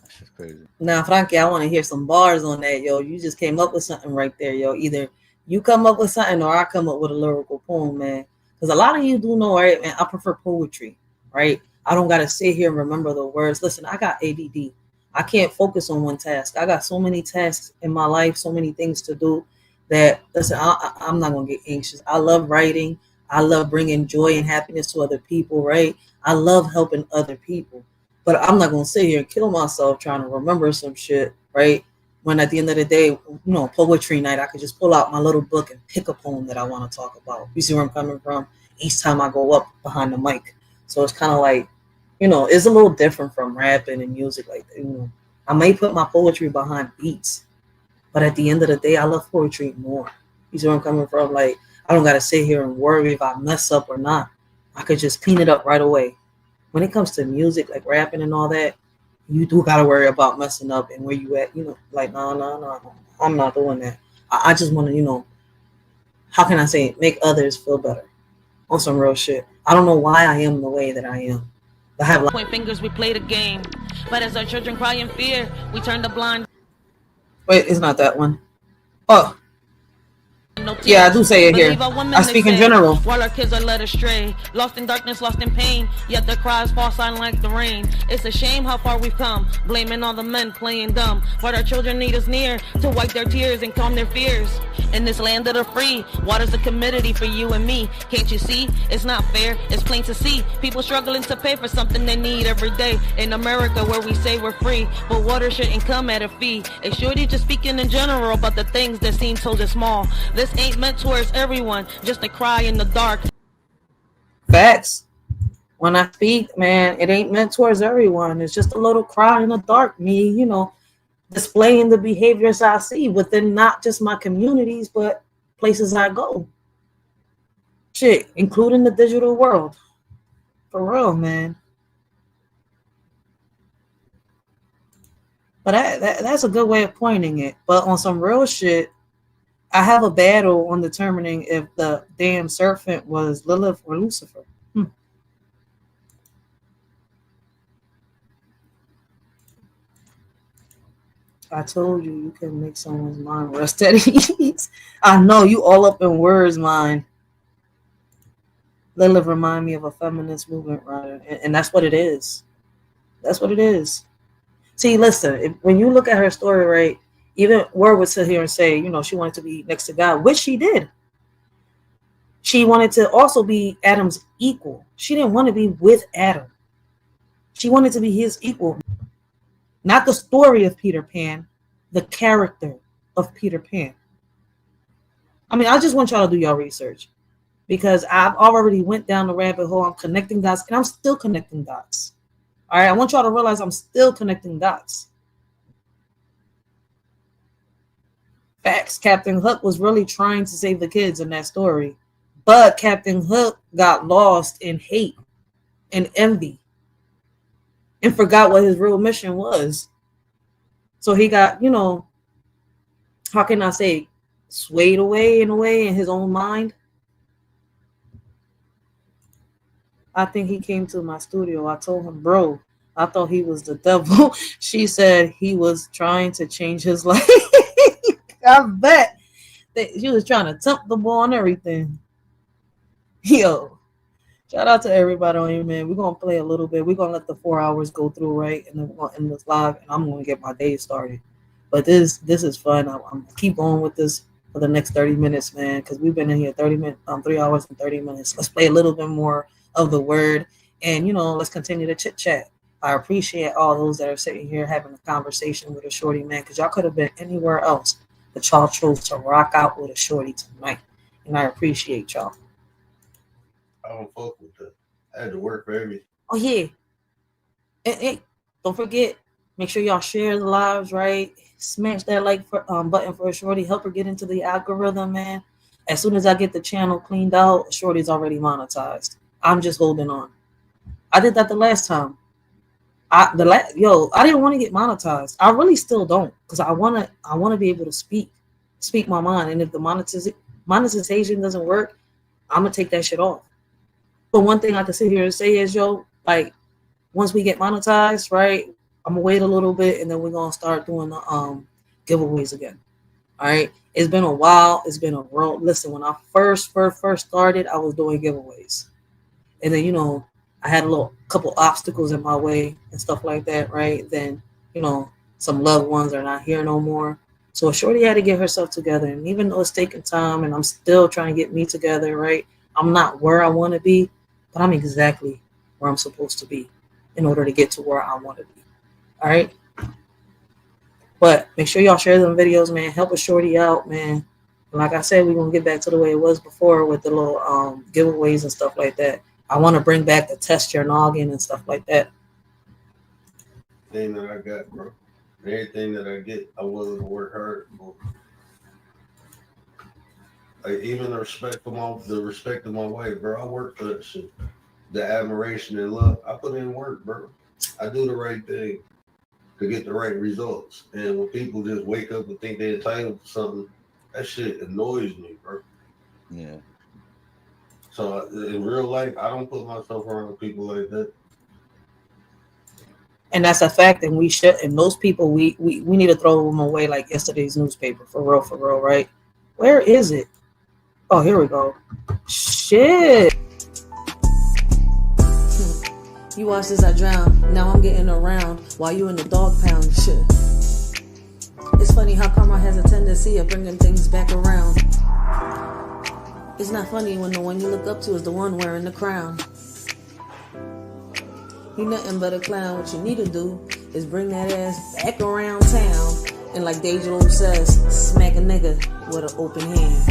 That shit's crazy. Now, Frankie, I want to hear some bars on that, yo. You just came up with something right there, yo. Either you come up with something or I come up with a lyrical poem, man. Because a lot of you do know, right, man, I prefer poetry, right? I don't got to sit here and remember the words. Listen, I got ADD. I can't focus on one task. I got so many tasks in my life, so many things to do that, listen, I'm not going to get anxious. I love writing. I love bringing joy and happiness to other people, right? I love helping other people. But I'm not going to sit here and kill myself trying to remember some shit, right? when at the end of the day, poetry night, I could just pull out my little book and pick a poem that I want to talk about. You see where I'm coming from? Each time I go up behind the mic. So it's kind of like, it's a little different from rapping and music like that. I may put my poetry behind beats, but at the end of the day, I love poetry more. You see where I'm coming from? Like, I don't got to sit here and worry if I mess up or not. I could just clean it up right away. When it comes to music, like rapping and all that, you do got to worry about messing up and where you at. Like, no, I'm not doing that. I just want to, how can I say it? Make others feel better on some real shit. I don't know why I am the way that I am. I have point fingers, we play the game. But as our children cry in fear, we turn the blind. Wait, it's not that one. Oh. Yeah, I do say it here. I speak in general. While our kids are led astray, lost in darkness, lost in pain, yet their cries fall silent like the rain. It's a shame how far we've come, blaming all the men playing dumb. But our children need us near to wipe their tears and calm their fears. In this land of the free, water's a commodity for you and me. Can't you see? It's not fair, it's plain to see. People struggling to pay for something they need every day. In America where we say we're free, but water shouldn't come at a fee. It's shorty just speaking in general about the things that seem so just small. This ain't meant towards everyone, just a cry in the dark. Facts. When I speak, man, it ain't meant towards everyone. It's just a little cry in the dark. Me, displaying the behaviors I see within not just my communities, but places I go. Shit, including the digital world. For real, man. But that's a good way of pointing it. But on some real shit, I have a battle on determining if the damn serpent was Lilith or Lucifer. I told you can make someone's mind rest at ease. I know you all up in words, mine. Lilith remind me of a feminist movement, right? And that's what it is. That's what it is. See, listen, when you look at her story, right? Even Word would sit here and say, she wanted to be next to God, which she did. She wanted to also be Adam's equal. She didn't want to be with Adam. She wanted to be his equal. Not the story of Peter Pan, the character of Peter Pan. I mean, I just want y'all to do y'all research because I've already went down the rabbit hole. I'm connecting dots and I'm still connecting dots. All right, I want y'all to realize I'm still connecting dots. Facts. Captain Hook was really trying to save the kids in that story, but Captain Hook got lost in hate and envy and forgot what his real mission was. So he got, how can I say, swayed away in a way in his own mind. I think he came to my studio. I told him, bro, I thought he was the devil. She said he was trying to change his life. I bet that she was trying to tempt the ball and everything. Yo, shout out to everybody on here, man. We're going to play a little bit. We're going to let the 4 hours go through, right? And then we're going to end this live, and I'm going to get my day started. But this is fun. I'm keep going with this for the next 30 minutes, man, because we've been in here 3 hours and 30 minutes. Let's play a little bit more of the word, and, let's continue to chit-chat. I appreciate all those that are sitting here having a conversation with a shorty, man, because y'all could have been anywhere else, but y'all chose to rock out with a shorty tonight, and I appreciate y'all. I don't fuck with that. I had to work for everything. Oh, yeah. Hey, don't forget, make sure y'all share the lives, right? Smash that like button for a shorty. Help her get into the algorithm, man. As soon as I get the channel cleaned out, shorty's already monetized. I'm just holding on. I did that the last time. I didn't want to get monetized. I really still don't, because I wanna be able to speak my mind. And if the monetization doesn't work, I'm gonna take that shit off. But one thing I can sit here and say is, like, once we get monetized, right, I'm gonna wait a little bit and then we're gonna start doing the giveaways again. All right. It's been a while. It's been a road. Listen, when I first started, I was doing giveaways. And then, I had a couple obstacles in my way and stuff like that, right? Then, some loved ones are not here no more. So shorty had to get herself together. And even though it's taking time and I'm still trying to get me together, right? I'm not where I want to be, but I'm exactly where I'm supposed to be in order to get to where I want to be. All right. But make sure y'all share them videos, man. Help a shorty out, man. And like I said, we're gonna get back to the way it was before with the little giveaways and stuff like that. I want to bring back the test your noggin and stuff like that. Thing that I got, bro. Everything that I get, I'm willing to work hard for. Like even the respect of my wife, bro. I work for that shit. The admiration and love, I put in work, bro. I do the right thing to get the right results. And when people just wake up and think they're entitled to something, that shit annoys me, bro. Yeah. So in real life, I don't put myself around people like that. And that's a fact, and we should. And those people, we need to throw them away like yesterday's newspaper, for real, right? Where is it? Oh, here we go. Shit. You watch this, I drown. Now I'm getting around while you in the dog pound. Shit. It's funny how karma has a tendency of bringing things back around. It's not funny when the one you look up to is the one wearing the crown. You nothing but a clown. What you need to do is bring that ass back around town. And like Deja says, smack a nigga with an open hand.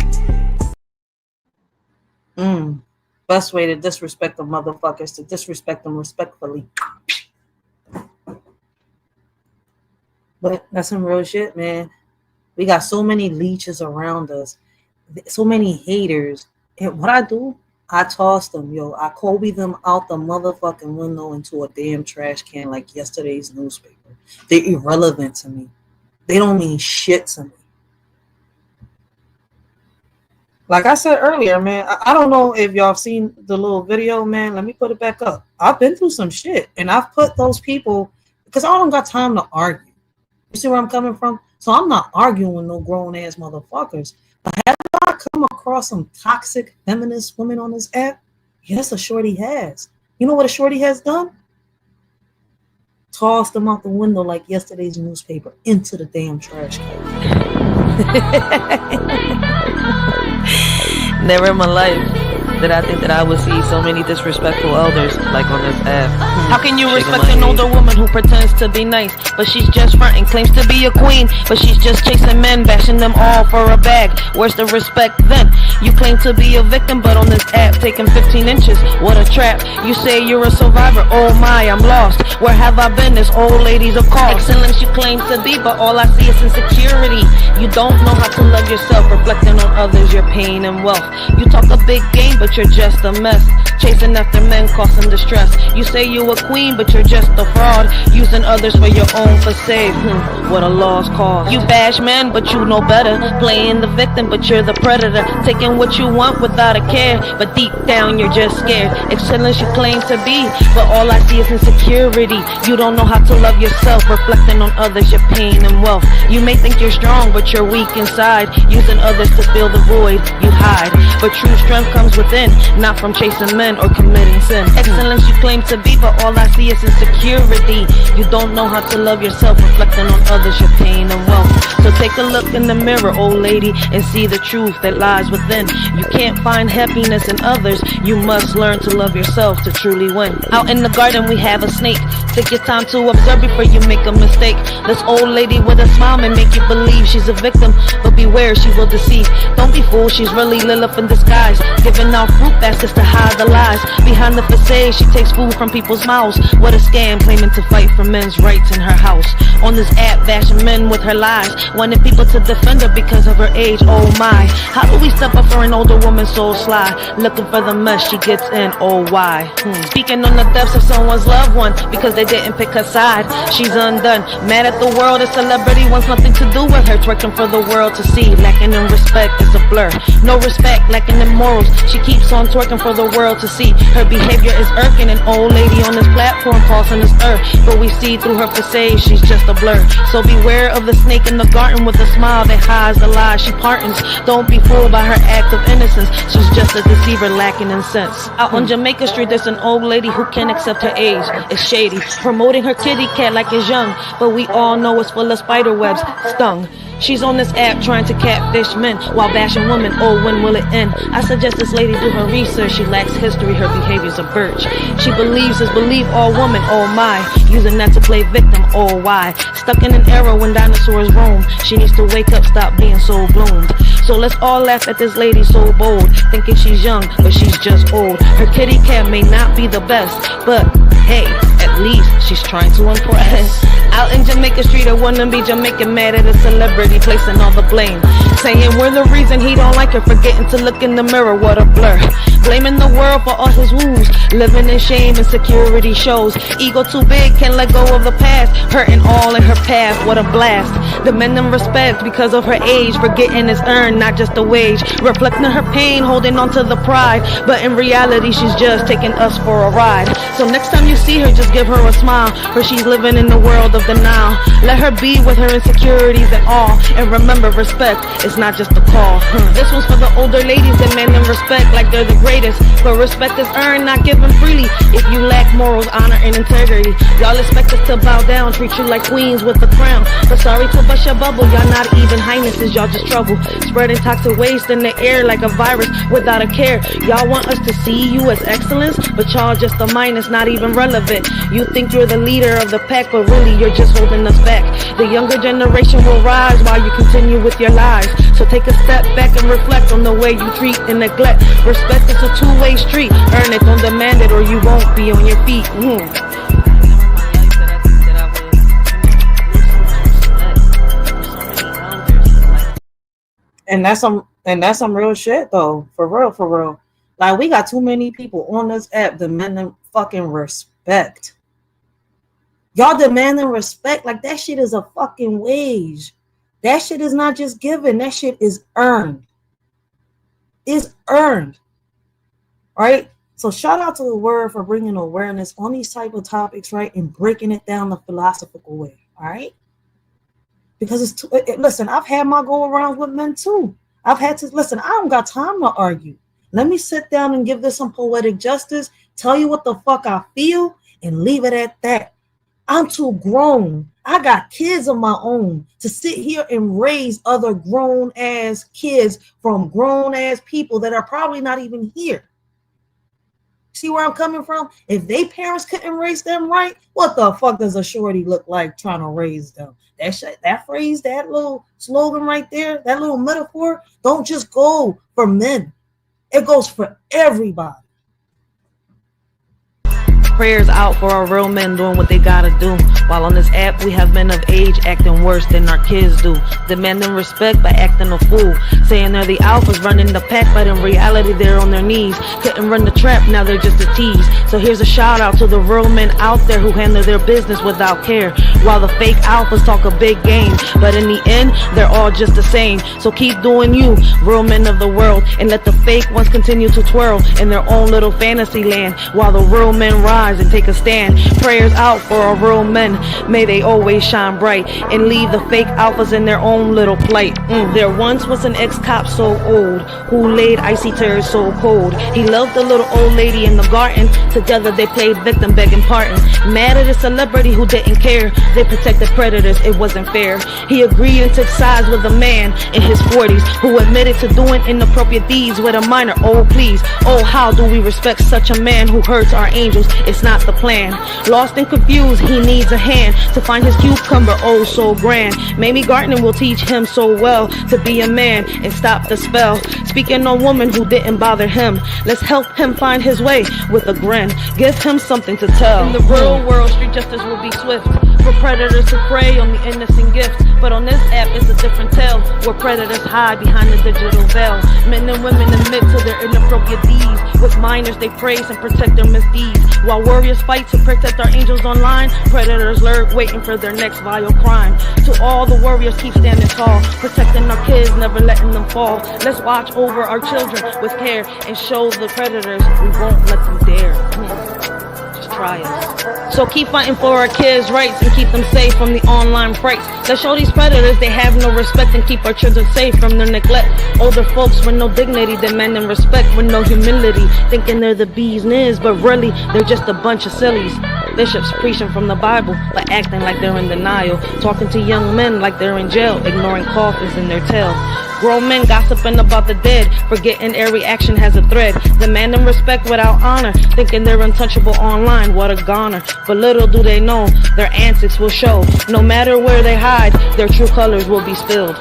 Best way to disrespect the motherfuckers, to disrespect them respectfully. But that's some real shit, man. We got so many leeches around us, so many haters. And what I do, I toss them, yo. I Kobe them out the motherfucking window into a damn trash can like yesterday's newspaper. They're irrelevant to me. They don't mean shit to me. Like I said earlier, man, I don't know if y'all seen the little video, man. Let me put it back up. I've been through some shit, and I've put those people, because I don't got time to argue. You see where I'm coming from? So I'm not arguing with no grown-ass motherfuckers. But have I come across some toxic feminist women on this app? Yes, a shorty has. You know what a shorty has done? Tossed them out the window like yesterday's newspaper into the damn trash can. Never in my life did I think that I would see so many disrespectful elders like on this app. How can you respect an older woman who pretends to be nice, but she's just fronting, claims to be a queen, but she's just chasing men, bashing them all for a bag? Where's the respect then? You claim to be a victim, but on this app taking 15 inches. What a trap. You say you're a survivor. Oh my, I'm lost. Where have I been? This old lady's a call. Excellence you claim to be, but all I see is insecurity. You don't know how to love yourself, reflecting on others, your pain and wealth. You talk a big game, but you're just a mess. Chasing after men, causing distress. You say you a queen, but you're just a fraud. Using others for your own facade. What a lost cause. You bash men, but you know better. Playing the victim, but you're the predator. Taking what you want without a care, but deep down you're just scared. Excellence you claim to be, but all I see is insecurity. You don't know how to love yourself, reflecting on others, your pain and wealth. You may think you're strong, but you're weak inside. Using others to fill the void you hide. But true strength comes within, not from chasing men or committing sin. Excellence you claim to be, but all I see is insecurity. You don't know how to love yourself, reflecting on others, your pain and wealth. So take a look in the mirror, old lady, and see the truth that lies within. You can't find happiness in others. You must learn to love yourself to truly win. Out in the garden we have a snake. Take your time to observe before you make a mistake. This old lady with a smile may make you believe she's a victim, but beware, she will deceive. Don't be fooled, she's really Lilith in disguise, giving out fruit baskets to hide the lies. Behind the facade, she takes food from people's mouths. What a scam, claiming to fight for men's rights in her house. On this app, bashing men with her lies, wanting people to defend her because of her age. Oh my, how do we step up for an older woman so sly, looking for the mess she gets in? Oh why? Speaking on the deaths of someone's loved one because they didn't pick her side. She's undone, mad at the world. A celebrity wants nothing to do with her, twerking for the world to see. Lacking in respect is a blur. No respect, lacking in morals. She keeps on twerking for the world to see. Her behavior is irking. An old lady on this platform crossing this earth, but we see through her facade she's just a blur. So beware of the snake in the garden with a smile that hides the lies she partons. Don't be fooled by her act of innocence. She's just a deceiver lacking in sense. Out on Jamaica Street there's an old lady who can't accept her age. It's shady, promoting her kitty cat like it's young, but we all know it's full of spider webs. Stung. She's on this app trying to catfish men while bashing women. Oh, when will it end? I suggest this lady do her research. She lacks history, her behavior's a birch. She believes is believe all women, oh my. Using that to play victim, oh why. Stuck in an era when dinosaurs roam. She needs to wake up, stop being so bloomed. So let's all laugh at this lady so bold, thinking she's young, but she's just old. Her kitty cat may not be the best, but hey, at least she's trying to impress. Out in Jamaica Street, a wannabe Jamaican mad at a celebrity, placing all the blame, saying we're the reason he don't like her, forgetting to look in the mirror, what a blur. Blaming the world for all his wounds, living in shame, insecurity shows. Ego too big, can't let go of the past, hurting all in her path, what a blast. Demanding respect because of her age, forgetting it's earned, not just a wage. Reflecting her pain, holding on to the pride, but in reality she's just taking us for a ride. So next time you see her, just give her a smile, for she's living in the world of denial. Let her be with her insecurities and all, and remember respect, it's not just a call. This one's for the older ladies demanding respect like they're the greatest, but respect is earned, not given freely. If you lack morals, honor, and integrity, y'all expect us to bow down, treat you like queens with the crown. But sorry to bust your bubble, y'all not even highnesses, y'all just trouble, spreading toxic waste in the air like a virus without a care. Y'all want us to see you as excellence, but y'all just a minus, not even relevant. You think you're the leader of the pack, but really you're just holding us back. The younger generation will rise while you continue with your lies. So take a step back and reflect on the way you treat and neglect. Respect is a two-way street. Earn it, don't demand it, or you won't be on your feet. And that's some real shit though, for real. Like, we got too many people on this app demanding fucking respect. Y'all demanding respect like that shit is a fucking wage. That shit is not just given. That shit is earned. It's earned. Right? So shout out to the Word for bringing awareness on these type of topics, right? And breaking it down the philosophical way. All right? Because listen, I've had my go around with men too. I've had to listen. I don't got time to argue. Let me sit down and give this some poetic justice, tell you what the fuck I feel, and leave it at that. I'm too grown. I got kids of my own to sit here and raise other grown ass kids from grown ass people that are probably not even here. See where I'm coming from? If they parents couldn't raise them right, what the fuck does a shorty look like trying to raise them? That phrase, that little slogan right there, that little metaphor, don't just go for men. It goes for everybody. Prayers out for our real men doing what they gotta do. While on this app, we have men of age acting worse than our kids do. Demanding respect by acting a fool. Saying they're the alphas running the pack, but in reality, they're on their knees. Couldn't run the trap, now they're just a tease. So here's a shout out to the real men out there who handle their business without care. While the fake alphas talk a big game, but in the end, they're all just the same. So keep doing you, real men of the world, and let the fake ones continue to twirl in their own little fantasy land, while the real men rise and take a stand. Prayers out for our real men, may they always shine bright and leave the fake alphas in their own little plight. There once was an ex-cop so old who laid icy tears so cold. He loved the little old lady in the garden. Together they played victim begging pardon. Mad at a celebrity who didn't care. They protected predators, it wasn't fair. He agreed and took sides with a man in his 40s who admitted to doing inappropriate deeds with a minor. Oh please, oh how do we respect such a man who hurts our angels? It's not the plan. Lost and confused, he needs a hand to find his cucumber, oh so grand. Mamie Gartner will teach him so well to be a man and stop the spell. Speaking on woman who didn't bother him, let's help him find his way with a grin. Give him something to tell. In the real world, street justice will be swift for predators to prey on the innocent gift. But on this app, it's a different tale, where predators hide behind the digital veil. Men and women admit to their inappropriate deeds. With minors, they praise and protect their misdeeds. While warriors fight to protect our angels online, predators lurk waiting for their next vile crime. To all the warriors, keep standing tall, protecting our kids, never letting them fall. Let's watch over our children with care and show the predators we won't let them dare. Just try us. So keep fighting for our kids' rights and keep them safe from the online frights. Let's show these predators they have no respect and keep our children safe from their neglect. Older folks with no dignity demanding respect with no humility, thinking they're the bee's knees, but really they're just a bunch of sillies. Bishops preaching from the Bible, but acting like they're in denial. Talking to young men like they're in jail, ignoring coffins in their tail. Grown men gossiping about the dead, forgetting every action has a thread. Demanding respect without honor, thinking they're untouchable online. What a goner. But little do they know, their antics will show. No matter where they hide, their true colors will be spilled.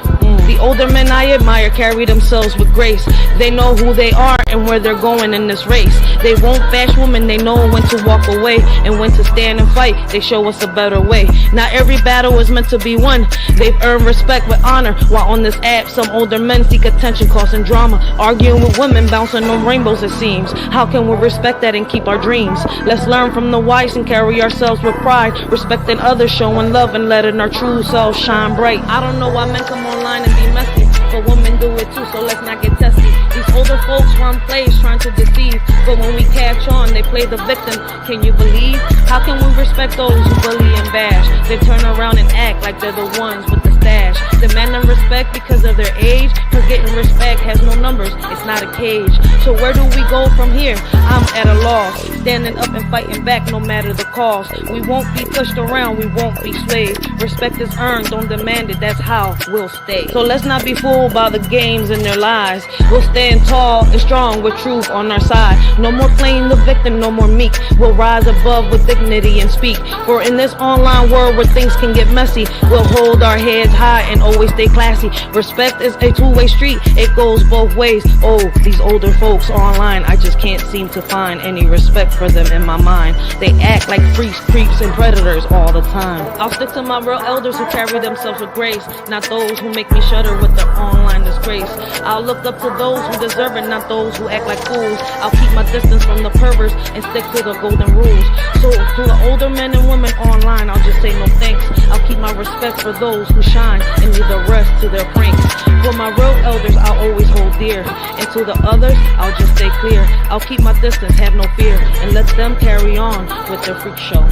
The older men I admire carry themselves with grace. They know who they are and where they're going in this race. They won't bash women, they know when to walk away and when to stand and fight. They show us a better way. Not every battle is meant to be won. They've earned respect with honor, while on this app some older men seek attention, causing drama, arguing with women, bouncing on rainbows it seems. How can we respect that and keep our dreams? Let's learn from the wise and carry ourselves with pride, respecting others, showing love and letting our true selves shine bright. I don't know why men come online and be messy, but women do it too, so let's not get testy. These older folks run plays trying to deceive, but when we catch on, they play the victim. Can you believe? How can we respect those who bully and bash? They turn around and act like they're the ones with the stash. Demanding respect because of their age, forgetting respect has no numbers, it's not a cage. So where do we go from here? I'm at a loss, standing up and fighting back no matter the cost. We won't be pushed around, we won't be slaves. Respect is earned, don't demand it, that's how we'll stay. So let's not be fooled by the games and their lies. We'll stand tall and strong with truth on our side. No more playing the victim, no more meek. We'll rise above with dignity and speak. For in this online world where things can get messy, we'll hold our heads high and always stay classy. Respect is a two-way street, it goes both ways. Oh, these older folks online, I just can't seem to find any respect for them in my mind. They act like freaks, creeps, and predators all the time. I'll stick to my real elders who carry themselves with grace, not those who make me shudder with their online disgrace. I'll look up to those who deserve it, not those who act like fools. I'll keep my distance from the perverts and stick to the golden rules. So to the older men and women online, I'll just say no thanks. I'll keep my respect for those who shine and leave the rest to their pranks. For my real elders, I'll always hold dear, and to the others, I'll just stay clear. I'll keep my distance, have no fear, and let them carry on with their freak show.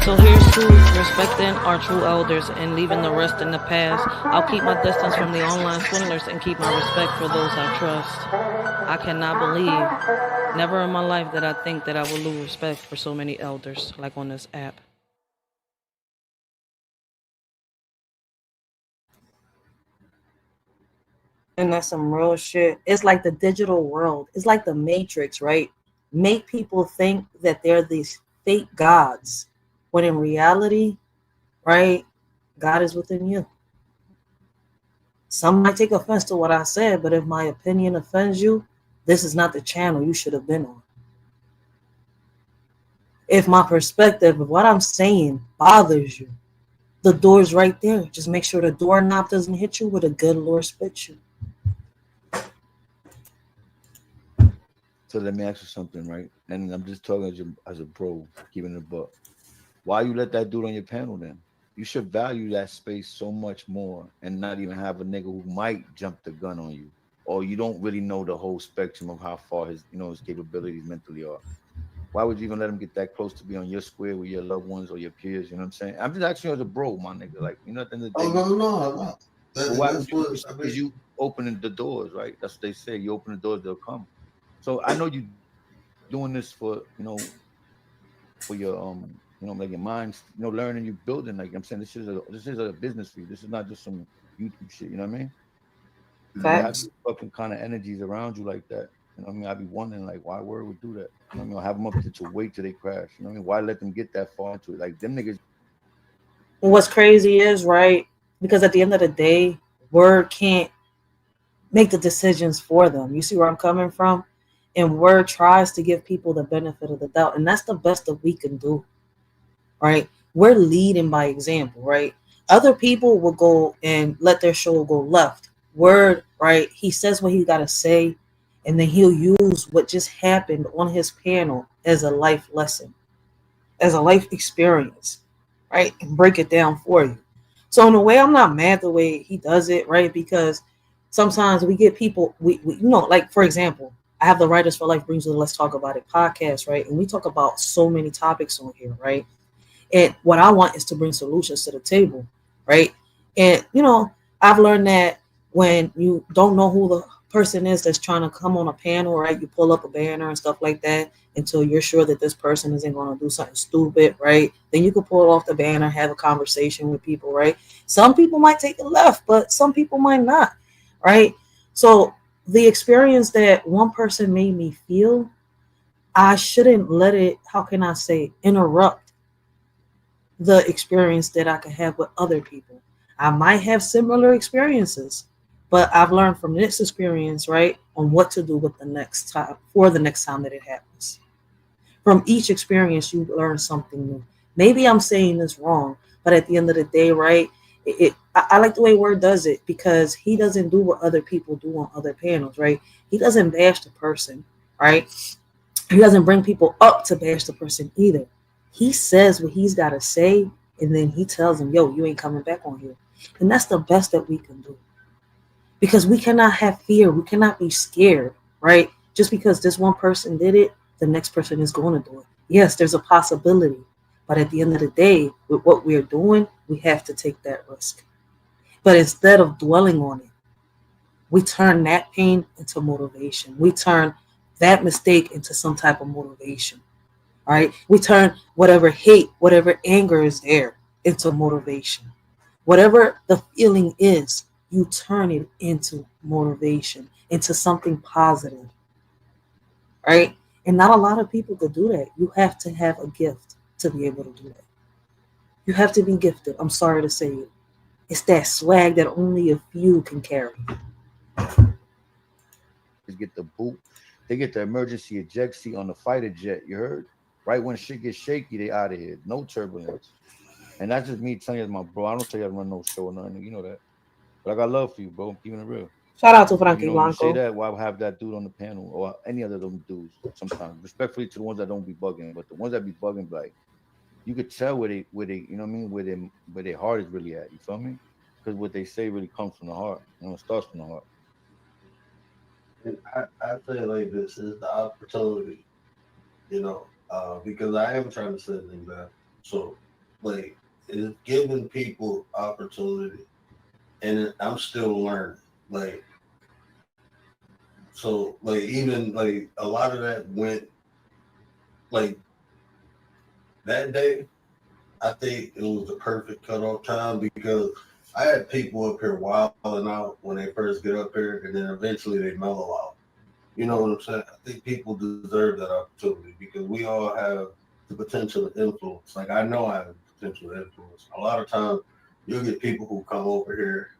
So here's to respecting our true elders and leaving the rest in the past. I'll keep my distance from the online swindlers and keep my respect for those I trust. I cannot believe, never in my life did I think that I would lose respect for so many elders like on this app. And that's some real shit. It's like the digital world. It's like the Matrix, right? Make people think that they're these fake gods, when in reality, right, God is within you. Some might take offense to what I said, but if my opinion offends you, this is not the channel you should have been on. If my perspective of what I'm saying bothers you, the door's right there. Just make sure the doorknob doesn't hit you with a good Lord spit you. So let me ask you something, right? And I'm just talking as a bro, keeping it a buck. Why you let that dude on your panel then? You should value that space so much more and not even have a nigga who might jump the gun on you, or you don't really know the whole spectrum of how far his capabilities mentally are. Why would you even let him get that close to be on your square with your loved ones or your peers? You know what I'm saying? I'm just asking you as a bro, my nigga. Like, you know, at the end of the day. Oh, no. Why would you? Because you opening the doors, right? That's what they say. You open the doors, they'll come. So I know you doing this for, for your like your mind, learning, you building. Like I'm saying, this is a business for you. This is not just some YouTube shit. You know what I mean? Facts. You have fucking kind of energies around you like that. You know what I mean? I'd be wondering like why word would do that. You know what I mean? Or have them up to wait till they crash. You know what I mean? Why let them get that far into it? Like them niggas. What's crazy is, right, because at the end of the day, word can't make the decisions for them. You see where I'm coming from? And word tries to give people the benefit of the doubt. And that's the best that we can do, right? We're leading by example, right? Other people will go and let their show go left. Word, right? He says what he got to say, and then he'll use what just happened on his panel as a life lesson, as a life experience, right? And break it down for you. So in a way, I'm not mad the way he does it, right? Because sometimes we get people, we like, for example, I have the Writers for Life brings you the Let's Talk About It podcast, right? And we talk about so many topics on here, right? And what I want is to bring solutions to the table, right? And, I've learned that when you don't know who the person is that's trying to come on a panel, right? You pull up a banner and stuff like that until you're sure that this person isn't going to do something stupid, right? Then you can pull off the banner, have a conversation with people, right? Some people might take it left, but some people might not, right? So the experience that one person made me feel, I shouldn't let it, how can I say, interrupt the experience that I could have with other people. I might have similar experiences, but I've learned from this experience, right, on what to do with the next time, for the next time that it happens. From each experience, you learn something new. Maybe I'm saying this wrong, but at the end of the day, right, I like the way Word does it, because he doesn't do what other people do on other panels, right? He doesn't bash the person, right? He doesn't bring people up to bash the person either. He says what he's got to say, and then he tells them, yo, you ain't coming back on here. And that's the best that we can do. Because we cannot have fear. We cannot be scared, right? Just because this one person did it, the next person is going to do it. Yes, there's a possibility. But at the end of the day, with what we're doing, we have to take that risk. But instead of dwelling on it, we turn that pain into motivation. We turn that mistake into some type of motivation. All right. We turn whatever hate, whatever anger is there into motivation. Whatever the feeling is, you turn it into motivation, into something positive. Right. And not a lot of people could do that. You have to have a gift to be able to do that. You have to be gifted. I'm sorry to say it. It's that swag that only a few can carry. Get the boot. They get the emergency eject seat on the fighter jet. You heard? Right when shit gets shaky, they out of here. No turbulence. And that's just me telling you, my bro. I don't tell you to run no show or nothing. You know that. But I got love for you, bro. I'm keeping it real. Shout out to Frankie you know, Blanco. You say that, why well, have that dude on the panel or any other of them dudes sometimes. Respectfully to the ones that don't be bugging, but the ones that be bugging, like, you could tell where they, you know what I mean, where their heart is really at. You feel me? Because what they say really comes from the heart. You know, it starts from the heart. And I say it like this is the opportunity, you know, because I am trying to set things out. So, like, it's giving people opportunity, and I'm still learning. Like, so, like, even like a lot of that went, like, that day, I think it was the perfect cutoff time because I had people up here wilding out when they first get up here, and then eventually they mellow out. You know what I'm saying? I think people deserve that opportunity because we all have the potential to influence. Like, I know I have the potential to influence. A lot of times, you'll get people who come over here,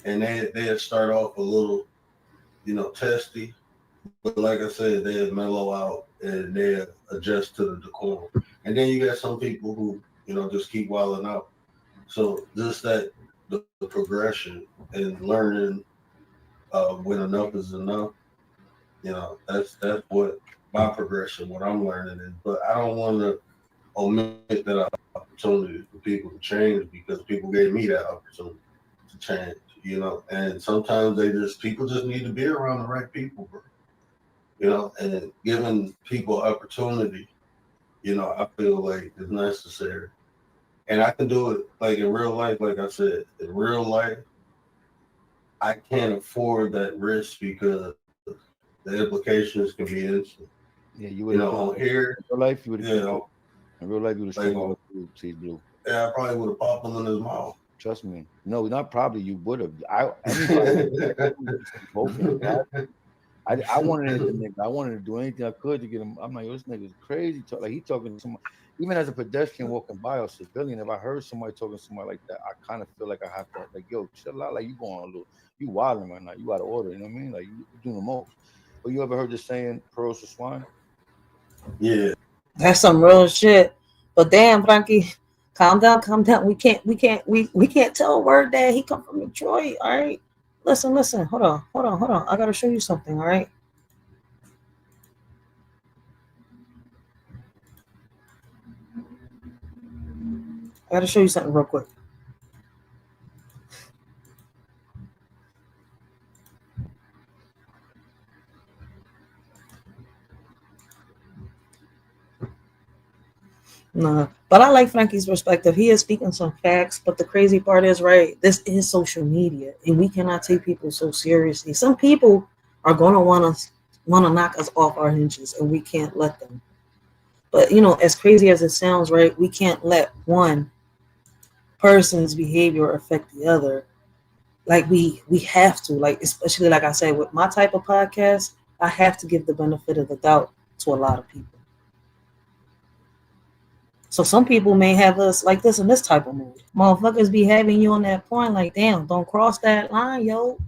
and they start off a little, you know, testy. But like I said, they mellow out and they adjust to the decorum. And then you got some people who, you know, just keep wilding out. So just that the progression and learning when enough is enough, you know, that's what my progression, what I'm learning is. But I don't want to omit that opportunity for people to change because people gave me that opportunity to change, you know. And sometimes people just need to be around the right people, bro. You know, and giving people opportunity, you know, I feel like is necessary. And I can do it like in real life, like I said, in real life, I can't afford that risk because the implications can be instant. Yeah, you would have on here. In real life, you would have. You know, in real life, you would have stayed blue. Yeah, I probably would have popped him in his mouth. Trust me. No, not probably. You would have. I wanted the nigga. I wanted to do anything I could to get him. I'm like, yo, this nigga's crazy. Like, he talking to someone. Even as a pedestrian walking by or civilian, if I heard somebody talking to somebody like that, I kind of feel like I have to, like, yo, chill out. Like, you going a little, you wilding right now. You out of order. You know what I mean? Like, you doing the most. But you ever heard the saying, pearls to swine? Yeah. That's some real shit. But damn, Frankie, calm down. We can't tell a Word that he come from Detroit. All right. Listen. Hold on. I gotta show you something. All right. I gotta show you something real quick. No, but I like Frankie's perspective. He is speaking some facts, but the crazy part is, right, this is social media, and we cannot take people so seriously. Some people are gonna wanna knock us off our hinges, and we can't let them. But you know, as crazy as it sounds, right? We can't let one person's behavior affect the other. Like we have to, like, especially like I said, with my type of podcast, I have to give the benefit of the doubt to a lot of people. So some people may have us like this in this type of mood. Motherfuckers be having you on that point, like, damn, don't cross that line, yo.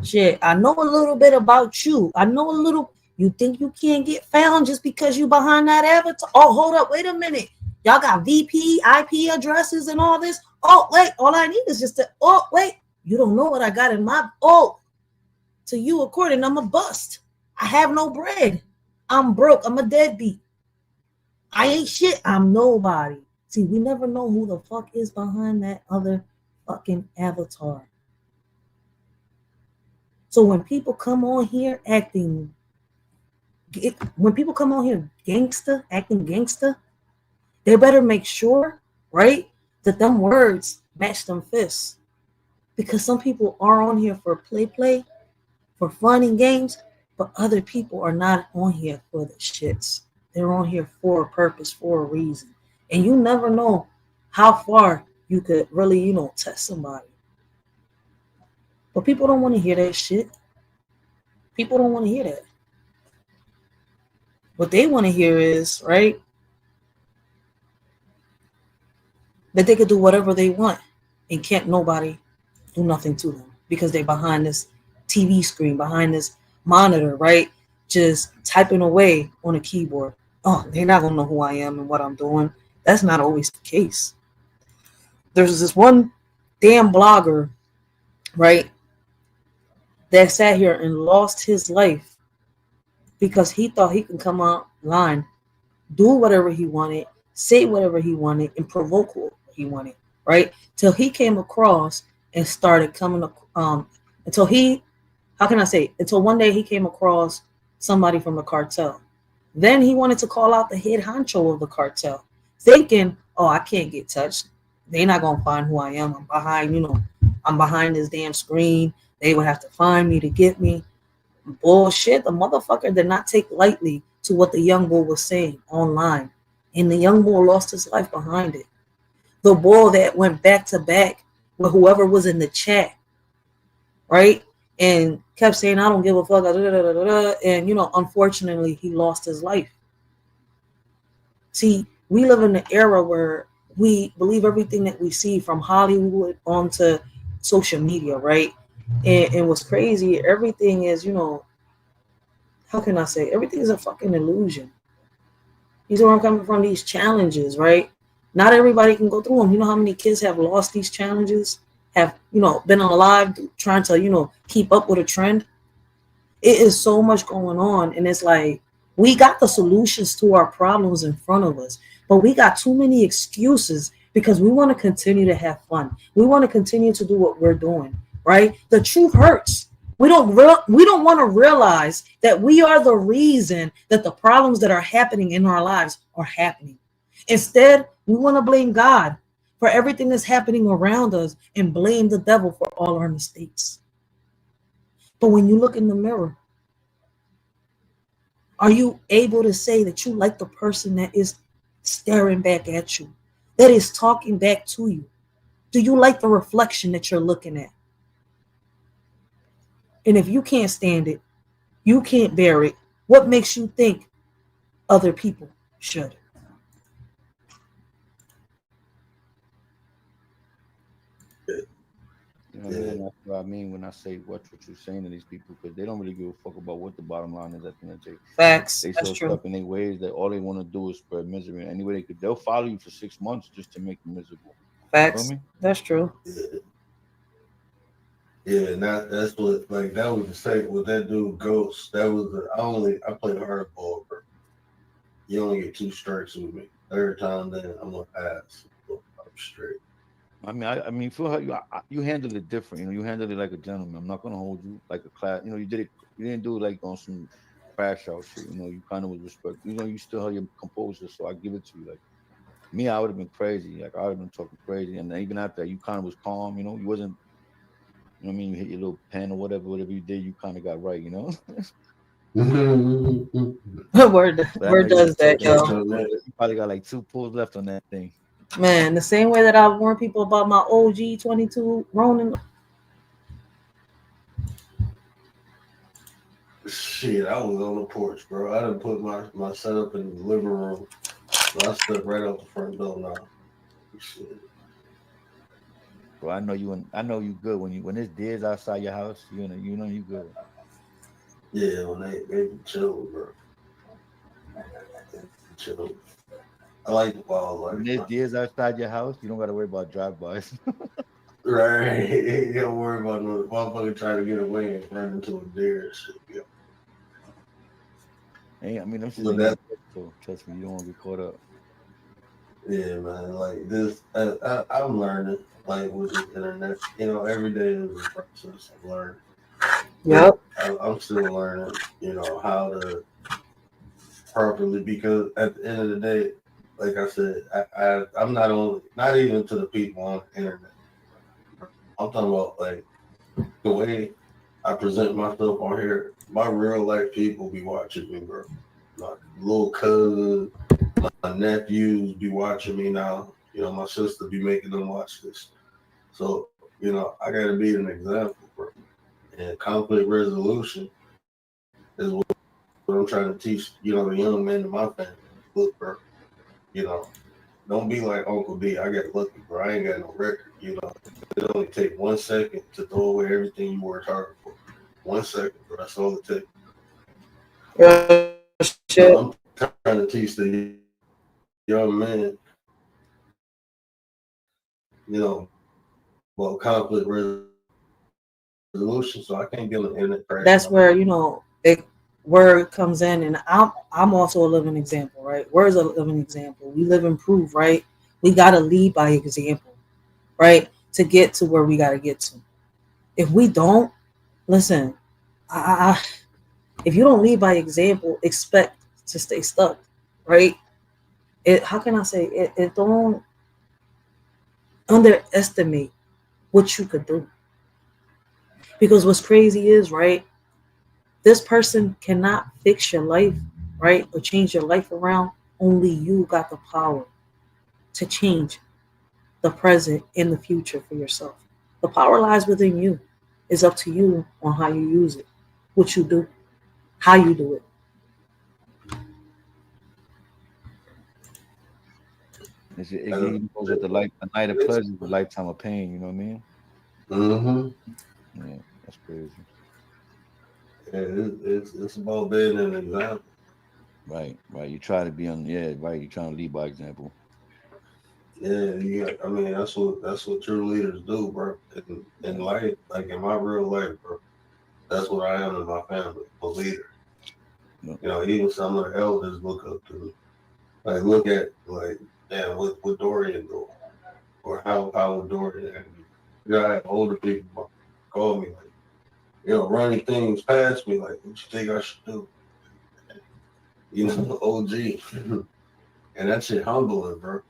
Shit, I know a little bit about you. I know a little. You think you can't get found just because you behind that avatar? Oh, hold up, wait a minute. Y'all got VP, IP addresses and all this. Oh, wait, all I need is just to. Oh, wait, you don't know what I got in my. Oh, to you according, I'm a bust. I have no bread. I'm broke. I'm a deadbeat. I ain't shit. I'm nobody. See, we never know who the fuck is behind that other fucking avatar. So when people come on here acting acting gangster, they better make sure, right, that them words match them fists. Because some people are on here for play, for fun and games, but other people are not on here for the shits. They're on here for a purpose, for a reason. And you never know how far you could really, you know, test somebody. But people don't want to hear that shit. People don't want to hear that. What they want to hear is, right, that they could do whatever they want and can't nobody do nothing to them because they're behind this TV screen, behind this monitor, right, just typing away on a keyboard. Oh, they're not going to know who I am and what I'm doing. That's not always the case. There's this one damn blogger, right, that sat here and lost his life because he thought he could come online, do whatever he wanted, say whatever he wanted, and provoke what he wanted, right? Till he came across and started coming, until one day he came across somebody from the cartel. Then he wanted to call out the head honcho of the cartel, thinking, oh, I can't get touched. They're not going to find who I am. I'm behind this damn screen. They would have to find me to get me. Bullshit. The motherfucker did not take lightly to what the young boy was saying online. And the young boy lost his life behind it. The boy that went back to back with whoever was in the chat, right? And kept saying, I don't give a fuck. And, unfortunately, he lost his life. See, we live in an era where we believe everything that we see from Hollywood onto social media, right? And what's crazy, everything is, how can I say? Everything is a fucking illusion. You see where I'm coming from? These challenges, right? Not everybody can go through them. You know how many kids have lost these challenges? Have, been alive trying to, keep up with a trend? It is so much going on. And it's like, we got the solutions to our problems in front of us, but we got too many excuses because we want to continue to have fun. We want to continue to do what we're doing, right? The truth hurts. We don't want to realize that we are the reason that the problems that are happening in our lives are happening. Instead, we want to blame God for everything that's happening around us and blame the devil for all our mistakes. But when you look in the mirror, are you able to say that you like the person that is staring back at you, that is talking back to you? Do you like the reflection that you're looking at? And if you can't stand it, you can't bear it, what makes you think other people should? That's what I mean when I say what you're saying to these people, because they don't really give a fuck about what the bottom line is at the end of the day. Facts. They so stuck in their ways that all they want to do is spread misery. Any way they could, they'll follow you for 6 months just to make you miserable. Facts. That's true. Yeah, and that's what, like, that was the same with that dude Ghost. That was I played hardball, bro. You only get 2 strikes with me. Third time, then I'm gonna pass. I'm straight. I mean, feel how you handled it different. You handled it like a gentleman. I'm not gonna hold you like a class. You did it. You didn't do it like on some crash out shit. You kind of was respect. You still have your composure. So I give it to you. Like me, I would have been crazy. Like I would have been talking crazy. And even after that, you kind of was calm. You wasn't You know what I mean? You hit your little pen or whatever you did, you kind of got right, you know? Word But I know does that, yo. you probably got like 2 pulls left on that thing. Man, the same way that I warn people about my OG 22 Ronin. Shit, I was on the porch, bro. I done put my setup in the living room. So I stepped right out the front door now. Shit. Bro, I know you good when there's deers outside your house, you know you good. Yeah, when they be chilling, bro. Chill. I like the wildlife. When there's deers outside your house, you don't gotta worry about drive-bys. Right. You don't worry about no motherfucker trying to get away and run into a deer and shit. Yeah. Hey, I mean, I'm But that, so trust me, you don't want to get caught up. yeah, man. Like this, I'm learning. Like with the internet, you know, every day is a process of learning. Yep. I'm still learning, you know, how to properly, because at the end of the day, like I said, I'm not even to the people on the internet. I'm talking about like the way I present myself on here. My real life people be watching me, bro. My little cousin, my nephews be watching me now. You know, my sister be making them watch this. So, you know, I gotta be an example, bro. And conflict resolution is what I'm trying to teach, you know, the young men in my family. Look, bro, you know, don't be like Uncle D. I got lucky, bro. I ain't got no record, you know. It only take 1 second to throw away everything you worked hard for. 1 second, bro. That's all it takes. So I'm trying to teach the young men, you know, about conflict resolution. So I can't get on the internet. That's where, you know, word comes in, and I'm also a living example, right? Word's a living example. We live and prove, right? We gotta lead by example, right? To get to where we gotta get to. If we don't, listen, if you don't lead by example, expect to stay stuck, right? How can I say it? Don't underestimate what you could do, because what's crazy is, right, this person cannot fix your life, right, or change your life around. Only you got the power to change the present and the future for yourself. The power lies within you. It's up to you on how you use it, what you do, how you do it. It goes with a night of pleasure, a lifetime of pain. You know what I mean? Mm-hmm. Yeah, that's crazy. Yeah, it's about being an example. Right. You try to be right. You trying to lead by example. Yeah, I mean that's what true leaders do, bro. In life, like in my real life, bro. That's what I am in my family, a leader. Yep. You know, even some of the elders look up to me. Like look at what Dorian do, or how Dorian act. You know, I have older people call me like, you know, running things past me like, what you think I should do? You know, OG. And that shit humbling, bro.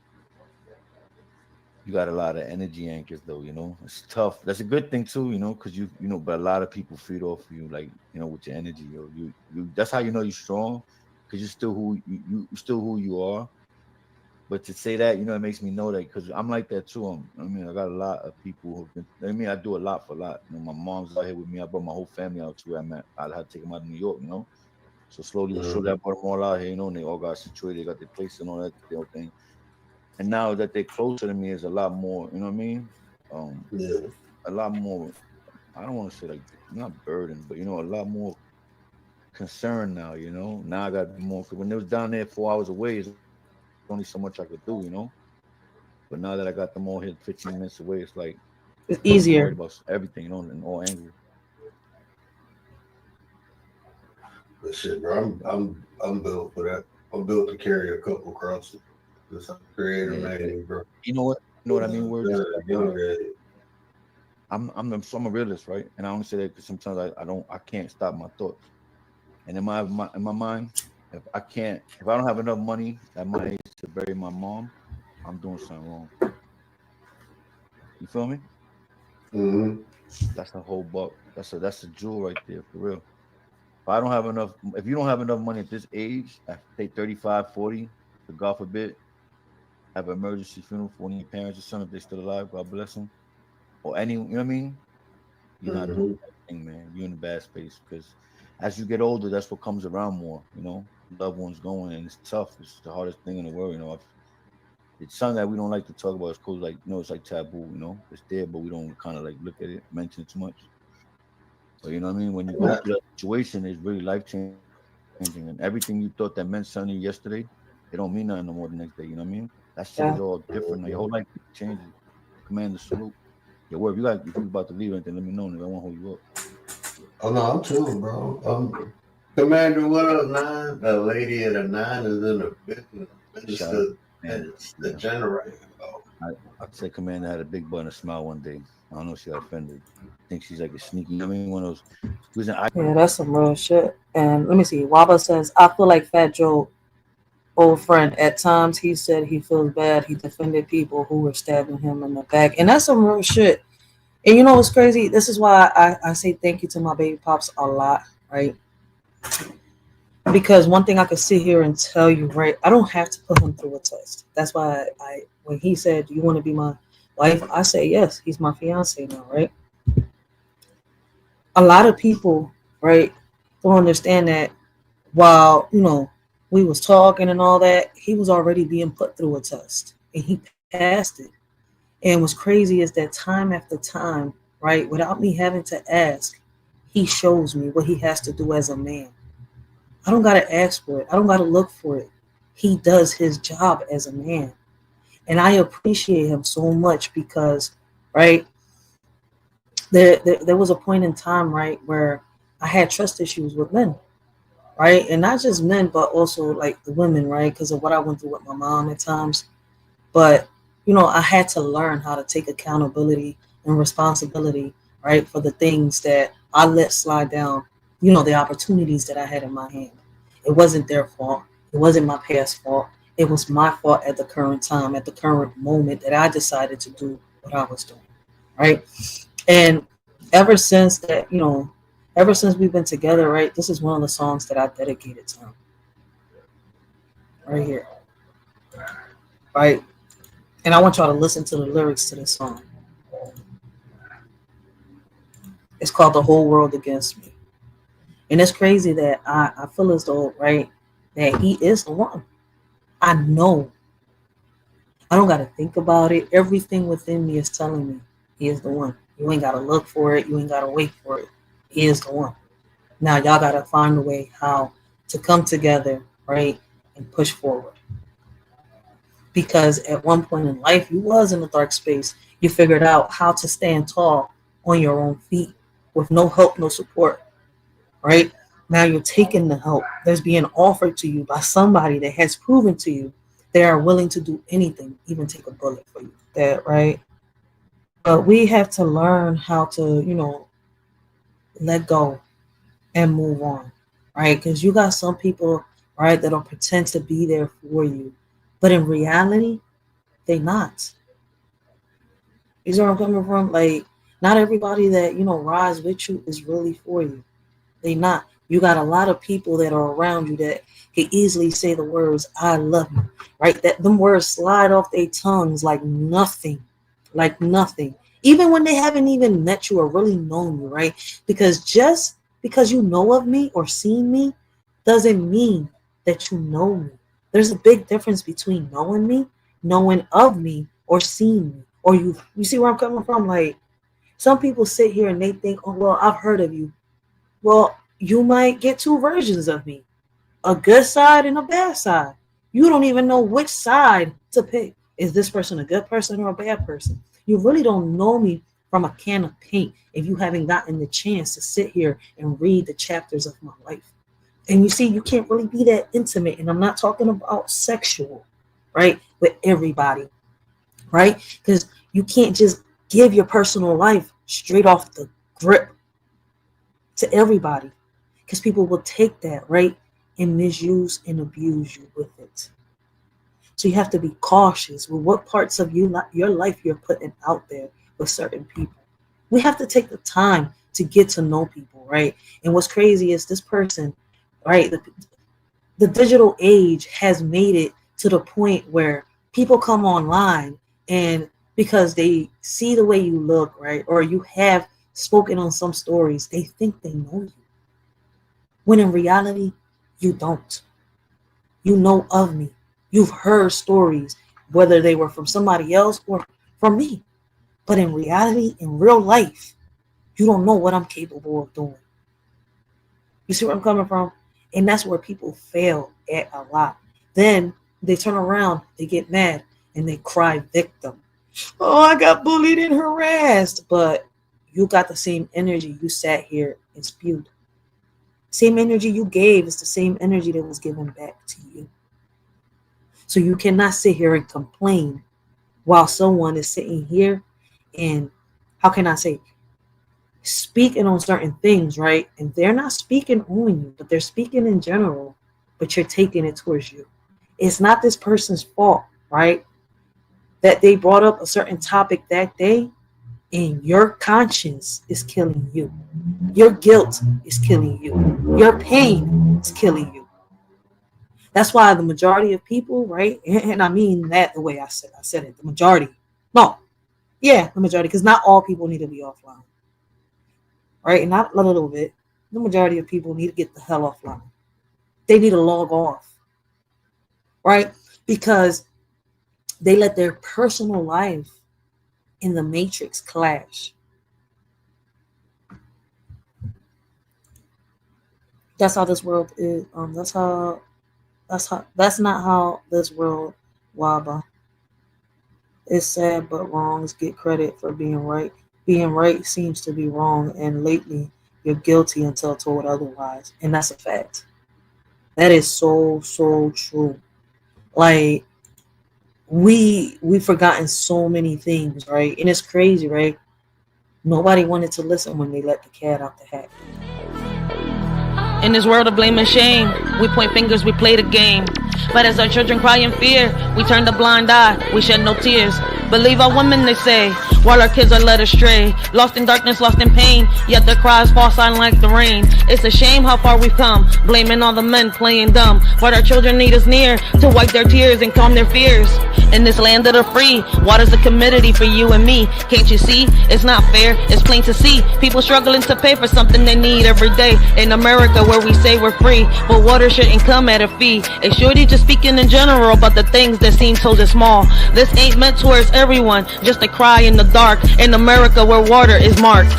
You got a lot of energy anchors though, you know. It's tough. That's a good thing too, you know, because you know, but a lot of people feed off you, like, you know, with your energy, yo. You that's how you know you're strong, because you're still you still who you are. But to say that, you know, it makes me know that, because I'm like that too. I mean, I got a lot of people who've been. I mean, I do a lot for a lot. You know, my mom's out here with me. I brought my whole family out to where I'm at. I had to take them out of New York, you know. So slowly but surely, I brought them all out here, you know, and they all got situated. They got their place and all that thing. And now that they're closer to me, is a lot more. You know what I mean? A lot more. I don't want to say like not burden, but you know, a lot more concern now. You know, now I got to be more. Because when they was down there 4 hours away, it's only so much I could do. You know. But now that I got them all here 15 minutes away, it's like it's easier. I'm worried about everything, you know, and all angry. But shit, bro, I'm built for that. I'm built to carry a couple crosses. Just a creator man, bro. You know what I mean? Word. I'm a realist, right? And I only say that because sometimes I can't stop my thoughts. And in my mind, if I don't have enough money at my age to bury my mom, I'm doing something wrong. You feel me? Mm-hmm. That's a whole buck. That's a jewel right there for real. If I don't have enough, if you don't have enough money at this age, I say 35, 40, to God forbid, have an emergency funeral for one of your parents or something if they're still alive, God bless them. Or any, you know what I mean? You're not doing Mm-hmm. the right thing, man. You're in a bad space because as you get older, that's what comes around more, you know? Loved ones going, and it's tough. It's the hardest thing in the world, you know? It's something that we don't like to talk about. It's called like, it's like taboo, you know? It's there, but we don't kind of like look at it, mention it too much. But you know what I mean? When you go Yeah. through that situation, it's really life changing. And everything you thought that meant something yesterday, it don't mean nothing no more the next day. You know what I mean? That shit Yeah. is all different. Now, your whole life changes. Command the salute. Your word. If you about to leave or anything, let me know. Nigga, I won't hold you up. Oh no, I'm chilling, bro. Commander, what up, nine? The lady at a nine is in the business. Shout out, And man. it's the generator. I said Commander had a big butt and a smile one day. I don't know if she got offended. I think she's like a sneaky. You know what I mean? One of those. She was in Yeah, that's some real shit. And let me see. Waba says, I feel like Fat Joe, old friend. At times, he said he feels bad. He defended people who were stabbing him in the back. And that's some real shit. And you know what's crazy? This is why I say thank you to my baby pops a lot, right? Because one thing I could sit here and tell you, right? I don't have to put him through a test. That's why when he said, "Do you want to be my wife?" I say yes. He's my fiance now, right? A lot of people, right, don't understand that while we was talking and all that, he was already being put through a test and he passed it. And what's crazy is that time after time, right, without me having to ask, he shows me what he has to do as a man. I don't gotta ask for it. I don't gotta look for it. He does his job as a man. And I appreciate him so much because, right, there was a point in time, right, where I had trust issues with men, right? And not just men, but also like the women, right? Because of what I went through with my mom at times. But, I had to learn how to take accountability and responsibility, right, for the things that I let slide down, the opportunities that I had in my hand. It wasn't their fault. It wasn't my past fault. It was my fault at the current time, at the current moment that I decided to do what I was doing, right? And ever since that, ever since we've been together, right, this is one of the songs that I dedicated to him. Right here. Right? And I want y'all to listen to the lyrics to this song. It's called The Whole World Against Me. And it's crazy that I feel as though, right, that he is the one. I know. I don't got to think about it. Everything within me is telling me he is the one. You ain't got to look for it. You ain't got to wait for it. He is the one. Now y'all got to find a way how to come together, right, and push forward. Because at one point in life, you was in a dark space. You figured out how to stand tall on your own feet with no help, no support, right? Now you're taking the help that's being offered to you by somebody that has proven to you they are willing to do anything, even take a bullet for you. That, right? But we have to learn how to, let go and move on, right? Because you got some people, right, that'll pretend to be there for you, but in reality, they not. You see where I'm coming from? Like, not everybody that, rides with you is really for you. They not. You got a lot of people that are around you that can easily say the words, I love you, right? That them words slide off their tongues like nothing. Even when they haven't even met you or really known you, right? Because just because you know of me or seen me doesn't mean that you know me. There's a big difference between knowing me, knowing of me, or seeing me. Or you see where I'm coming from? Like, some people sit here and they think, oh, well, I've heard of you. Well, you might get two versions of me, a good side and a bad side. You don't even know which side to pick. Is this person a good person or a bad person? You really don't know me from a can of paint if you haven't gotten the chance to sit here and read the chapters of my life. And you see, you can't really be that intimate. And I'm not talking about sexual, right? With everybody, right? Because you can't just give your personal life straight off the grip to everybody. Because people will take that, right, and misuse and abuse you with it. So you have to be cautious with what parts of your life you're putting out there with certain people. We have to take the time to get to know people, right? And what's crazy is this person, right? The digital age has made it to the point where people come online and because they see the way you look, right? Or you have spoken on some stories, they think they know you. When in reality, you don't. You know of me. You've heard stories, whether they were from somebody else or from me. But in reality, in real life, you don't know what I'm capable of doing. You see where I'm coming from? And that's where people fail at a lot. Then they turn around, they get mad, and they cry victim. Oh, I got bullied and harassed. But you got the same energy you sat here and spewed. Same energy you gave is the same energy that was given back to you. So you cannot sit here and complain while someone is sitting here and, how can I say, speaking on certain things, right? And they're not speaking on you, but they're speaking in general, but you're taking it towards you. It's not this person's fault, right? That they brought up a certain topic that day and your conscience is killing you. Your guilt is killing you. Your pain is killing you. That's why the majority of people, right? And I mean that the way I said it, the majority. No, yeah, the majority, because not all people need to be offline. Right? And not a little bit. The majority of people need to get the hell offline. They need to log off. Right? Because they let their personal life in the matrix clash. That's how this world is. That's not how this world waba. It's sad, but wrongs get credit for being right. Being right seems to be wrong, and lately you're guilty until told otherwise. And that's a fact. That is so true. Like, we've forgotten so many things, right? And it's crazy, right? Nobody wanted to listen when they let the cat out the hat. In this world of blame and shame, we point fingers, we play the game. But as our children cry in fear, we turn the blind eye, we shed no tears. Believe our women, they say, while our kids are led astray. Lost in darkness, lost in pain, yet their cries fall silent like the rain. It's a shame how far we've come, blaming all the men playing dumb. But our children need us near to wipe their tears and calm their fears. In this land of the free, water's a commodity for you and me. Can't you see? It's not fair, it's plain to see. People struggling to pay for something they need every day. In America where we say we're free, but water shouldn't come at a fee. A shorty just speaking in general about the things that seem so small. This ain't meant towards everyone, just a cry in the dark. In America where water is marked.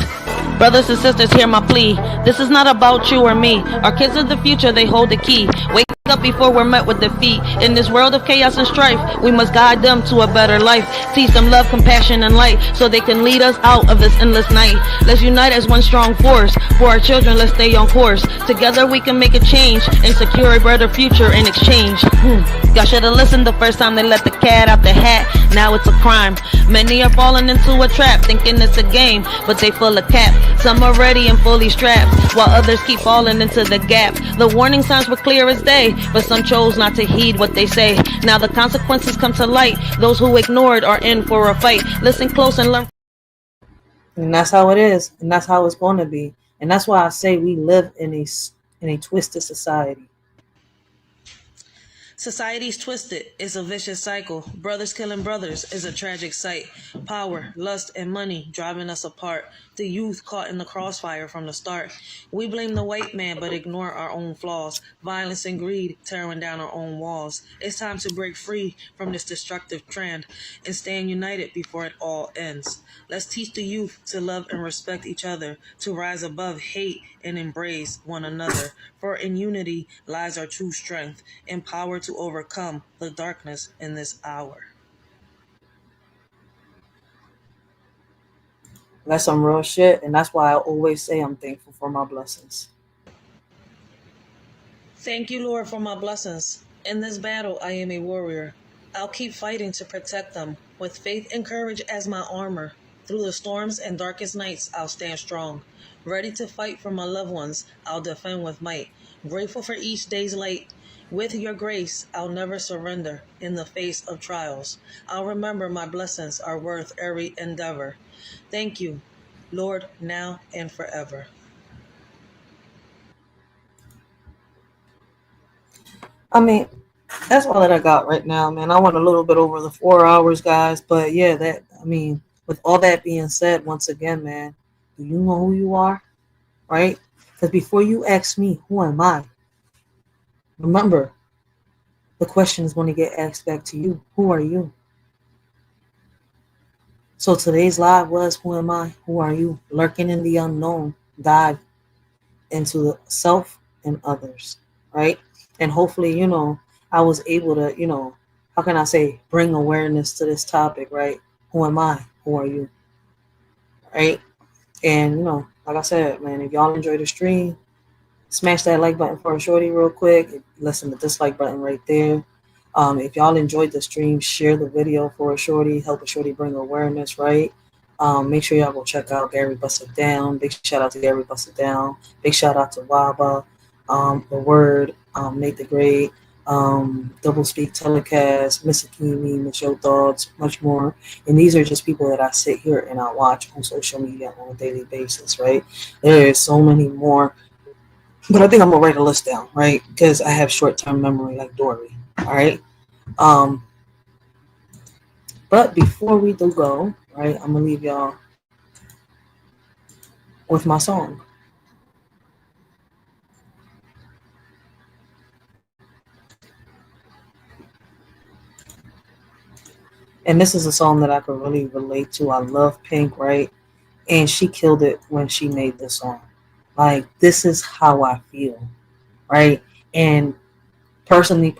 Brothers and sisters, hear my plea. This is not about you or me. Our kids are the future, they hold the key. Wake up before we're met with defeat. In this world of chaos and strife, we must guide them to a better life. Teach them love, compassion, and light, so they can lead us out of this endless night. Let's unite as one strong force. For our children, let's stay on course. Together we can make a change and secure a better future in exchange. Y'all should have listened the first time they let the cat out the hat. Now it's a crime. Many are falling into a trap, thinking it's a game, but they full of cap. Some are ready and fully strapped, while others keep falling into the gap. The warning signs were clear as day, but some chose not to heed what they say. Now the consequences come to light. Those who ignored are in for a fight. Listen close and learn. And that's how it is, and that's how it's going to be. And that's why I say we live in a twisted society. Society's twisted. It's a vicious cycle. Brothers killing brothers is a tragic sight. Power, lust, and money driving us apart. The youth caught in the crossfire from the start. We blame the white man but ignore our own flaws. Violence and greed tearing down our own walls. It's time to break free from this destructive trend and stand united before it all ends. Let's teach the youth to love and respect each other, to rise above hate and embrace one another. For in unity lies our true strength and power to overcome the darkness in this hour. That's some real shit, and that's why I always say I'm thankful for my blessings. Thank you, Lord, for my blessings. In this battle, I am a warrior. I'll keep fighting to protect them, with faith and courage as my armor. Through the storms and darkest nights, I'll stand strong. Ready to fight for my loved ones, I'll defend with might. Grateful for each day's light. With your grace, I'll never surrender in the face of trials. I'll remember my blessings are worth every endeavor. Thank you. Lord, now and forever. I mean, that's all that I got right now, man. I went a little bit over the 4 hours, guys, but yeah, with all that being said, once again, man, do you know who you are? Right? Because before you ask me, who am I? Remember, the question is going to get asked back to you. Who are you? So today's live was, who am I? Who are you? Lurking in the unknown. Dive into the self and others, right? And hopefully, I was able to, how can I say, bring awareness to this topic, right? Who am I? Who are you? Right? And, like I said, man, if y'all enjoy the stream, smash that like button for a shorty real quick. Listen to the dislike button right there. If y'all enjoyed the stream, share the video for a shorty. Help a shorty bring awareness, right? Make sure y'all go check out Gary Bust It Down. Big shout out to Gary Bust It Down. Big shout out to Waba, The Word, Nate the Great, Double Speak Telecast, Miss Akimi, Miss Yo Thoughts, much more. And these are just people that I sit here and I watch on social media on a daily basis, right? There is so many more. But I think I'm gonna write a list down, right? Because I have short-term memory like Dory. All right. But before we do go, right, I'm gonna leave y'all with my song. And this is a song that I could really relate to. I love Pink, right? And she killed it when she made this song. Like, this is how I feel, right? And personally,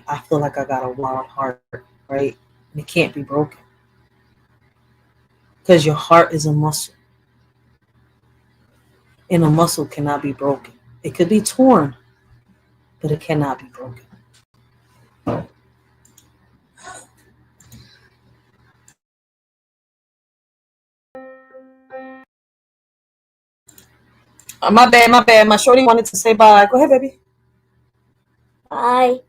I feel like I got a wild heart, right? And it can't be broken. Because your heart is a muscle. And a muscle cannot be broken. It could be torn, but it cannot be broken. My bad. My shorty wanted to say bye. Go ahead, baby. Bye.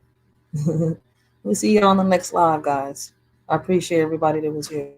We'll see you on the next live, guys. I appreciate everybody that was here.